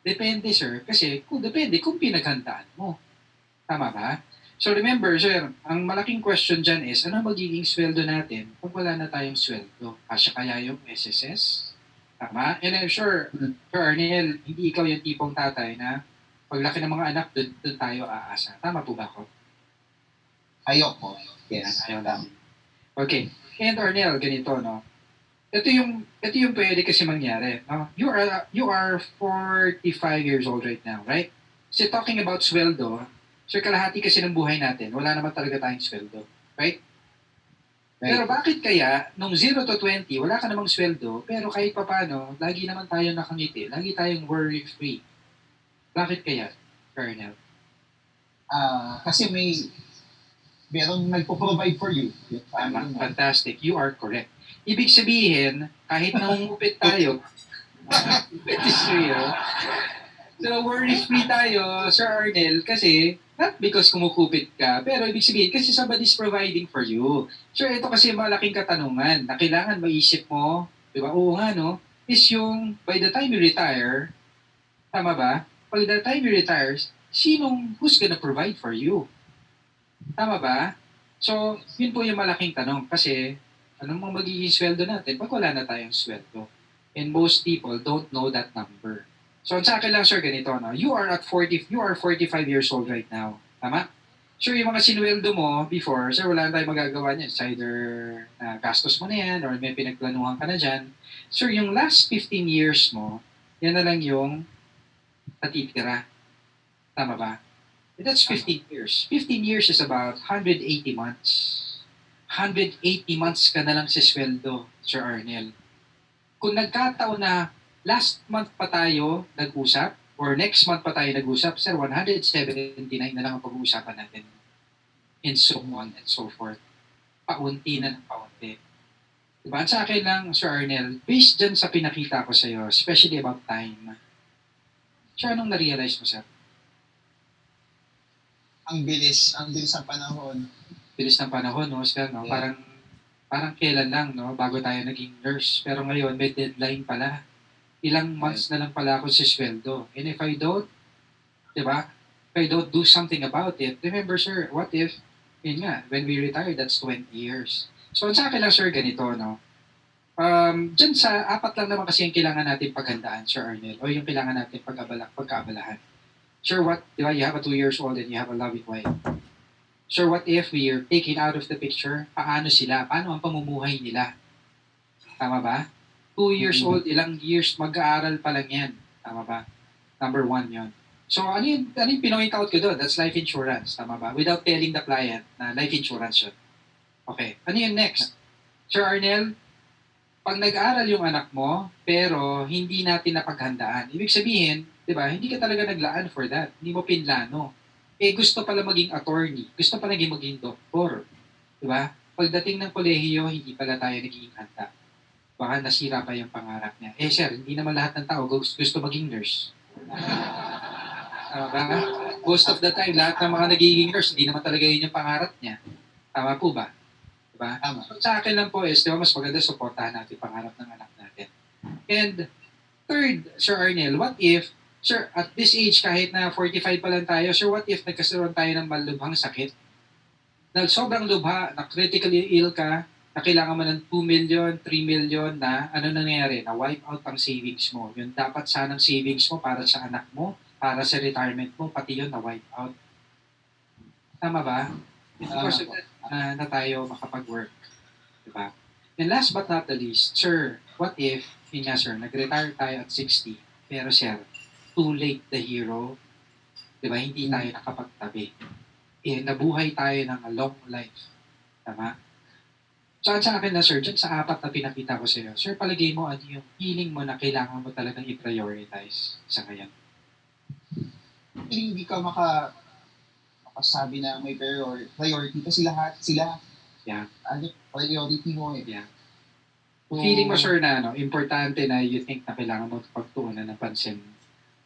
Depende, sir. Kasi depende kung pinaghandaan mo. Tama ba? So remember, sir, ang malaking question dyan is, ano magiging sweldo natin pag wala na tayong sweldo? Kasya kaya yung SSS? Tama? And I'm sure, Sir Arnel, hindi ikaw yung tipong tatay na paglaki ng mga anak, doon tayo aasa. Tama po ba ako? Ayoko. Yes. Ayaw namin. Okay. And Arnel, ganito, no? Ito yung pwede kasi mangyari. No? You are 45 years old right now, right? So talking about sweldo, so kalahati kasi ng buhay natin, wala naman talaga tayong sweldo, right? Pero bakit kaya, nung 0 to 20, wala ka namang sweldo, pero kahit papano, lagi naman tayo nakangiti, lagi tayong worry-free. Bakit kaya, Colonel? Kasi merong nagpo-provide for you. Tama, fantastic. You are correct. Ibig sabihin, kahit nangungupit tayo, it is real. So, worry-free tayo, Sir Arnel, kasi, not because kumukupit ka, pero ibig sabihin, kasi somebody's providing for you. Sure, ito kasi malaking katanungan na kailangan maisip mo, di ba? Oo nga, no? Is yung, by the time you retire, tama ba? By the time you retire, who's gonna provide for you? Tama ba? So, yun po yung malaking tanong kasi anong magiging sweldo natin pag wala na tayong sweldo? And most people don't know that number. So, sa akin lang, sir, ganito, no? You are 45 years old right now. Tama? Sure, yung mga sinweldo mo before, sir, wala na tayong magagawa niyan. It's either gastos mo na yan or may pinagplanuhan ka na dyan. Sir, yung last 15 years mo, yan na lang yung natitira. Tama ba? That's 15 years. 15 years is about 180 months. 180 months ka na lang sa sweldo, Sir Arnel. Kung nagkataon na last month pa tayo nag-usap, or next month pa tayo nag-usap, sir, 179 na lang ang pag-uusapan natin. And so on and so forth. Paunti na ng paunti. Diba? At sa akin lang, Sir Arnel, based dyan sa pinakita ko sa'yo, especially about time, sir, anong na-realize mo, sir? Ang bilis ng panahon. Bilis ng panahon, no, sir, no? Yeah. Parang kailan lang, no, bago tayo naging nurse. Pero ngayon, may deadline pala. Ilang months na lang pala ako sa sweldo. And if I don't, di ba, if I don't do something about it, remember, sir, what if, yun nga, when we retire, that's 20 years. So, sa akin lang, sir, ganito, no? Dyan sa apat lang naman kasi yung kailangan natin paghandaan, Sir Arnel, o yung kailangan natin pagkaabalahan. Sure, what, di ba, you have a 2 years old and you have a loving wife. Sure, what if we are taken out of the picture? Paano sila? Paano ang pamumuhay nila? Tama ba? 2 years old, ilang years, mag-aaral pa lang yan. Tama ba? Number 1 yon. So, ano yung pinoint out ko doon? That's life insurance. Tama ba? Without telling the client na life insurance yun. Okay. Ano yung next? Sir Arnel, pag nag-aaral yung anak mo, pero hindi natin napaghandaan, ibig sabihin, di ba, hindi ka talaga naglaan for that. Hindi mo pinlano. Gusto pala maging attorney. Gusto pala maging doktor. Di ba? Pagdating ng kolehiyo, hindi pala tayo naging handa. Baka nasira pa yung pangarap niya. Sir, hindi naman lahat ng tao gusto maging nurse. Tama ba? Most of the time, lahat ng mga nagiging nurse, hindi naman talaga yun yung pangarap niya. Tama po ba? Diba? Tama. So, sa akin lang po is, di ba, mas maganda supportahan natin yung pangarap ng anak natin. And third, Sir Arnel, what if, sir, at this age, kahit na 45 pa lang tayo, sir, what if nagkasaroon tayo ng malubhang sakit? Na sobrang lubha, na critically ill ka, na kailangan mo ng 2 million, 3 million na ano nangyayari, na wipe out ang savings mo. Yung dapat sanang savings mo para sa anak mo, para sa retirement mo, pati yun na wipe out. Tama ba? Of course, na tayo makapag-work. Diba? And last but not the least, sir, what if, yun nga sir, nag-retire tayo at 60, pero sir, too late the hero, diba, hindi tayo nakapagtabi. Nabuhay tayo ng a long life. Tama? So, sa akin na sir, dyan sa apat na pinakita ko sa iyo, sir, palagay mo ano yung feeling mo na kailangan mo talagang i-prioritize sa ngayon? Hindi ka makasabi na may priority kasi lahat sila. Yeah. Priority mo eh. Yeah. So, Feeling mo sir na importante na you think na kailangan mo pagtuunan ng pansin.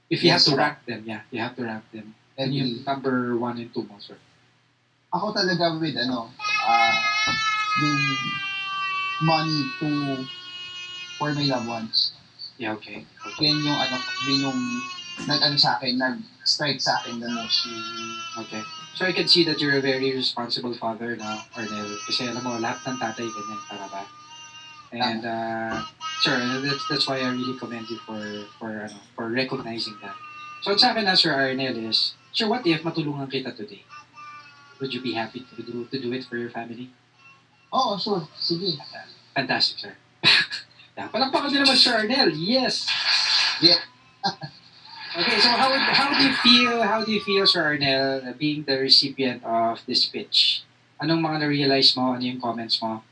If you Yes, have to sir. rank them, yeah, you have to rank them. Ano yung number 1 and 2 mo, sir? Ako talaga with yung money for my loved ones. Yeah, okay. Okay. Yan yung sa akin, nag-strike sa akin the most. Okay. So I can see that you're a very responsible father now, Arnel. Kasi alam mo, lahat ng tatay ganyan, tama ba? And sir, that's why I really commend you for recognizing that. So sa akin na, Sir Arnel, is, sir, what if matulungan kita today? Would you be happy to do it for your family? Oo, sure. Sige. Fantastic, sir. Yeah, palakpakan din naman, Sir Arnel. Yes. Yeah. Okay, so how do you feel, Sir Arnel, being the recipient of this pitch? Anong mga na-realize mo? Ano yung comments mo?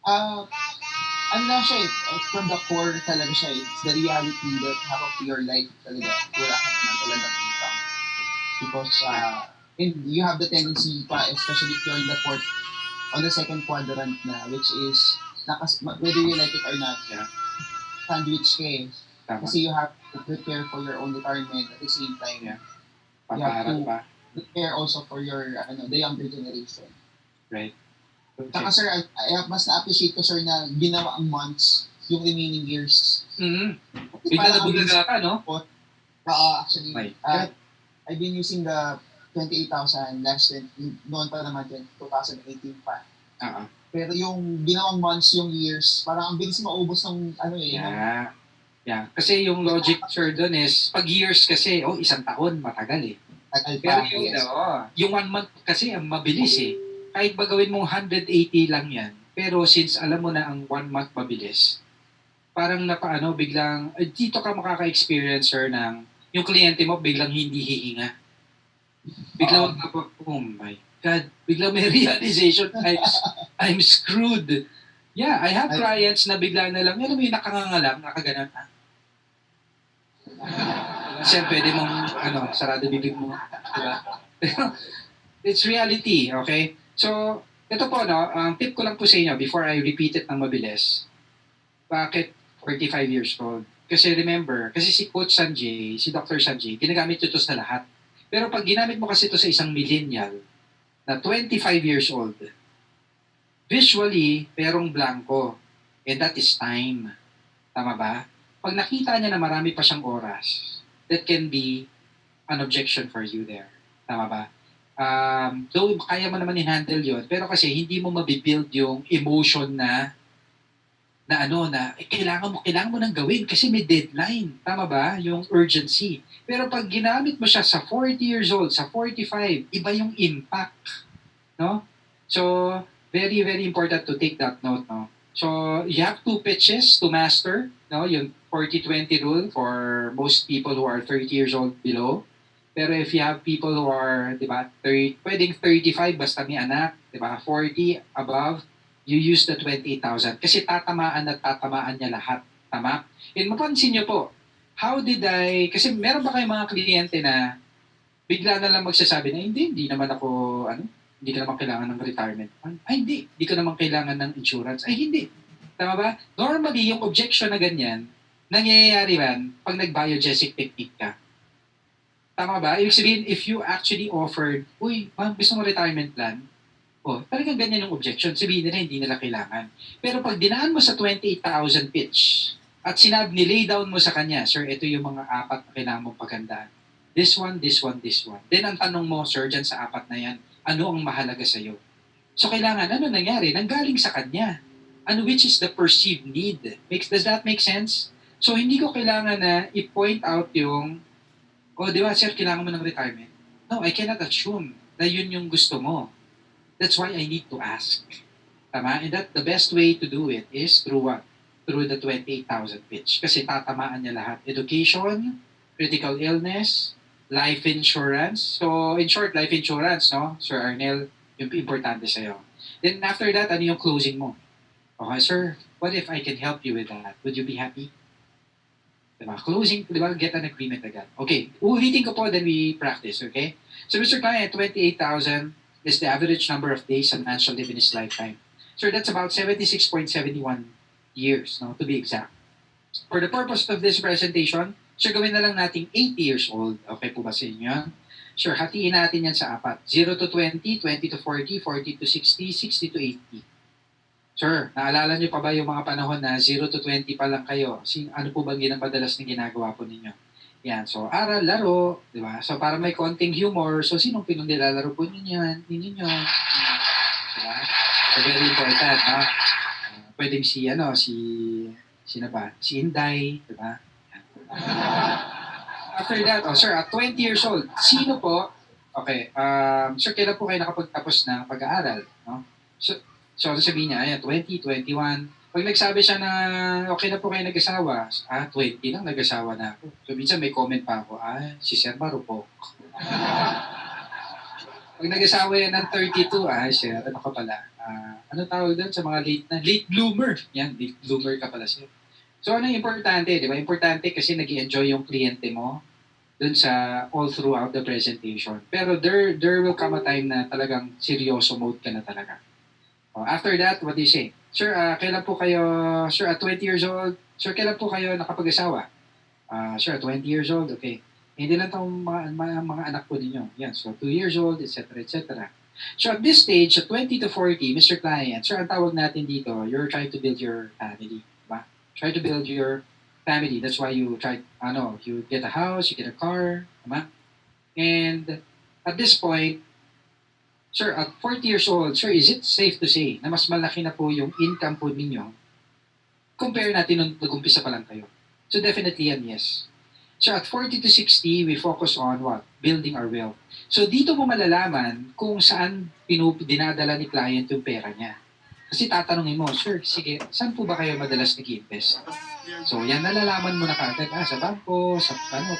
Ano lang siya from the core talaga siya it's the reality that half of your life talaga wala ka naman talagang income. Because and you have the tendency pa, especially if you're in on the second quadrant na, which is whether you like it or not, Yeah. sandwich ka eh. Tama. Kasi you have to prepare for your own retirement at the same time. Yeah. You have Papaaral to pa. prepare also for your the younger generation. Right. Saka sir, mas na-appreciate ko sir na ginawa ang months yung remaining years. Mm-hmm. Kasi Bigla na parang bulaga ka, no? Actually, Right. I've been using the 28,000 less than noon pa naman din, 2018 pa. Pero yung ginawang months, yung years, parang ang bilis maubos ng Yeah. Yeah. Kasi yung logic, sir, doon is, pag years kasi, isang taon, matagal eh. Pero Alpha, yung, yes. yung 1 month kasi ang mabilis eh. Kahit ba gawin mong 180 lang yan, pero since alam mo na ang 1 month mabilis, parang napaano, biglang, dito ka makaka-experience, sir, ng yung kliyente mo biglang hindi hihinga. Biglang, oh my God, biglang may realization, I'm screwed. Yeah, I have clients na bigla na lang, alam mo yung nakanganga lang, nakaganan, Sir, pwede mong, sarado bibig mo. Diba? Pero, it's reality, okay? So, ito po, ang tip ko lang po sa inyo, before I repeat it ng mabilis, bakit 45 years old? Kasi remember, kasi si Coach Sanjay, si Dr. Sanjay, ginagamit ito sa lahat. Pero pag ginamit mo kasi ito sa isang millennial, na 25 years old, visually, merong blanco. And that is time. Tama ba? Pag nakita niya na marami pa siyang oras, that can be an objection for you there. Tama ba? Though kaya mo naman i-handle yun, pero kasi hindi mo mabibuild yung emotion na kailangan mo nang gawin kasi may deadline. Tama ba? Yung urgency. Pero pag ginamit mo siya sa 40 years old, sa 45, iba yung impact. No? So, very, very important to take that note. No? So, you have 2 pitches to master. No? Yung 40-20 rule for most people who are 30 years old below. Pero if you have people who are, di ba, pwedeng 35 basta may anak, di ba, 40 above, you use the 28,000 kasi tatamaan niya lahat. Tama? And mapansin niyo po, kasi meron ba kayong mga kliyente na bigla na lang magsasabi na, hindi naman ako, hindi ka naman kailangan ng retirement. Ay, hindi ka naman kailangan ng insurance. Ay, hindi. Tama ba? Normally, yung objection na ganyan, nangyayari man pag nag-biogesic technique ka. Tama ba? Ibig sabihin, if you actually offered, gusto mo retirement plan? Talagang ganyan yung objection. Sabihin nila, hindi nila kailangan. Pero pag dinaan mo sa 28,000 pitch, at nilay down mo sa kanya, sir, ito yung mga 4 na kailangan mong pagandaan. This one, this one, this one. Then ang tanong mo, sir, dyan sa 4 na yan, ano ang mahalaga sa'yo? So kailangan, ano nangyari? Nanggaling sa kanya. Which is the perceived need. Does that make sense? So hindi ko kailangan na i-point out yung, di ba, sir, kailangan mo ng retirement? No, I cannot assume na yun yung gusto mo. That's why I need to ask. Tama? And the best way to do it is through what? Through the 28,000 pitch. Kasi tatamaan niya lahat. Education, critical illness, life insurance. So, in short, life insurance, no? Sir Arnel, yung importante sa'yo. Then after that, ano yung closing mo? Okay, sir, what if I can help you with that? Would you be happy? Diba? Closing, diba? Get an agreement agad. Okay, ulitin ko po, then we practice, okay? So, Mr. Client, 28,000 is the average number of days a man shall live in his lifetime. So that's about 76.71 years, no, to be exact. For the purpose of this presentation, sure, gawin na lang natin 80 years old. Okay po ba sa inyo? Sure, hatiin natin yan sa 4. 0 to 20, 20 to 40, 40 to 60, 60 to 80. Sir, naalala niyo pa ba yung mga panahon na 0 to 20 pa lang kayo? Ano po bang madalas na ginagawa po ninyo? Yan, so aral, laro, di ba? So para may konting humor, so sinong nilalaro po ninyo? Diba? So very important, no? Pwedeng si Inday, di ba? After that, sir, at 20 years old, sino po, okay, sir, kailan po kayo nakapagtapos ng pag-aaral, no? So sabihin niya, 20, 21, pag nagsabi siya na okay na po kayo nag-asawa, 20 lang nag-asawa na ako. So minsan may comment pa ako, si Sir marupok. Pag nag-asawa yan ng 32, Sir, ano ka pala? Ano tawag doon sa mga late bloomer? Yan, late bloomer ka pala, Sir. So ano yung importante, di ba? Importante kasi nag-i-enjoy yung kliyente mo dun sa all throughout the presentation. Pero there will come a time na talagang seryoso mode ka na talaga. After that, what do you say? Sir, kailan po kayo, sir, at 20 years old, sir, kailan po kayo nakapag-asawa? Sir, 20 years old, okay. Hindi lang itong mga anak po ninyo. Yan, so 2 years old, etc., etc. So at this stage, at 20 to 40, Mr. Client, sir, ang tawag natin dito, you're trying to build your family. Diba? Try to build your family. That's why you you get a house, you get a car. Diba? And at this point, sir, at 40 years old, sir, is it safe to say na mas malaki na po yung income po ninyo compare natin nung nag-umpisa pa lang kayo? So definitely yan, yes. So at 40 to 60, we focus on what? Building our wealth. So dito mo malalaman kung saan dinadala ni client yung pera niya. Kasi tatanungin mo, sir, sige, saan po ba kayo madalas nag-invest? So yan, nalalaman mo na kagad, sa bangko, sa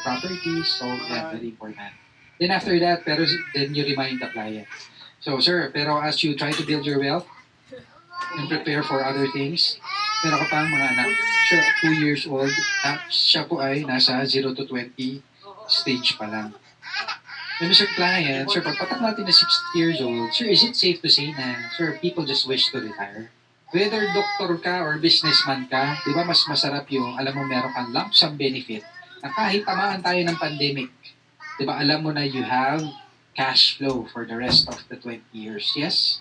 properties, so yan, very important. Then after that, then you remind the client. So sir, pero as you try to build your wealth and prepare for other things, meron ka pang mga anak, sure, 2 years old, siya po ay nasa 0 to 20 stage pa lang. And Mr. Client, sir, pagpatak natin na 60 years old, sir, is it safe to say na, sir, people just wish to retire? Whether doctor ka or businessman ka, di ba mas masarap yung, alam mo, meron kang lump sum benefit na kahit tamaan tayo ng pandemic, di ba, alam mo na you have cash flow for the rest of the 20 years. Yes?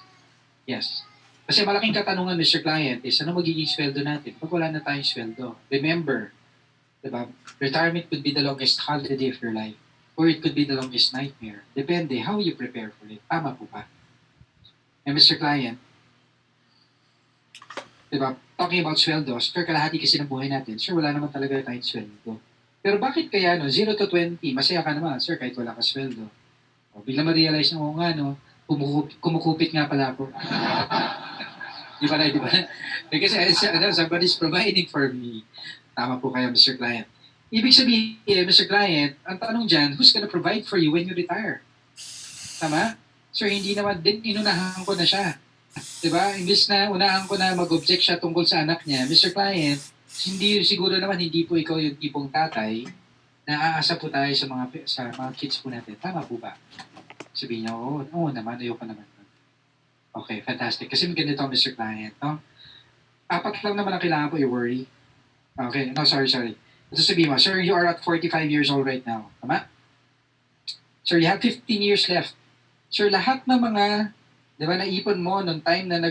Yes. Kasi malaking katanungan, Mr. Client, is ano magiging sweldo natin pag wala na tayong sweldo? Remember, diba, retirement could be the longest holiday of your life or it could be the longest nightmare. Depende how you prepare for it. Tama po ba? And Mr. Client, diba, talking about sweldo, sir, kalahati kasi ng buhay natin, sir, wala naman talaga tayong sweldo. Pero bakit kaya, 0 to 20, masaya ka naman, sir, kahit wala ka sweldo. O, bigla ma-realize na, kumukupit nga pala ako. Di ba? Kasi somebody's providing for me. Tama po kayo, Mr. Client. Ibig sabihin, Mr. Client, ang tanong dyan, who's gonna provide for you when you retire? Tama? Sir, hindi naman din, inunahan ko na siya. Di ba? Imbis na unahan ko na mag-object siya tungkol sa anak niya, Mr. Client, siguro naman hindi po ikaw yung tipong tatay na aasa po tayo sa mga kids po natin. Tama po ba? Sabihin niya, oo naman, ayoko naman. Okay, fantastic. Kasi ganito, Mr. Client, no? 4 lang naman ang kailangan ko i-worry. Okay, no, sorry. Ito sabihin mo, sir, you are at 45 years old right now. Tama? Sir, you have 15 years left. Sir, lahat ng mga, di ba, naipon mo nung time na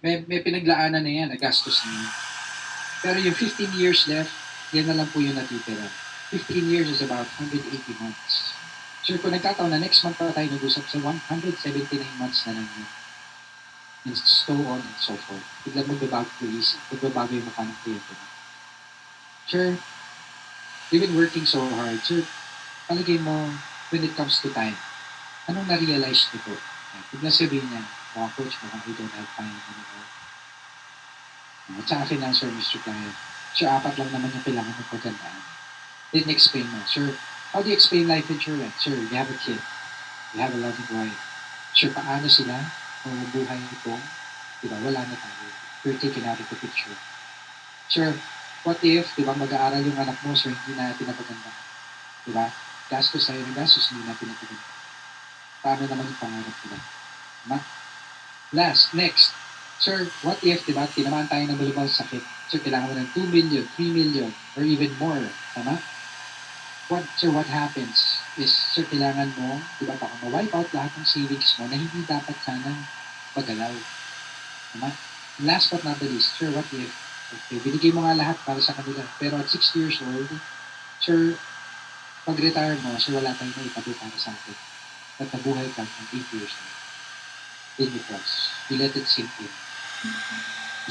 may pinaglaanan na yan, nagastos na yan. Pero yung 15 years left, yan na lang po yung natitira. 15 years is about 180 months. Sure, kung nagkataon na next month pa tayo nag-usap sa 179 months na lang yun. And so on and so forth. Biglang magbabago yung mukha ng kliyente mo. Sure, you've been working so hard. Sure, palagay mo, when it comes to time, anong na-realize nito? Biglang sabihin niya, coach, mukhang I don't have time anymore. At sa akin lang, sir, Mr. Client, sure, 4 lang naman yung kailangan ng pagkandaan. Then explain mo, sir, how do you explain life insurance? Sure, you have a kid. You have a loving wife. Sure, paano sila kung buhay ito? Diba, wala na tayo. You're taken out of the picture. Sure, what if, diba, mag-aaral yung anak mo, sir, hindi na pinapaganda. Diba? Gastos tayo ng gastos, hindi na pinapaganda. Paano naman yung pangarap nila? Diba? Next. Sir, what if, diba, tinamaan tayo ng malubang sakit? Sir, kailangan mo ng 2 million, 3 million, or even more. Tama? What happens is, sir, kailangan mo, di ba, baka ma-wipe out lahat ng savings mo na hindi dapat sanang pagalaw. Tama? Last but not the least, sir, what if, okay, binigay mo nga lahat para sa kanila, pero at 60 years old, sir, pag-retire mo, sir, wala tayong naitabi para sa akin. At nabuhay ka ng 8 years old. Then you pause. You let it sink in.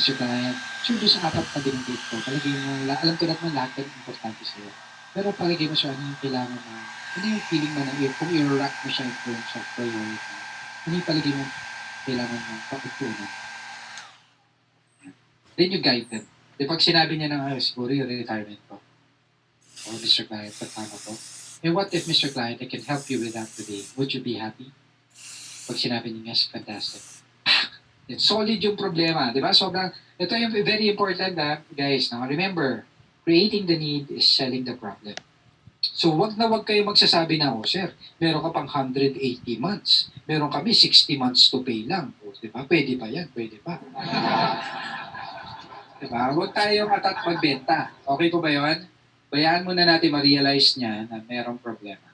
Mr. Client, sir, doon sa 4 na binigay ko, palagay mo, alam ko naman lahat ng importante sa'yo. Pero palagay mo siya, ano yung kailangan mo? Ano yung feeling mo na kung i-rack mo siya in terms of priority? Ano yung palagay mo kailangan mo pagpunan? Then you guide them. Di pag sinabi niya na, siguro yung retirement ko. Oh, Mr. Client, tama ko. And what if, Mr. Client, I can help you with that today? Would you be happy? Pag sinabi niya, yes, fantastic. Solid yung problema, di ba? Sobrang, ito yung very important guys. Now, remember, creating the need is selling the problem. So, wag kayo magsasabi na, sir, meron ka pang 180 months. Meron kami 60 months to pay lang. Di ba? Pwede pa yan? Pwede pa. Di ba? Huwag tayong atat magbenta. Okay po ba yun? Bayaan muna natin ma-realize niya na merong problema.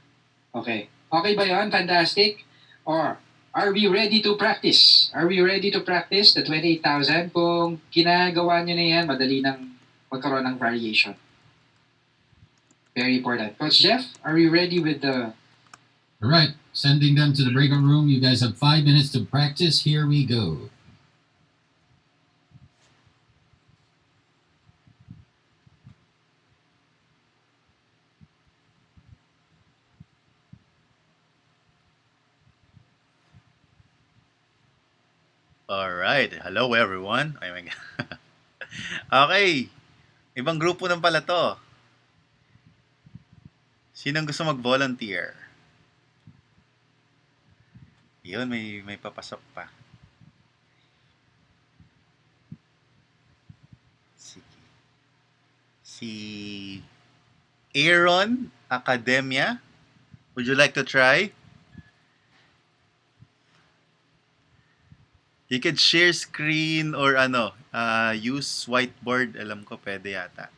Okay. Okay ba yun? Fantastic? Or, are we ready to practice? Are we ready to practice the 28,000? Kung ginagawa nyo na yan, madali nang magkaroon ng variation. Very important. Coach Jeff, are we ready with the... All right, sending them to the breakout room. You guys have 5 minutes to practice. Here we go. Alright. Hello everyone. Ay my God. Okay. Ibang grupo ng pala to. Sinong gusto mag-volunteer? Yun, may papasok pa. Sige. Si Aaron Academia. Would you like to try? You could share screen or use whiteboard. Alam ko pwede yata.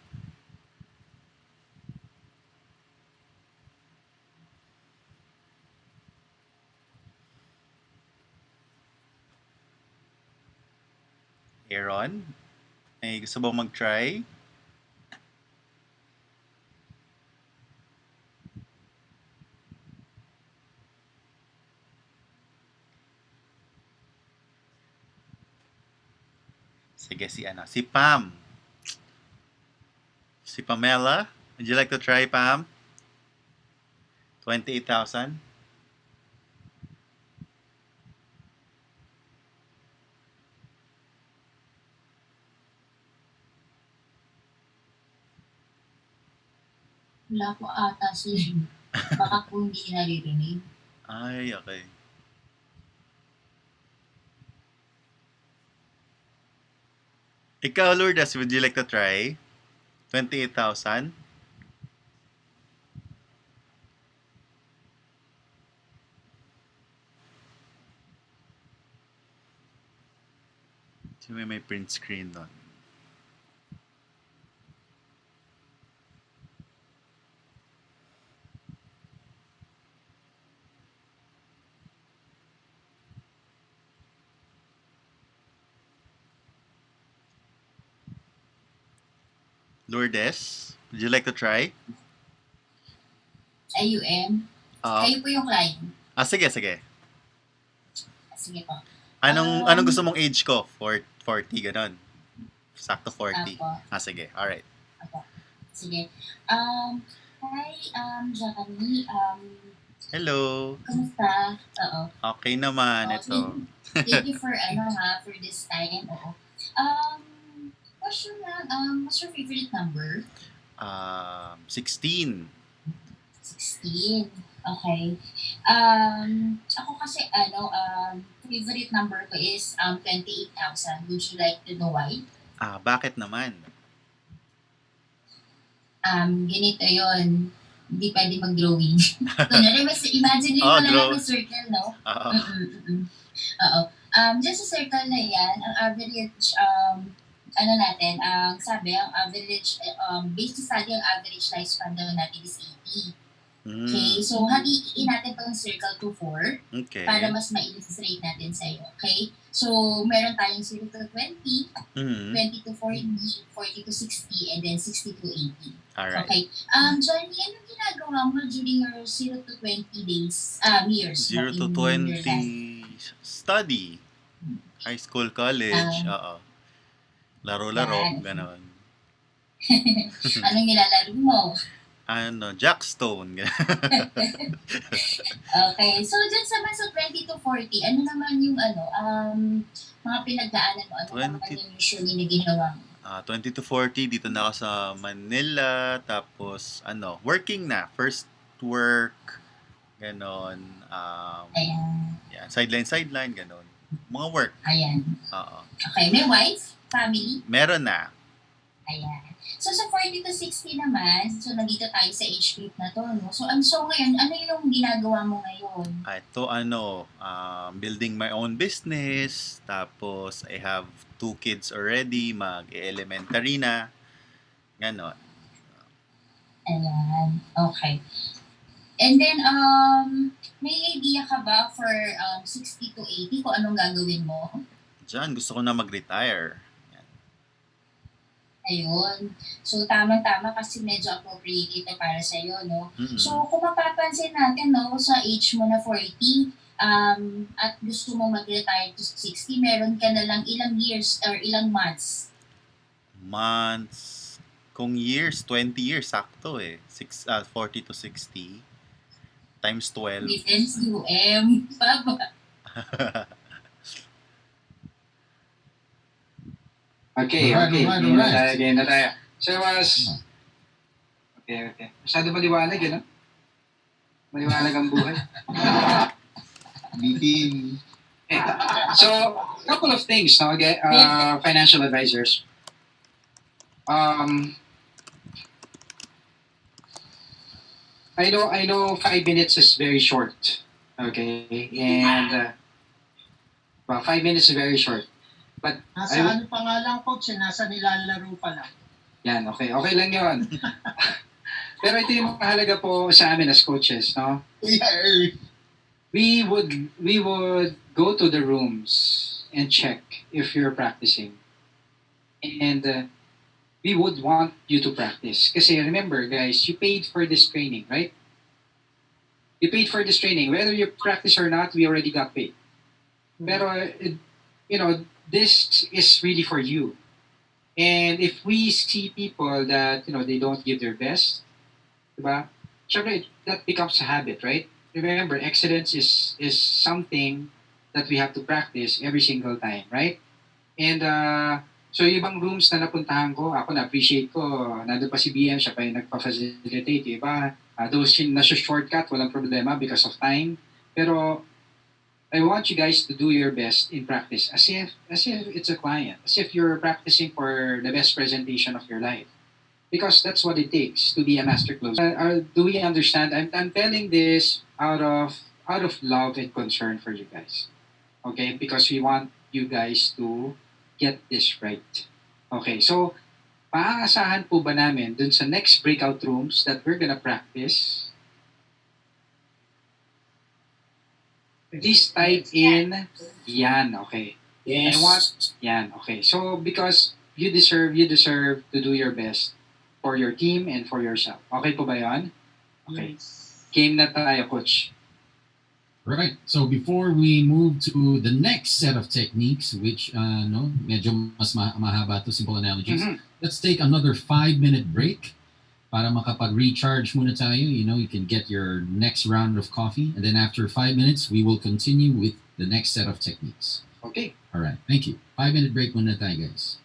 Aaron, ay gusto bang mag-try? Sige, si Pam. Si Pamela. Would you like to try, Pam? 28,000. Wala po ata siya. Baka po hindi naririnig. Ay, okay. Ikaw, Lourdes, would you like to try? 28,000. So may print screen doon. Lourdes, would you like to try? IUM. Kayo po yung client. Sige. Sige po. Anong gusto mong age ko? 40, ganon. Sakto 40. Apo. Sige. Alright. Apo. Sige. Hi, Johnny. Hello. Kamusta? Oo. Okay naman. Okay. Ito. Thank you for for this time. Oo. Question lang, what's your favorite number? 16. 16. Okay. Ako kasi, favorite number ko is 28,000. Would you like to know why? Bakit naman? Ganito yon. Hindi pwede mag-drawing. Kunwari, imagine mo na lang yung circle, no? Oo. Oo. Just sa circle na yan, ang average, sabi, ang average, based sa study, ang average lifespan daw natin is 80. Okay, so hatiin natin itong circle to 4 Okay. para mas ma-illustrate natin sa'yo. Okay? So, meron tayong 0 to 20, 20 to 40, 40 to 60, and then 60 to 80. Alright. Okay. Johnny, anong ginagawa mo during your 0 to 20 days, years? 0 to in 20 your life? study. High school, college. Oo. Laro-laro. Yan. Ganon. Anong nilalaro mo? Jackstone. Okay. So, dyan sa 20 to 40, ano naman yung mga pinagdaanan mo? Ano naman 20 yung usually na ginawa mo? 20 to 40, dito na ako sa Manila. Tapos, working na. First work. Ganon. Ayan. Yan. Sideline, ganon. Mga work. Ayan. Oo. Okay. May wife? Family? Meron na. Ayan. So, sa 40 to 60 naman, so nandito tayo sa age group na to, no? So, ngayon, ano yung ginagawa mo ngayon? Ito, building my own business. Tapos, I have 2 kids already. Mag-elementary na. Ganon. Ayan. Okay. And then, may idea ka ba for 60 to 80 kung anong gagawin mo? Diyan, gusto ko na mag-retire. Ayun. So, tamang-tama kasi medyo appropriate ito para sa'yo, no? Mm-mm. So, kung mapapansin natin, no, sa age mo na 40, at gusto mo mag-retire to 60, meron ka na lang ilang years or ilang months. Months. Kung years, 20 years, sakto eh. 40 to 60 times 12. Defense UM. Baba. Okay, Alright, okay. alright, Game na alright. tayo, game na tayo. So, okay. Masyado maliwanag, ano? Maliwanag ang buhay. Bitin. Okay. So, couple of things, no? Okay, financial advisors. I know 5 minutes is very short. Okay, and 5 minutes is very short. But Nasa ano pa nga lang, coach, nasa nilalaro pa lang. yan, okay. Okay lang yon. Pero ito yung mahalaga po sa amin as coaches, no? Yeah. We would go to the rooms and check if you're practicing. And we would want you to practice. Kasi remember, guys, you paid for this training, right? You paid for this training. Whether you practice or not, we already got paid. Pero, this is really for you. And if we see people that, they don't give their best, diba? Syempre, that becomes a habit, right? Remember, excellence is something that we have to practice every single time, right? And so yung ibang rooms na napuntahan ko, ako na-appreciate ko, nandun pa si BM, siya pa yung nagpa-facilitate, iba, those na-shortcut, walang problema because of time. Pero I want you guys to do your best in practice as if it's a client, as if you're practicing for the best presentation of your life. Because that's what it takes to be a master closer. Do we understand? I'm telling this out of love and concern for you guys. Okay? Because we want you guys to get this right. Okay, so maaasahan po ba namin dun sa next breakout rooms that we're gonna practice? Please type in yan, okay. Yes. I want yan, okay. So because you deserve to do your best for your team and for yourself. Okay po ba yan? Okay. Game na tayo, coach. Right. So before we move to the next set of techniques, which medyo mas mahaba to, simple analogies, let's take another 5-minute break para makapag-recharge muna tayo. You can get your next round of coffee, and then after 5 minutes, we will continue with the next set of techniques. Okay. All right. Thank you. 5-minute break muna tayo, guys.